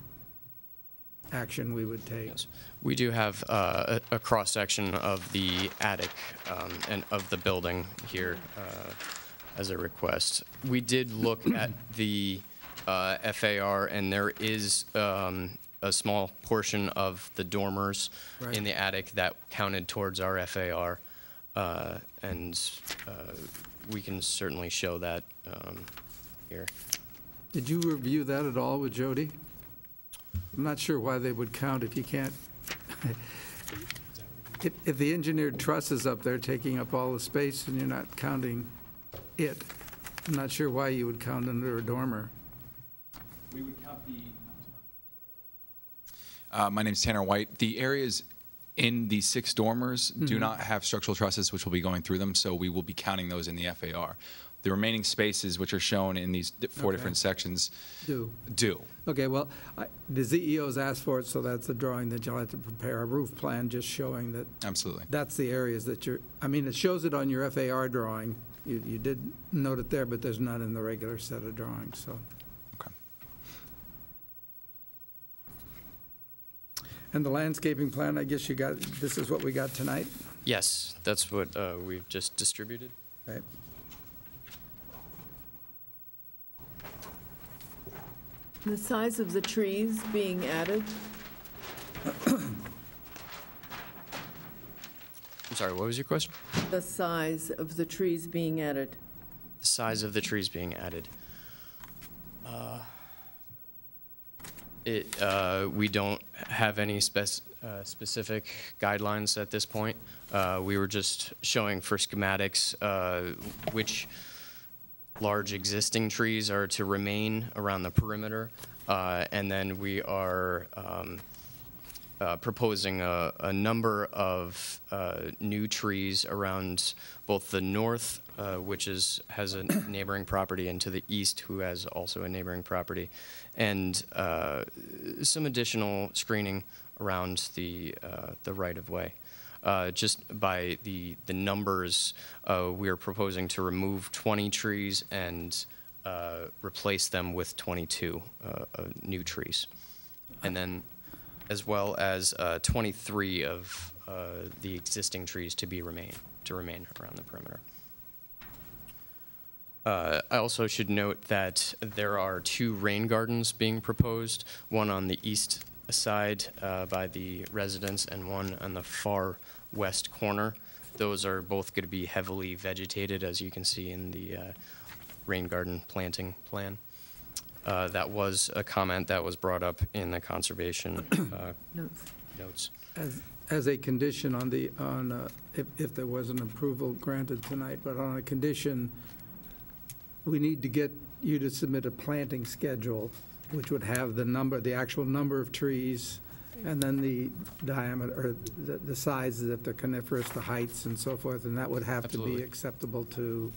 action we would take. Yes. We do have a cross-section of the attic and of the building here as a request. We did look at the FAR, and there is a small portion of the dormers in the attic that counted towards our FAR, and we can certainly show that here. Did you review that at all with Jody? I'm not sure why they would count if you can't. If the engineered truss is up there taking up all the space and you're not counting it, I'm not sure why you would count under a dormer. We would count the. My name's Tanner White. The areas in the 6 dormers do not have structural trusses, which will be going through them, so we will be counting those in the FAR. The remaining spaces, which are shown in these 4 different sections, do. Okay, well, the ZEO's asked for it, so that's the drawing that you'll have to prepare, a roof plan just showing that. Absolutely. That's the areas that you're, it shows it on your FAR drawing. You did note it there, but there's not in the regular set of drawings, so. Okay. And the landscaping plan, I guess this is what we got tonight? Yes, that's what we've just distributed. Okay. The size of the trees being added? I'm sorry, what was your question? The size of the trees being added. The size of the trees being added. We don't have any specific guidelines at this point. We were just showing for schematics which large existing trees are to remain around the perimeter, and then we are proposing a number of new trees around both the north, which has a neighboring property, and to the east, who has also a neighboring property, and some additional screening around the right-of-way. Just by the numbers, we are proposing to remove 20 trees and replace them with 22 new trees. And then as well as 23 of the existing trees to remain around the perimeter. I also should note that there are 2 rain gardens being proposed, one on the east side by the residence and one on the far west corner. Those are both going to be heavily vegetated, as you can see in the rain garden planting plan. That was a comment that was brought up in the conservation notes. As a condition if there was an approval granted tonight, but on a condition, we need to get you to submit a planting schedule, which would have the actual number of trees, and then the diameter, or the sizes, if they're coniferous, the heights and so forth, and that would have to be acceptable to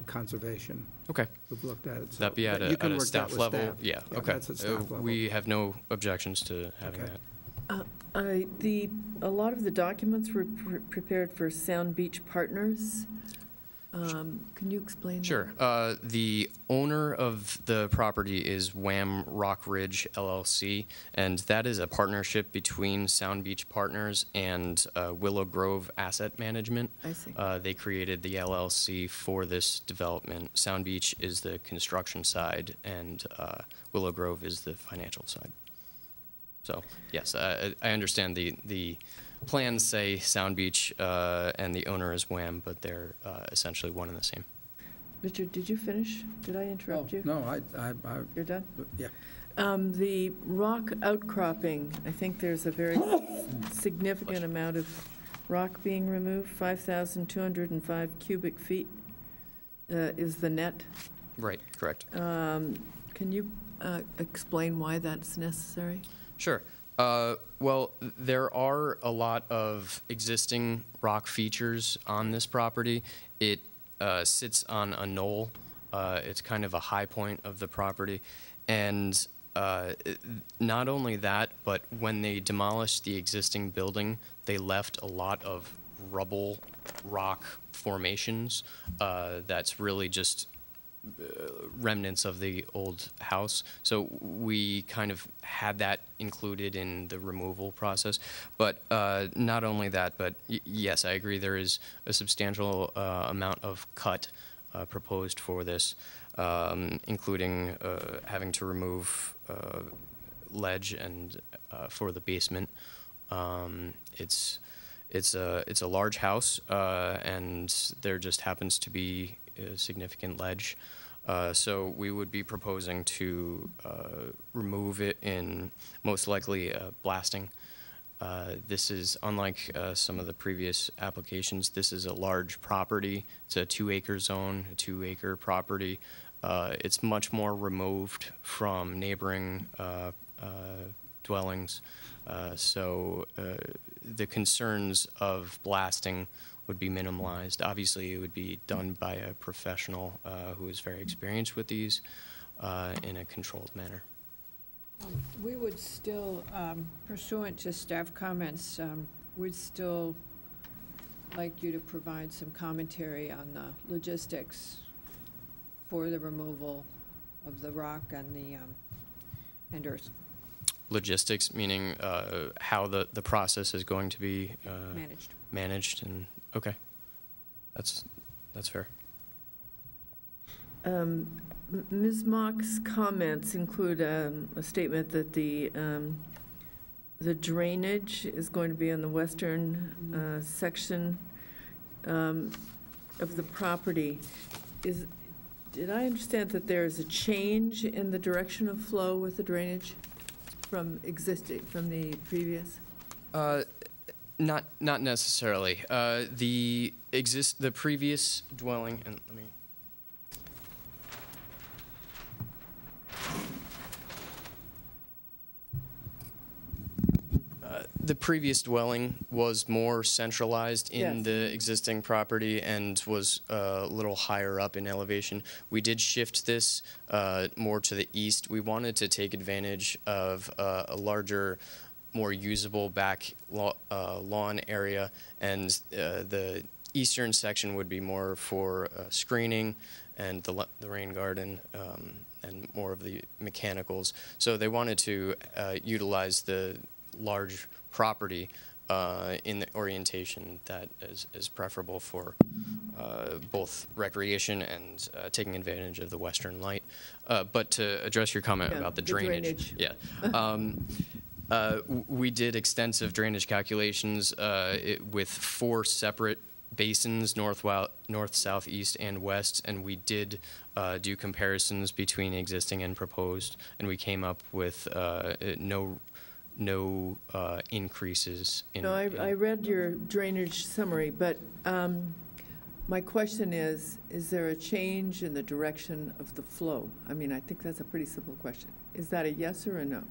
conservation. Okay. We've looked at it. So that'd be at a staff level? Staff. Yeah, okay. That's at staff level. We have no objections to having that. A lot of the documents were prepared for Sound Beach Partners. Can you explain Sure. that? The owner of the property is Wham Rock Ridge LLC, and that is a partnership between Sound Beach Partners and Willow Grove Asset Management. I see. They created the LLC for this development. Sound Beach is the construction side, and Willow Grove is the financial side. So, yes, I understand the plans say Sound Beach and the owner is Wham, but they're essentially one and the same. Richard, did you finish? Did I interrupt you? No, You're done? Yeah. The rock outcropping, I think there's a very significant amount of rock being removed, 5,205 cubic feet is the net. Right, correct. Can you explain why that's necessary? Sure. Well, there are a lot of existing rock features on this property. It sits on a knoll. It's kind of a high point of the property. And not only that, but when they demolished the existing building, they left a lot of rubble rock formations that's really just remnants of the old house. So we kind of had that included in the removal process. But not only that, but yes, I agree there is a substantial amount of cut proposed for this, including having to remove ledge and for the basement. It's a large house, and there just happens to be a significant ledge. So we would be proposing to remove it in most likely blasting. This is, unlike some of the previous applications, this is a large property. It's a 2-acre zone, a 2-acre property. It's much more removed from neighboring dwellings. So the concerns of blasting would be minimalized. Obviously, it would be done by a professional who is very experienced with these in a controlled manner. We would still, pursuant to staff comments, we'd still like you to provide some commentary on the logistics for the removal of the rock and the and earth. Logistics, meaning how the process is going to be managed, and okay, that's fair. Ms. Mock's comments include a statement that the drainage is going to be on the western section of the property. Did I understand that there is a change in the direction of flow with the drainage? from existing, from the previous? Not necessarily. The previous dwelling, and let me. The previous dwelling was more centralized in Yes. the existing property and was a little higher up in elevation. We did shift this more to the east. We wanted to take advantage of a larger, more usable back lawn area, and the eastern section would be more for screening and the rain garden and more of the mechanicals. So they wanted to utilize the large property in the orientation that is preferable for both recreation and taking advantage of the western light. But to address your comment about the drainage. Yeah. We did extensive drainage calculations with 4 separate basins, north, south, east, and west, and we did do comparisons between existing and proposed, and we came up with no increases in. No, I read your drainage summary, but my question is there a change in the direction of the flow? I mean, I think that's a pretty simple question. Is that a yes or a no?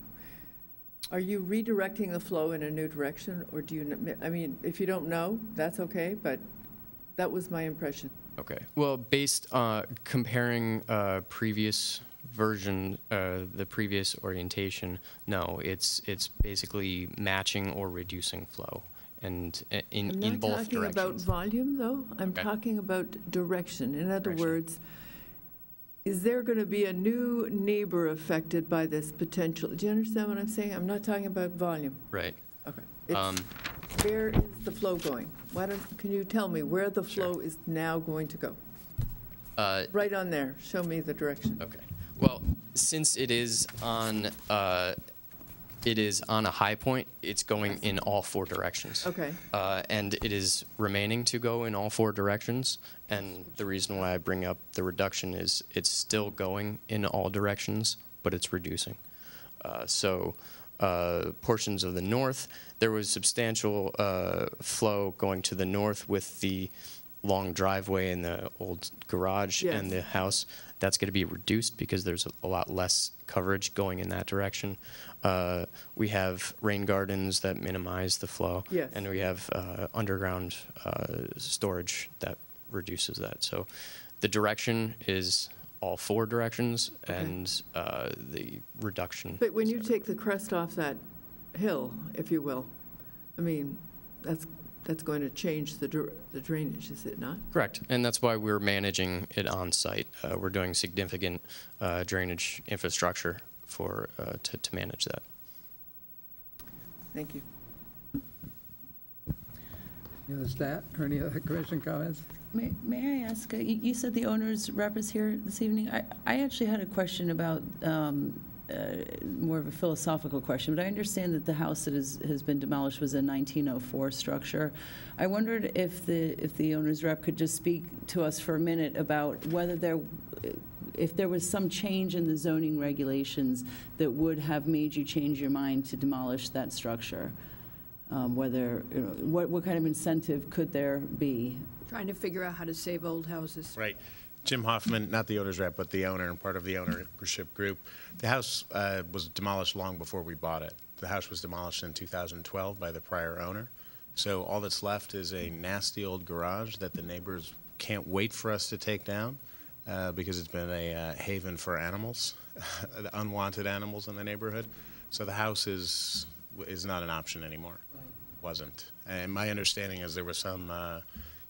Are you redirecting the flow in a new direction, or do you, I mean, if you don't know, that's okay, but that was my impression. Okay. Well, based on comparing previous version, the previous orientation, no, it's basically matching or reducing flow, and in both directions. I'm not talking about volume, though. I'm talking about direction. In other words, is there going to be a new neighbor affected by this potential? Do you understand what I'm saying? I'm not talking about volume. Right. Okay. Where is the flow going? Can you tell me where the flow is now going to go? Right on there. Show me the direction. Okay. Well, since it is on a high point, it's going in all 4 directions. Okay. And it is remaining to go in all 4 directions. And the reason why I bring up the reduction is it's still going in all directions, but it's reducing. So portions of the north, there was substantial flow going to the north with the long driveway and the old garage and the house. That's going to be reduced because there's a lot less coverage going in that direction. We have rain gardens that minimize the flow, and we have underground storage that reduces that. So the direction is all 4 directions, and the reduction. But when you take the crest off that hill, if you will, I mean, that's going to change the drainage, is it not? Correct, and that's why we're managing it on site. We're doing significant drainage infrastructure to manage that. Thank you. Any other staff or any other commission comments? May I ask, you said the owner's rep is here this evening. I actually had a question about more of a philosophical question, but I understand that the house that has been demolished was a 1904 structure. I wondered if the owner's rep could just speak to us for a minute about whether if there was some change in the zoning regulations that would have made you change your mind to demolish that structure. Whether, what kind of incentive could there be? Trying to figure out how to save old houses. Right. Jim Hoffman, not the owner's rep, but the owner and part of the ownership group. The house was demolished long before we bought it. The house was demolished in 2012 by the prior owner. So all that's left is a nasty old garage that the neighbors can't wait for us to take down because it's been a haven for animals, unwanted animals in the neighborhood. So the house is not an option anymore. Right. Wasn't. And my understanding is there was some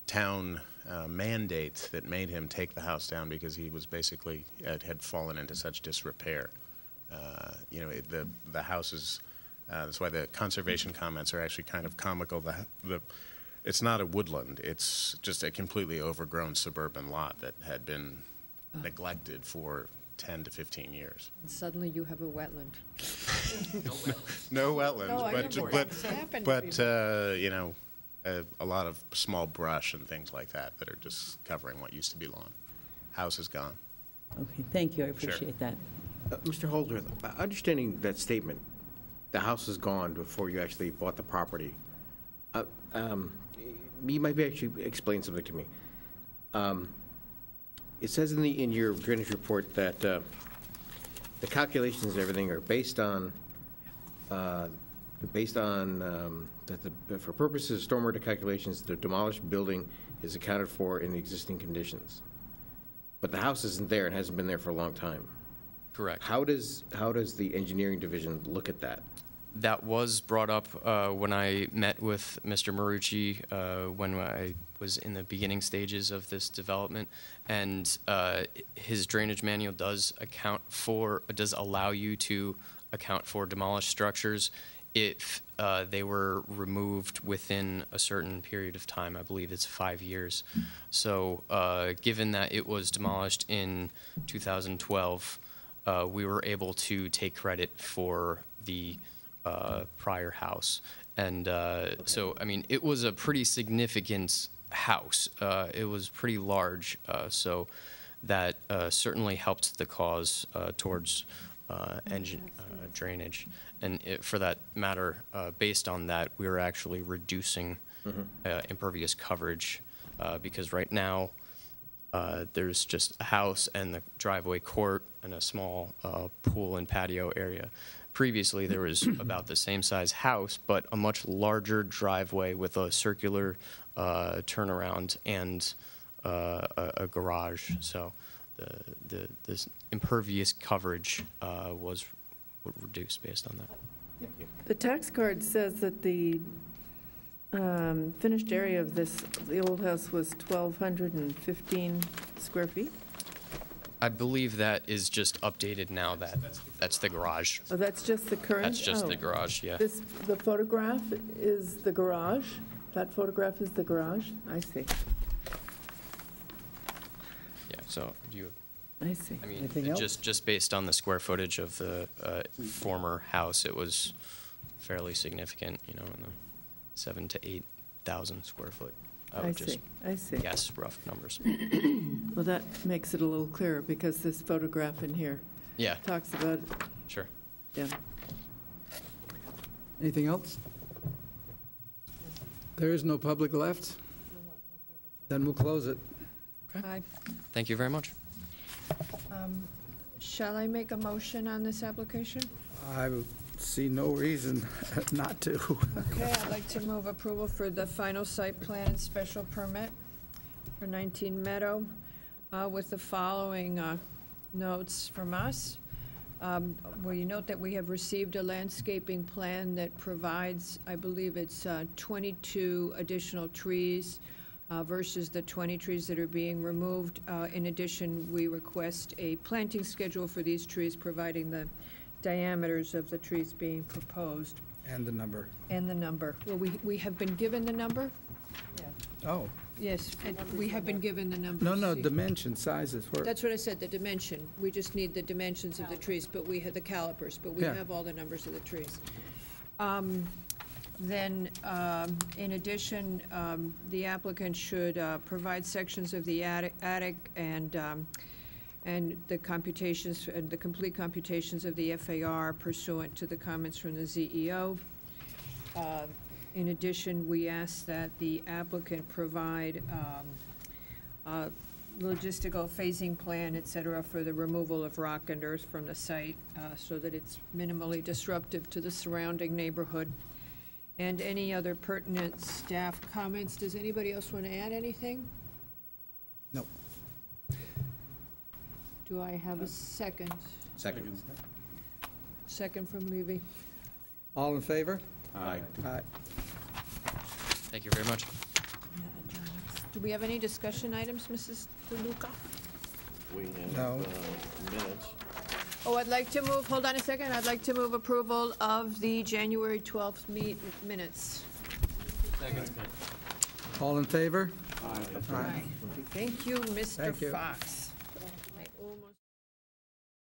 town mandate that made him take the house down because he was basically had fallen into such disrepair. The house is. That's why the conservation comments are actually kind of comical. It's not a woodland. It's just a completely overgrown suburban lot that had been neglected for 10 to 15 years. And suddenly you have a wetland. No wetlands, No, but a lot of small brush and things like that are just covering what used to be lawn. House is gone. Okay, thank you. I appreciate that. Mr. Holder, understanding that statement, the house is gone before you actually bought the property. You might be actually explain something to me. It says in your drainage report that the calculations and everything are based on that for purposes of stormwater calculations, the demolished building is accounted for in the existing conditions. But the house isn't there and hasn't been there for a long time. Correct. How does the engineering division look at that? That was brought up when I met with Mr. Marucci when I was in the beginning stages of this development, and his drainage manual does allow you to account for demolished structures if they were removed within a certain period of time. I believe it's 5 years. So given that it was demolished in 2012, we were able to take credit for the prior house. And so, I mean, it was a pretty significant house. It was pretty large, so that certainly helped the cause towards drainage. And for that matter, based on that, we were actually reducing impervious coverage because right now there's just a house and the driveway court and a small pool and patio area. Previously, there was about the same size house, but a much larger driveway with a circular turnaround and a garage. So this impervious coverage was reduced based on that. The tax card says that the finished area of the old house was 1,215 square feet? I believe that is just updated now. That's the garage. Oh, that's just the current? That's just the garage, yeah. The photograph is the garage? That photograph is the garage? I see. Yeah, so do you... I see. I mean, Anything else? just based on the square footage of the former house, it was fairly significant, you know, in the 7,000 to 8,000 square foot. I see. Guess rough numbers. Well, that makes it a little clearer because this photograph in here talks about it. Sure. Yeah. Anything else? There is no public left? Then we'll close it. Aye. Thank you very much. Shall I make a motion on this application? I see no reason not to. Okay, I'd like to move approval for the final site plan and special permit for 19 Meadow with the following notes from us. Well, you note that we have received a landscaping plan that provides, I believe it's 22 additional trees versus the 20 trees that are being removed. In addition, we request a planting schedule for these trees, providing the diameters of the trees being proposed. And the number. And the number. Well, we have been given the number? Oh. Yes, and we have been given the number. No, dimension, sizes. That's what I said, the dimension. We just need the dimensions of the trees, but we had the calipers, but we have all the numbers of the trees. Then, in addition, the applicant should provide sections of the attic and the computations, the complete computations of the FAR pursuant to the comments from the ZEO. In addition, we ask that the applicant provide logistical phasing plan, et cetera, for the removal of rock and earth from the site so that it's minimally disruptive to the surrounding neighborhood. And any other pertinent staff comments. Does anybody else want to add anything? No. Do I have a second? Second. Second from Levy. All in favor? Aye. Aye. Thank you very much. Do we have any discussion items, Mrs. DeLuca? We have No. Minutes. Oh, I'd like to move, hold on a second, I'd like to move approval of the January 12th minutes. Second. All in favor? Aye. Thank you, Mr. Thank you. Fox.